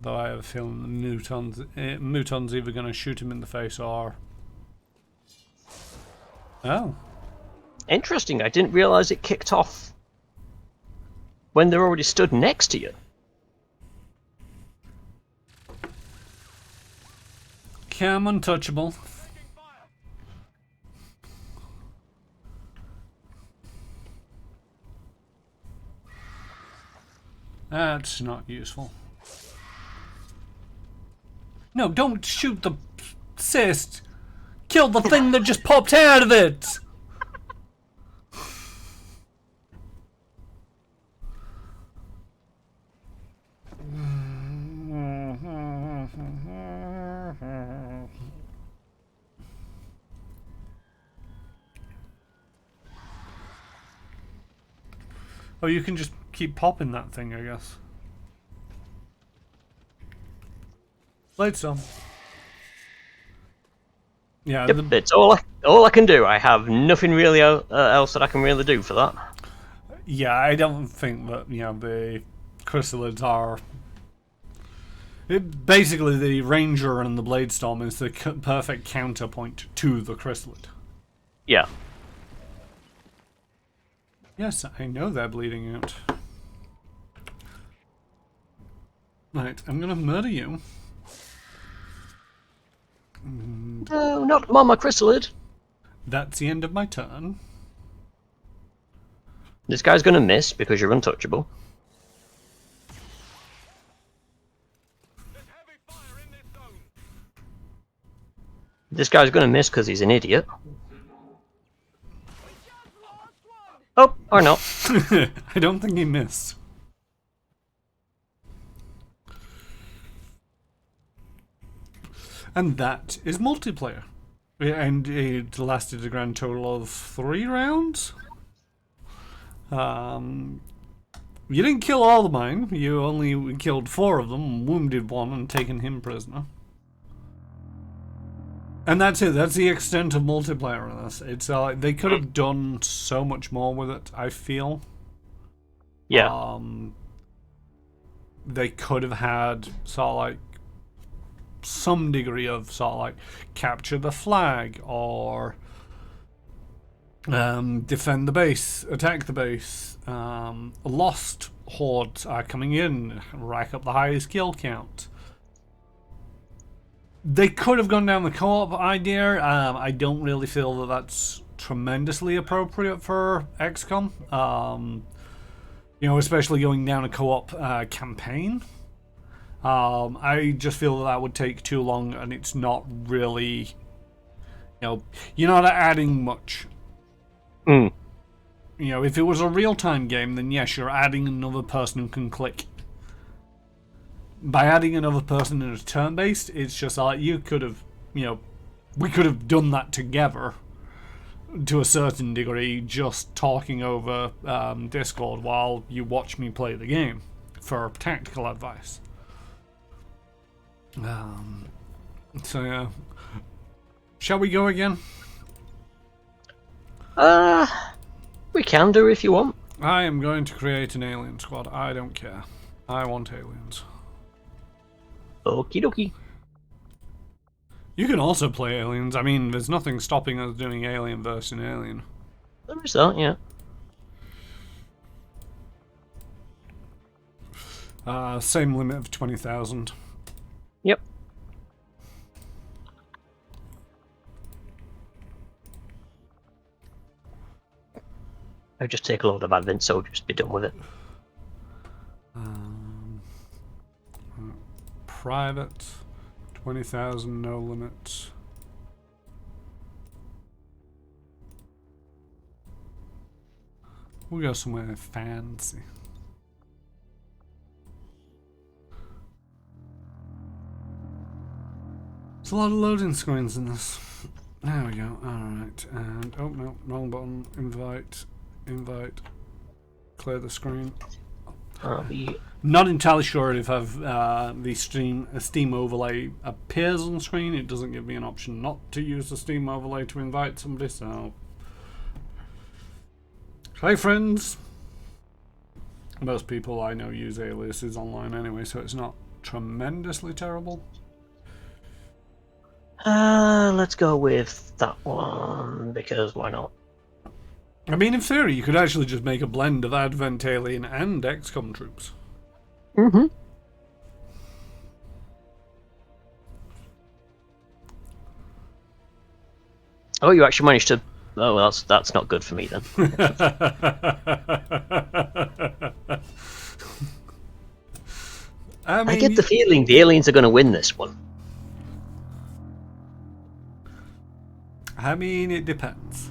Though I have a feeling the Muton's either going to shoot him in the face or... Oh. Interesting, I didn't realise it kicked off when they're already stood next to you. I'm untouchable. That's not useful. No, don't shoot the cyst. Kill the thing that just popped out of it. Oh, you can just keep popping that thing, I guess. Lights on. Yeah, yep, it's all I can do. I have nothing really else that I can really do for that. Yeah, I don't think that, you know, the chrysalids are... basically, the Ranger and the Bladestorm is the perfect counterpoint to the chrysalid. Yeah. Yes, I know they're bleeding out. Right, I'm gonna murder you. No, not Mama Chrysalid. That's the end of my turn. This guy's gonna miss because you're untouchable. This guy's gonna miss because he's an idiot. Oh, or not. I don't think he missed. And that is multiplayer. And it lasted a grand total of 3 rounds. You didn't kill all of mine. You only killed 4 of them, wounded 1, and taken him prisoner. And that's it. That's the extent of multiplayer in this. It's they could have done so much more with it, I feel. Yeah. They could have had sort of like some degree of sort of like capture the flag or defend the base, attack the base. Lost hordes are coming in, rack up the highest kill count. They could have gone down the co-op idea. I don't really feel that that's tremendously appropriate for XCOM. You know, especially going down a co-op campaign. I just feel that that would take too long, and it's not really, you know, you're not adding much. You know, if it was a real-time game, then yes, you're adding another person who can click. By adding another person in a turn-based, it's just like you could have, you know, we could have done that together to a certain degree, just talking over Discord while you watch me play the game for tactical advice. So yeah, shall we go again? We can do if you want. I am going to create an alien squad. I don't care. I want aliens. Okie dokie. You can also play aliens. I mean, there's nothing stopping us doing alien versus alien. There is that, yeah. Same limit of 20,000. Yep. I'll just take a load of Advent, so just be done with it. Private, 20,000, no limit. We'll go somewhere fancy. There's a lot of loading screens in this. There we go. Alright. And, oh no, wrong button. Invite. Clear the screen. Not entirely sure if the Steam overlay appears on screen. It doesn't give me an option not to use the Steam overlay to invite somebody, so... Hi friends! Most people I know use aliases online anyway, so it's not tremendously terrible. Let's go with that one, because why not? I mean, in theory, you could actually just make a blend of Advent Alien and XCOM troops. Oh, you actually managed to... Oh, well, that's not good for me then. I get the feeling the aliens are going to win this one. I mean, it depends.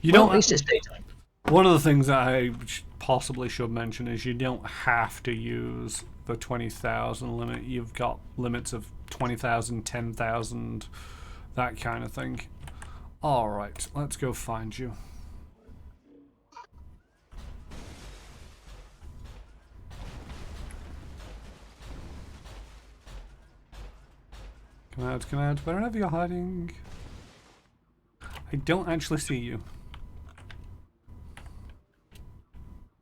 You well, don't. At least it's daytime. One of the things that I possibly should mention is you don't have to use the 20,000 limit. You've got limits of 20,000, 10,000, that kind of thing. All right, let's go find you. Come out, wherever you're hiding. I don't actually see you.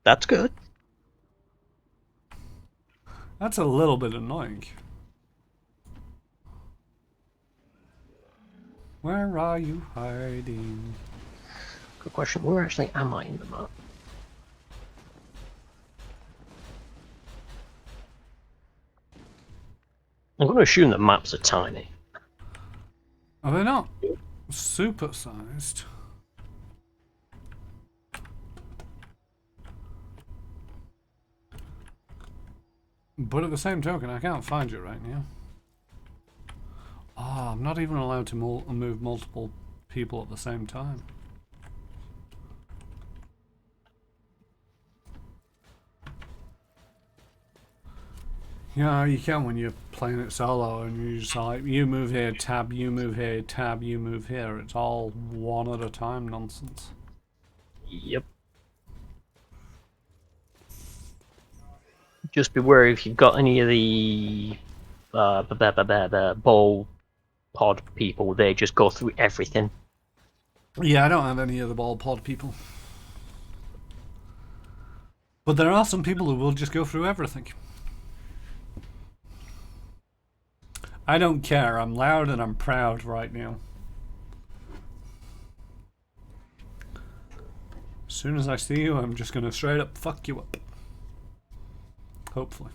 That's good. That's a little bit annoying. Where are you hiding? Good question. Where actually am I in the map? I'm going to assume that maps are tiny. Are they not super sized? But at the same token, I can't find you right now. Ah, I'm not even allowed to move multiple people at the same time. Yeah, you can when you're playing it solo and you're just like, you move here, tab, you move here, tab, you move here. It's all one at a time nonsense. Yep. Just beware if you've got any of the ball pod people, they just go through everything. Yeah, I don't have any of the ball pod people. But there are some people who will just go through everything. I don't care. I'm loud and I'm proud right now. As soon as I see you, I'm just gonna straight up fuck you up. Hopefully.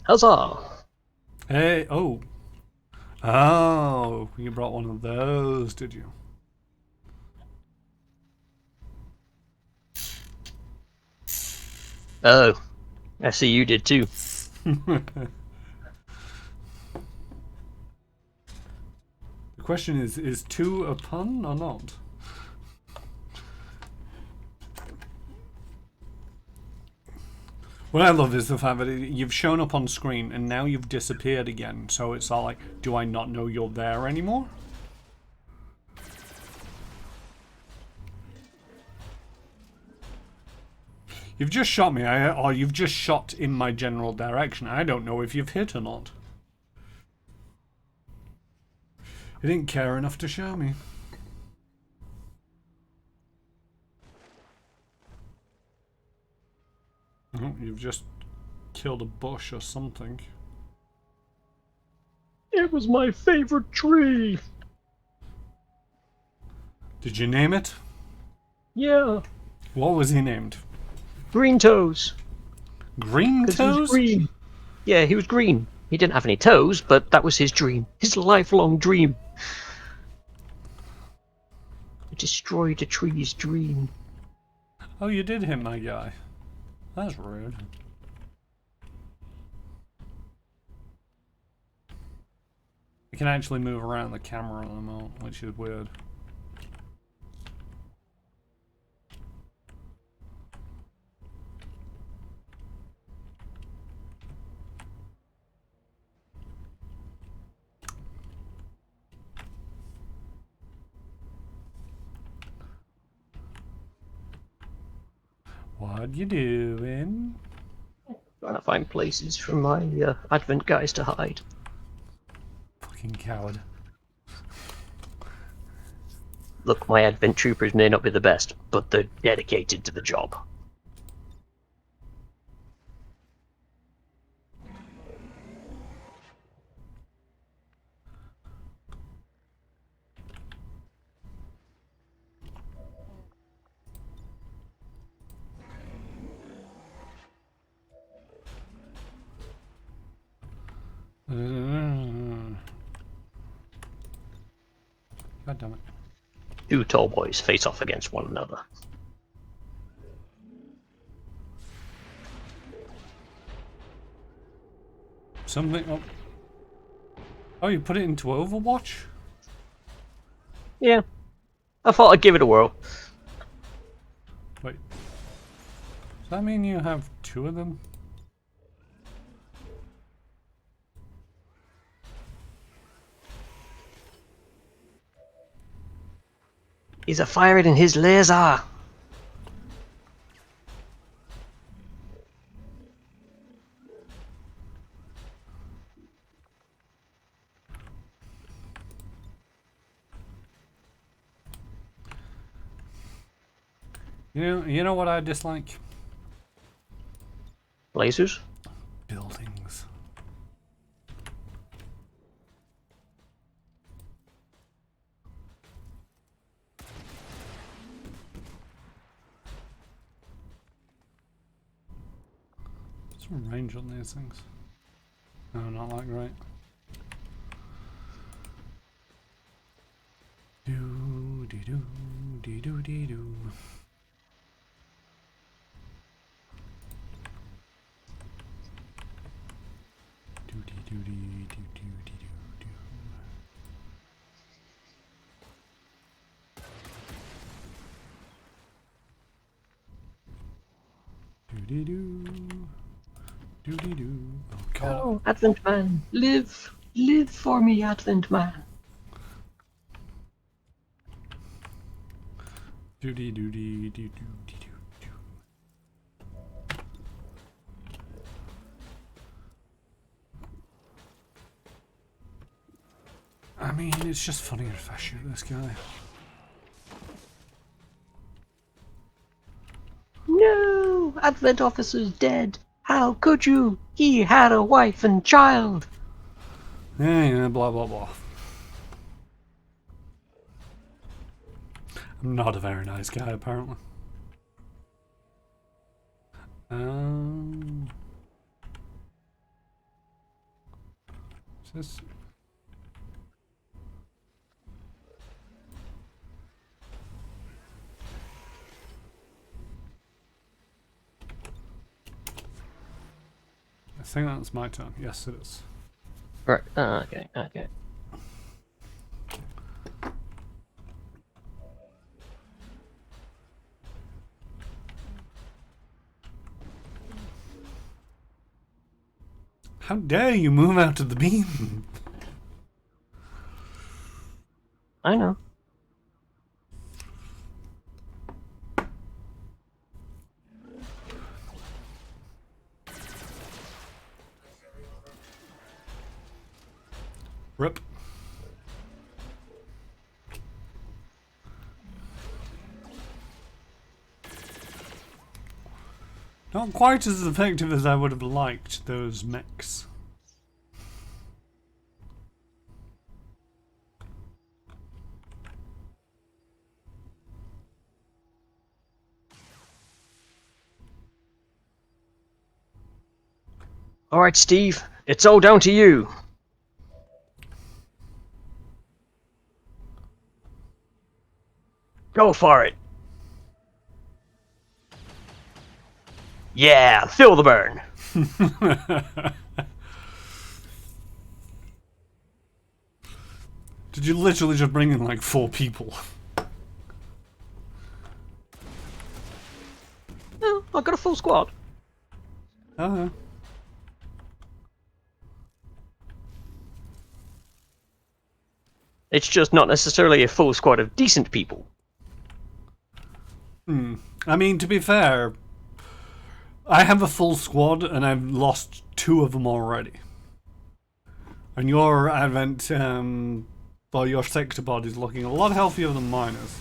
Huzzah! Hey, oh. Oh, you brought one of those, did you? Oh, I see you did too. The question is 2 a pun or not? What I love is the fact that you've shown up on screen and now you've disappeared again. So it's all like, do I not know you're there anymore? You've just shot me, or you've just shot in my general direction. I don't know if you've hit or not. You didn't care enough to show me. Oh, you've just killed a bush or something. It was my favorite tree. Did you name it? Yeah. What was he named? Green Toes. Green 'Cause he was Toes? green. Yeah, he was green. He didn't have any toes, but that was his dream. His lifelong dream. He destroyed a tree's dream. Oh, you did hit my guy. That's rude. I can actually move around the camera at the moment, which is weird. What you doing? Trying to find places for my Advent guys to hide. Fucking coward. Look, my Advent troopers may not be the best, but they're dedicated to the job. God damn it. 2 tall boys face off against one another. Something up. Oh, you put it into Overwatch? Yeah. I thought I'd give it a whirl. Wait. Does that mean you have 2 of them? He's a firing in his laser. You know what I dislike? Lasers? Buildings. What's the range on these things? No, not like right. Do dee do dee do dee do. Do dee do dee do do dee do do. Do dee do. Do dee do. Oh god. Oh, Advent Man, live, live for me, Advent Man. Do dee do dee do do dee do. I mean, it's just funnier if I shoot this guy. No, Advent Officer's dead. How could you? He had a wife and child. Yeah, blah blah blah. I'm not a very nice guy, apparently. Just... I think that's my turn. Yes, it is. Right. Okay. Okay. How dare you move out of the beam? I know. Rip. Not quite as effective as I would have liked, those mechs. Alright, Steve. It's all down to you. Go for it. Yeah, feel the burn. Did you literally just bring in like 4 people? No, I've got a full squad. Uh-huh. It's just not necessarily a full squad of decent people. I mean, to be fair, I have a full squad and I've lost 2 of them already. And your Advent, or your sector bod is looking a lot healthier than mine is.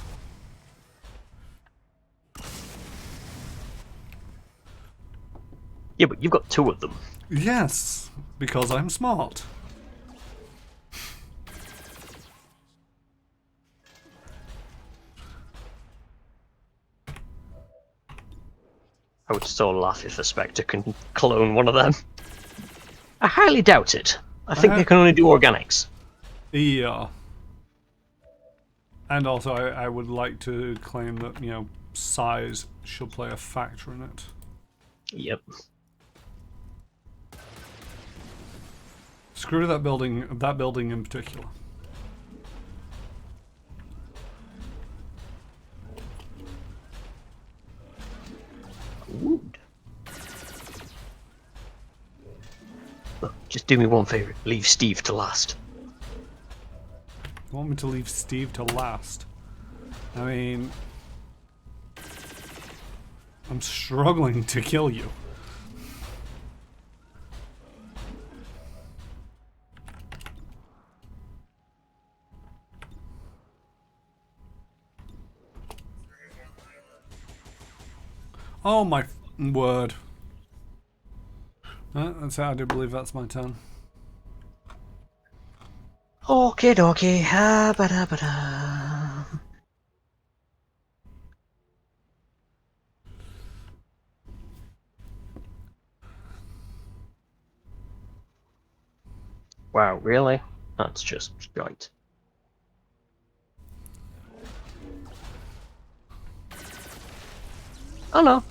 Yeah, but you've got 2 of them. Yes, because I'm smart. I would so laugh if a Spectre can clone one of them. I highly doubt it. I think they can only do organics. Yeah. And also, I would like to claim that, you know, size should play a factor in it. Yep. Screw that building in particular. Wood. Look, just do me one favor. Leave Steve to last. You want me to leave Steve to last? I mean... I'm struggling to kill you. Oh my word. That's it, I do believe that's my turn. Okie dokie. Ba-da-ba-da. Wow, really? That's just right. Oh no.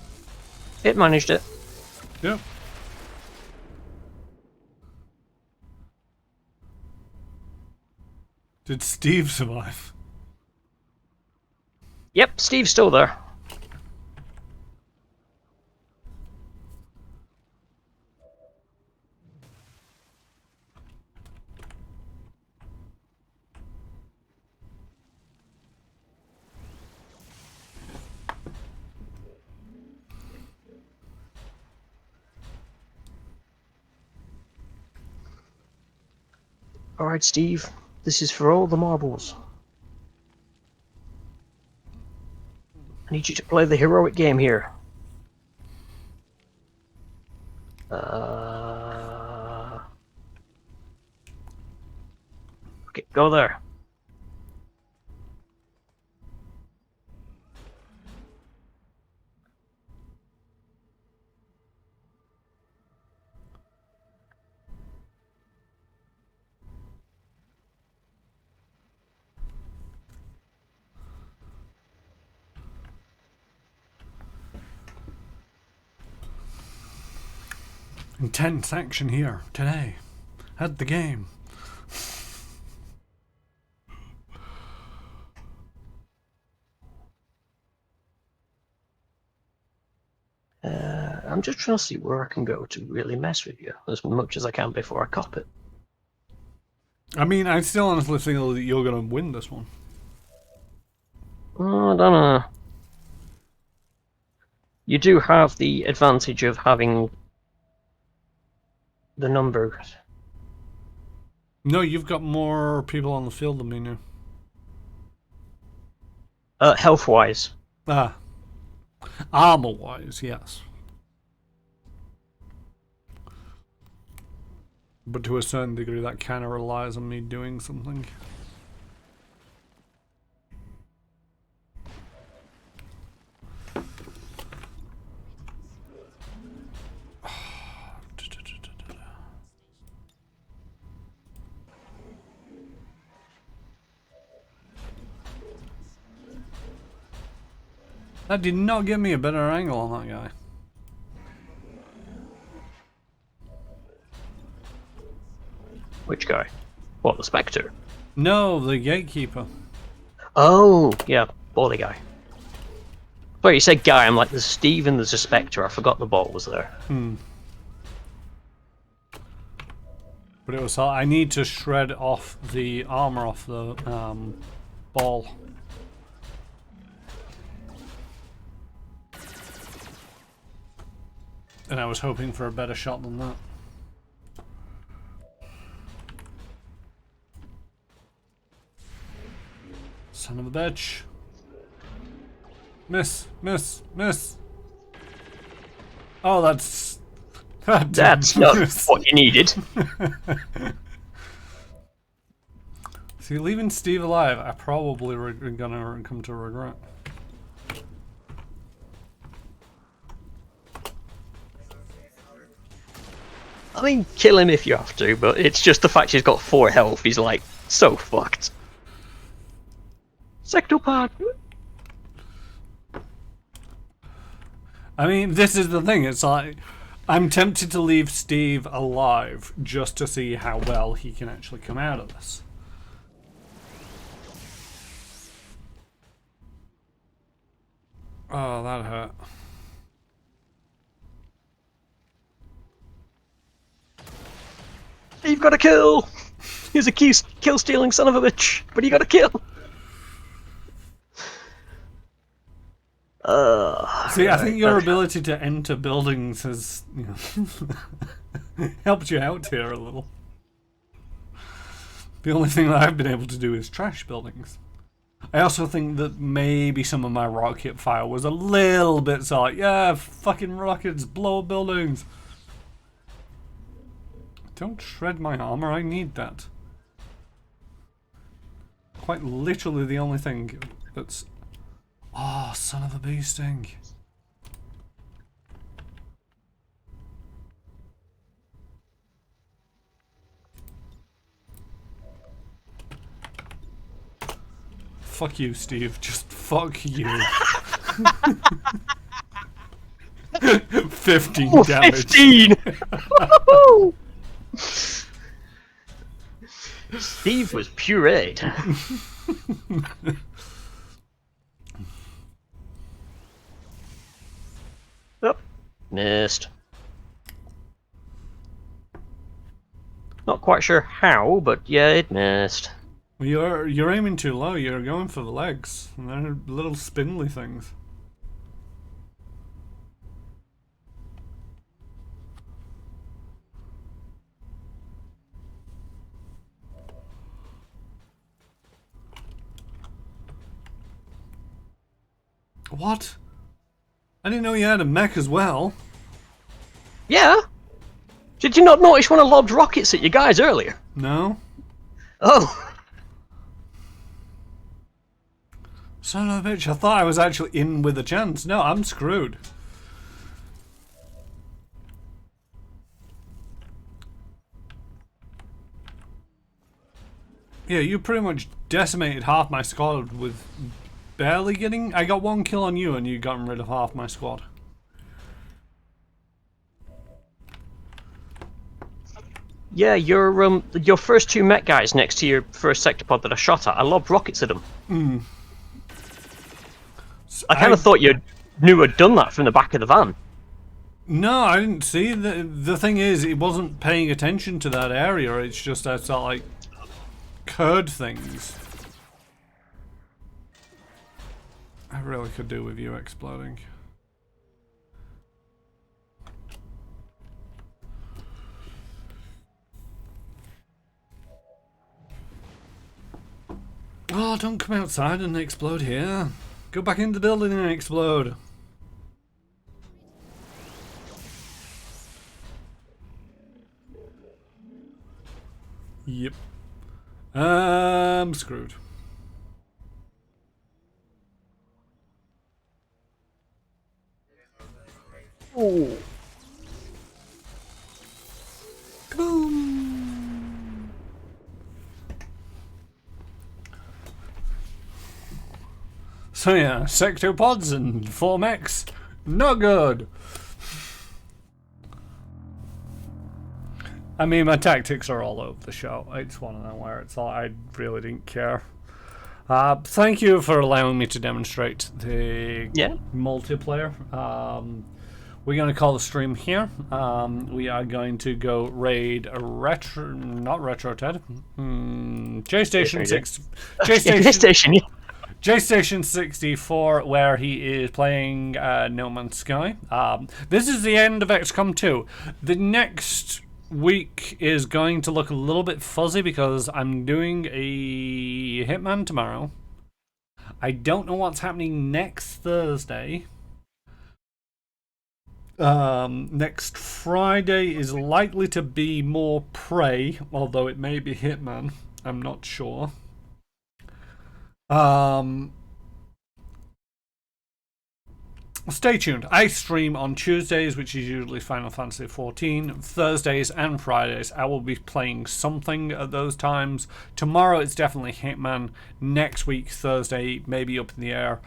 It managed it. Yep. Did Steve survive? Yep, Steve's still there. Alright, Steve. This is for all the marbles. I need you to play the heroic game here. Fuck it, go there. Intense action here today at the game. I'm just trying to see where I can go to really mess with you as much as I can before I cop it. I mean, I still honestly feel that you're going to win this one. I don't know. You do have the advantage of having the numbers. No, you've got more people on the field than me now. Health-wise. Ah. Armor-wise, yes. But to a certain degree, that kind of relies on me doing something. That did not give me a better angle on that guy. Which guy? What, the Spectre? No, the Gatekeeper. Oh, yeah, bally guy. Sorry, you said guy, I'm like, there's Steve and there's a Spectre. I forgot the ball was there. But it was I need to shred off the armor off the ball. And I was hoping for a better shot than that. Son of a bitch. Miss, miss, miss. Oh, that's... That's not what you needed. See, leaving Steve alive, I probably gonna come to regret. I mean, kill him if you have to, but it's just the fact he's got 4 health, he's like, so fucked. Sectopad! I mean, this is the thing, it's like, I'm tempted to leave Steve alive just to see how well he can actually come out of this. Oh, that hurt. You've got to kill! He's a kill-stealing son of a bitch, but you got to kill! See, I think your ability to enter buildings has, you know, helped you out here a little. The only thing that I've been able to do is trash buildings. I also think that maybe some of my rocket fire was a little bit so like, yeah, fucking rockets, blow up buildings. Don't shred my armor, I need that. Quite literally the only thing that's... Oh, son of a bee sting. Fuck you, Steve. Just fuck you. 15 damage. 15! Steve was pureed. Oh, missed. Not quite sure how, but yeah, it missed. You're aiming too low. You're going for the legs, and they're little spindly things. What? I didn't know you had a mech as well. Yeah? Did you not notice when I lobbed rockets at you guys earlier? No. Oh. Son of a bitch, I thought I was actually in with a chance. No, I'm screwed. Yeah, you pretty much decimated half my squad with barely getting... I got 1 kill on you and you got rid of half my squad. Yeah, your first 2 mech guys next to your first sector pod that I shot at, I lobbed rockets at them. Mm. I kind of thought you knew I'd done that from the back of the van. No, I didn't see. The thing is, it wasn't paying attention to that area. It's just that sort of like curd things. I really could do with you exploding. Oh, don't come outside and explode here. Go back in the building and explode. Yep. I'm screwed. Oh. Boom. So yeah, sector pods and 4 mechs, not good. I mean, my tactics are all over the show. It's one of them where it's all, I really didn't care. Thank you for allowing me to demonstrate the multiplayer. We're going to call the stream here. We are going to go raid a not Retro Ted. J-Station 6. J-Station 64, where he is playing No Man's Sky. This is the end of XCOM 2. The next week is going to look a little bit fuzzy because I'm doing a Hitman tomorrow. I don't know what's happening next Thursday. Next Friday is likely to be more Prey, although it may be Hitman. I'm not sure. Stay tuned. I stream on Tuesdays, which is usually Final Fantasy XIV. Thursdays and Fridays, I will be playing something at those times. Tomorrow, it's definitely Hitman. Next week, Thursday, maybe up in the air.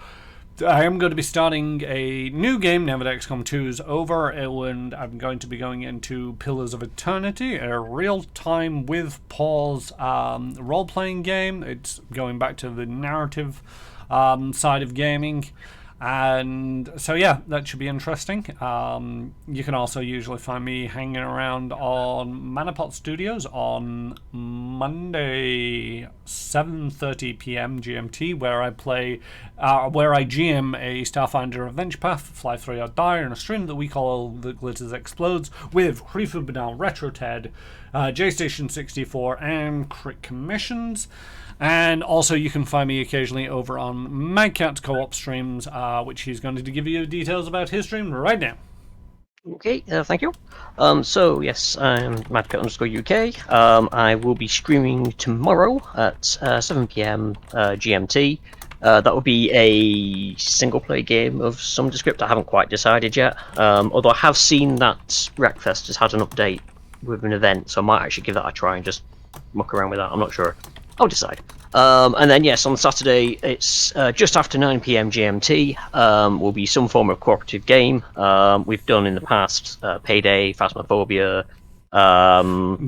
I am going to be starting a new game now that XCOM 2 is over, and I'm going to be going into Pillars of Eternity, a real-time with pause role-playing game. It's going back to the narrative side of gaming. And so yeah, that should be interesting. You can also usually find me hanging around on Manapot Studios on Monday 7:30 p.m. GMT, where I play, where I GM a Starfinder Adventure Path, Fly 3 or Die, in a stream that we call The Glitters Explodes with Hrifu Banal, Retro Ted, J-Station 64, and Crit Commissions. And also you can find me occasionally over on Madcat's co-op streams, which he's going to give you details about his stream right now. Okay, thank you. So yes, I'm Madcat_UK. I will be streaming tomorrow at 7 p.m. GMT. That will be a single-player game of some descriptor. I haven't quite decided yet. Although I have seen that Wreckfest has had an update with an event, so I might actually give that a try and just muck around with that. I'm not sure. I'll decide. And then yes, on Saturday it's just after 9 p.m. GMT. Will be some form of cooperative game. We've done in the past Payday, Phasmophobia,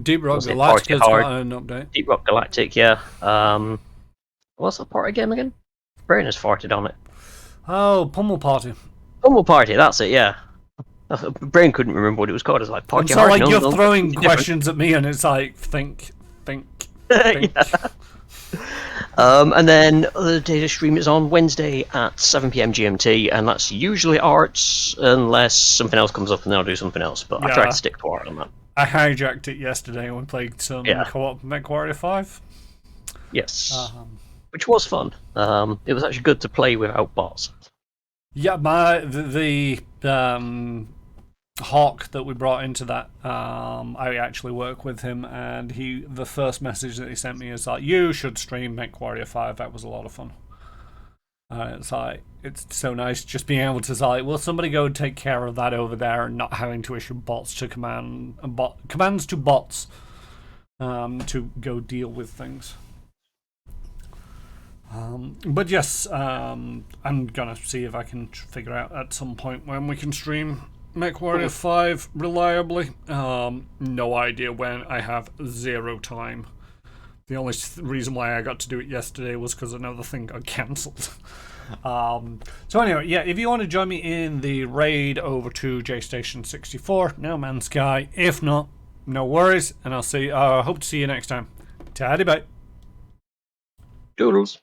Deep Rock Galactic has got an update. Deep Rock Galactic, yeah. What's that party game again? Brain has farted on it. Oh, Pummel Party. Pummel Party, that's it, yeah. Brain couldn't remember what it was called. It's like Party Hard. It's not like you're throwing questions at me and it's like, think. And then the data stream is on Wednesday at 7 p.m. GMT, and that's usually arts, unless something else comes up and then I'll do something else. But I try to stick to art on that. I hijacked it yesterday and we played some co-op MechWarrior 5. Yes, which was fun. It was actually good to play without bots. Yeah, the Hawk that we brought into that, I actually work with him, and the first message that he sent me is like, you should stream MechWarrior 5. That was a lot of fun. It's like, it's so nice just being able to say, like, will somebody go and take care of that over there and not having to issue bots to commands to bots to go deal with things. But yes, I'm gonna see if I can figure out at some point when we can stream MechWarrior 5 reliably. No idea when. I have zero time. The only reason why I got to do it yesterday was because another thing got cancelled. So anyway, yeah, if you want to join me in the raid over to J-Station 64, No Man's Sky. If not, no worries, and I'll see. Hope to see you next time. Tidy bye. Doodles.